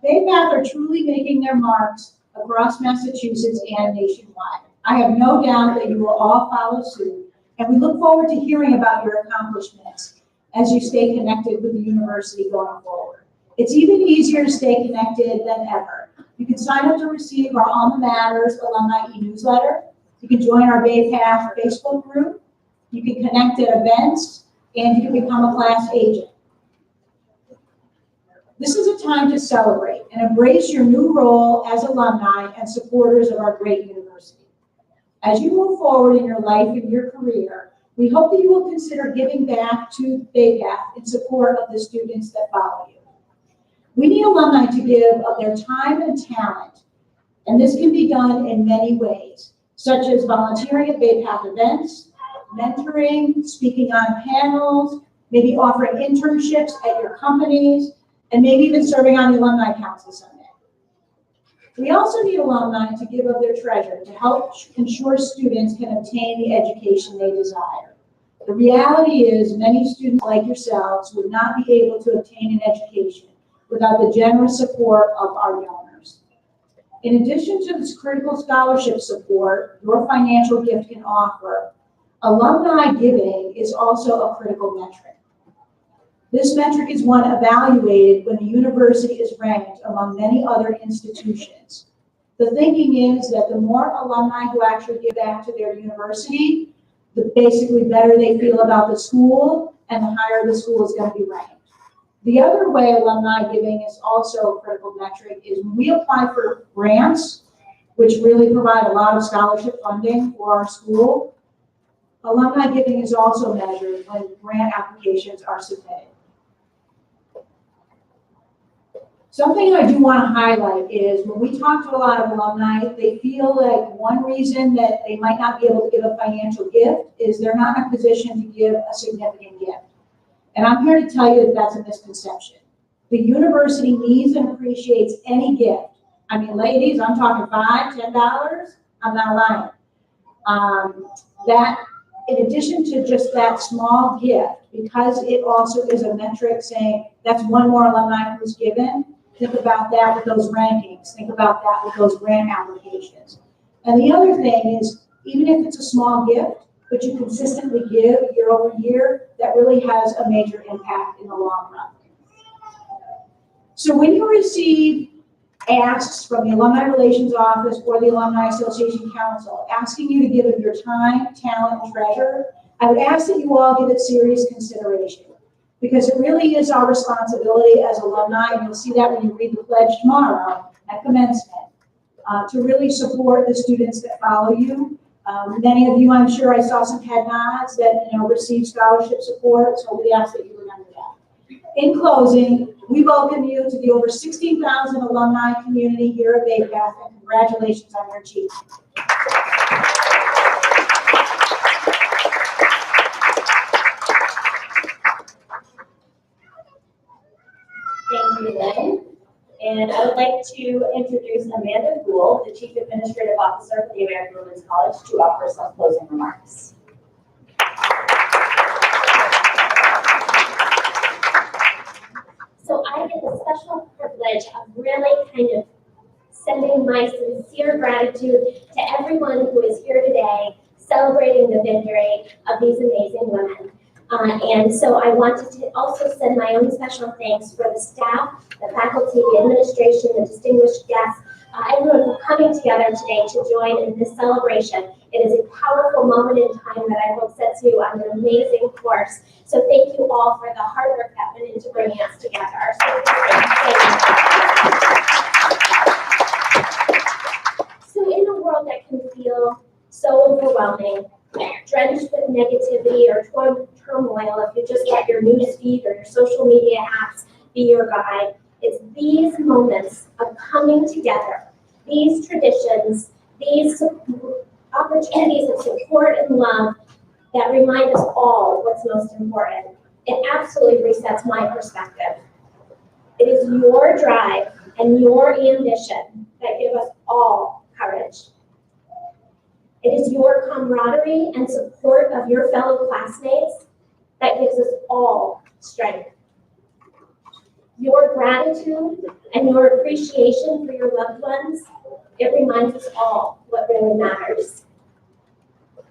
Bay Path are truly making their marks across Massachusetts and nationwide. I have no doubt that you will all follow suit, and we look forward to hearing about your accomplishments as you stay connected with the university going forward. It's even easier to stay connected than ever. You can sign up to receive our Alma Matters alumni e-newsletter. You can join our Bay Path Facebook group. You can connect at events, and you can become a class agent. This is a time to celebrate and embrace your new role as alumni and supporters of our great university. As you move forward in your life and your career, we hope that you will consider giving back to Bay Path in support of the students that follow you. We need alumni to give of their time and talent, and this can be done in many ways, such as volunteering at Bay Path events, mentoring, speaking on panels, maybe offering internships at your companies, and maybe even serving on the Alumni Council someday. We also need alumni to give of their treasure to help ensure students can obtain the education they desire. The reality is many students like yourselves would not be able to obtain an education without the generous support of our donors. In addition to this critical scholarship support your financial gift can offer, alumni giving is also a critical metric. This metric is one evaluated when the university is ranked among many other institutions. The thinking is that the more alumni who actually give back to their university, the basically better they feel about the school and the higher the school is going to be ranked. The other way alumni giving is also a critical metric is when we apply for grants, which really provide a lot of scholarship funding for our school. Alumni giving is also measured when grant applications are submitted. Something I do want to highlight is when we talk to a lot of alumni, they feel like one reason that they might not be able to give a financial gift is they're not in a position to give a significant gift. And I'm here to tell you that that's a misconception. The university needs and appreciates any gift. I mean, ladies, I'm talking $5, $10, I'm not lying. That, in addition to just that small gift, because it also is a metric saying that's one more alumni who's given, think about that with those rankings, think about that with those grant applications. And the other thing is, even if it's a small gift, but you consistently give year over year, that really has a major impact in the long run. So when you receive asks from the Alumni Relations Office or the Alumni Association Council asking you to give of your time, talent, and treasure, I would ask that you all give it serious consideration, because it really is our responsibility as alumni, and you'll see that when you read the pledge tomorrow at commencement, to really support the students that follow you. Many of you, I'm sure I saw some head nods that receive scholarship support, so we ask that you remember that. In closing, we welcome you to the over 16,000 alumni community here at Bay Path, and congratulations on your achievement. Thank you, Lynn. And I would like to introduce Amanda Gould, the Chief Administrative Officer for the American Women's College, to offer some closing remarks. So I get the special privilege of really kind of sending my sincere gratitude to everyone who is here today celebrating the victory of these amazing women. And so I wanted to also send my own special thanks for the staff, the faculty, the administration, the distinguished guests, everyone for coming together today to join in this celebration. It is a powerful moment in time that I hope sets you on an amazing course. So thank you all for the hard work that went into bringing us together. So in a world that can feel so overwhelming, drenched with negativity or turmoil, if you just let your news feed or your social media apps be your guide, it's these moments of coming together, these traditions, these opportunities of support and love that remind us all what's most important. It absolutely resets my perspective. It is your drive and your ambition that give us all courage. It is your camaraderie and support of your fellow classmates that gives us all strength. Your gratitude and your appreciation for your loved ones, it reminds us all what really matters.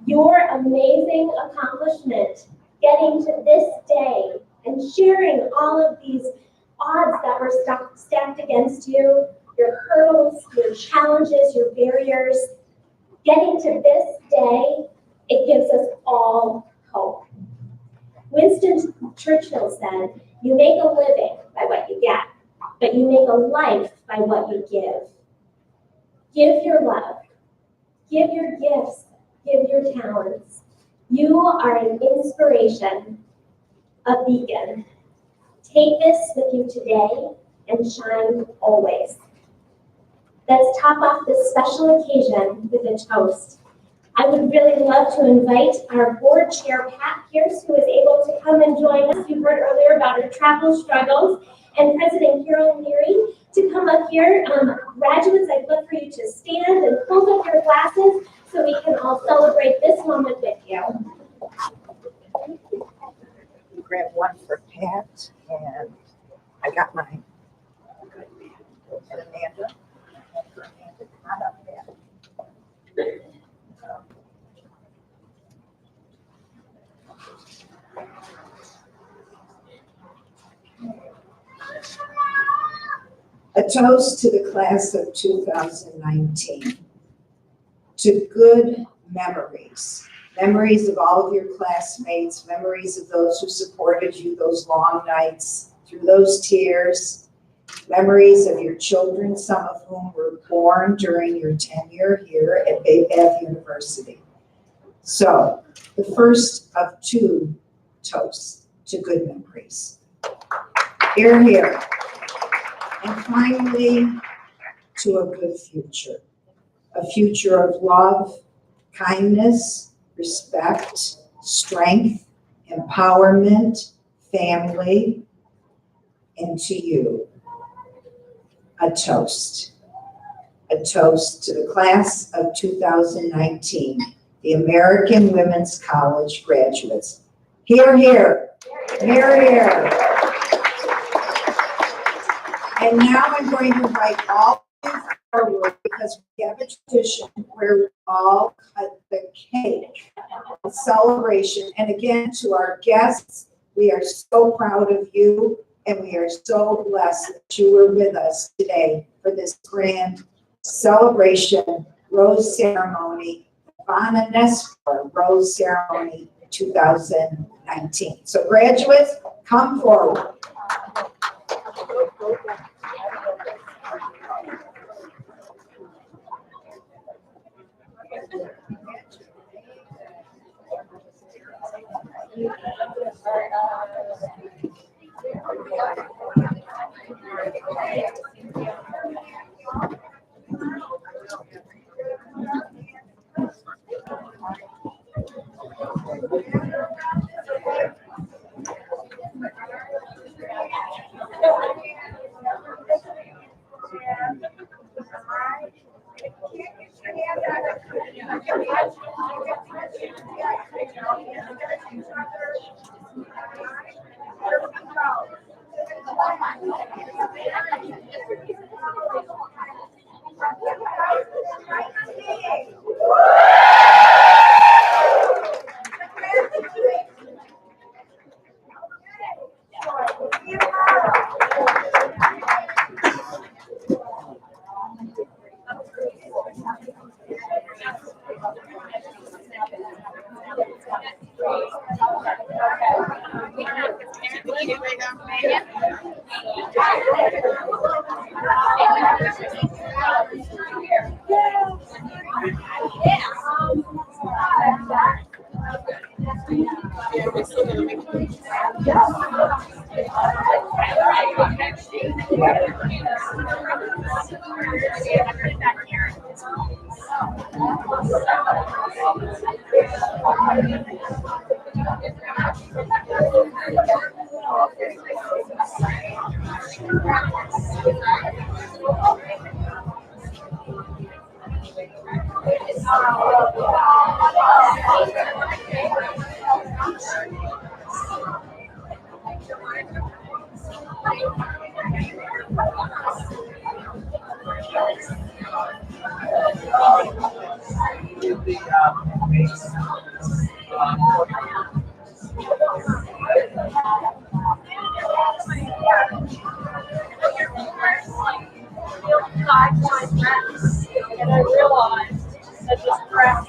Your amazing accomplishment, getting to this day and sharing all of these odds that were stacked against you, your hurdles, your challenges, your barriers, getting to this day, it gives us all hope. Winston Churchill said, "You make a living by what you get, but you make a life by what you give." Give your love, give your gifts, give your talents. You are an inspiration, a beacon. Take this with you today and shine always. Let's top off this special occasion with a toast. I would really love to invite our board chair, Pat Pierce, who is able to come and join us. You heard earlier about her travel struggles, and President Carol Leary to come up here. Graduates, I'd love for you to stand and hold up your glasses so we can all celebrate this moment with you. Grab one for Pat, and I got mine. And Amanda, one for Amanda. toast to the class of 2019, to good memories. Memories of all of your classmates, memories of those who supported you those long nights, through those tears, memories of your children, some of whom were born during your tenure here at Bay Path University. So, the first of two toasts to good memories. Hear, hear. And finally, to a good future. A future of love, kindness, respect, strength, empowerment, family, and to you, a toast. A toast to the class of 2019, the American Women's College graduates. Hear, hear. Hear, hear. And now I'm going to invite all of you forward because we have a tradition where we all cut the cake, a celebration. And again, to our guests, we are so proud of you and we are so blessed that you were with us today for this grand celebration, rose ceremony, Ivana Nespor Rose Ceremony 2019. So graduates, come forward. And I realized that this crap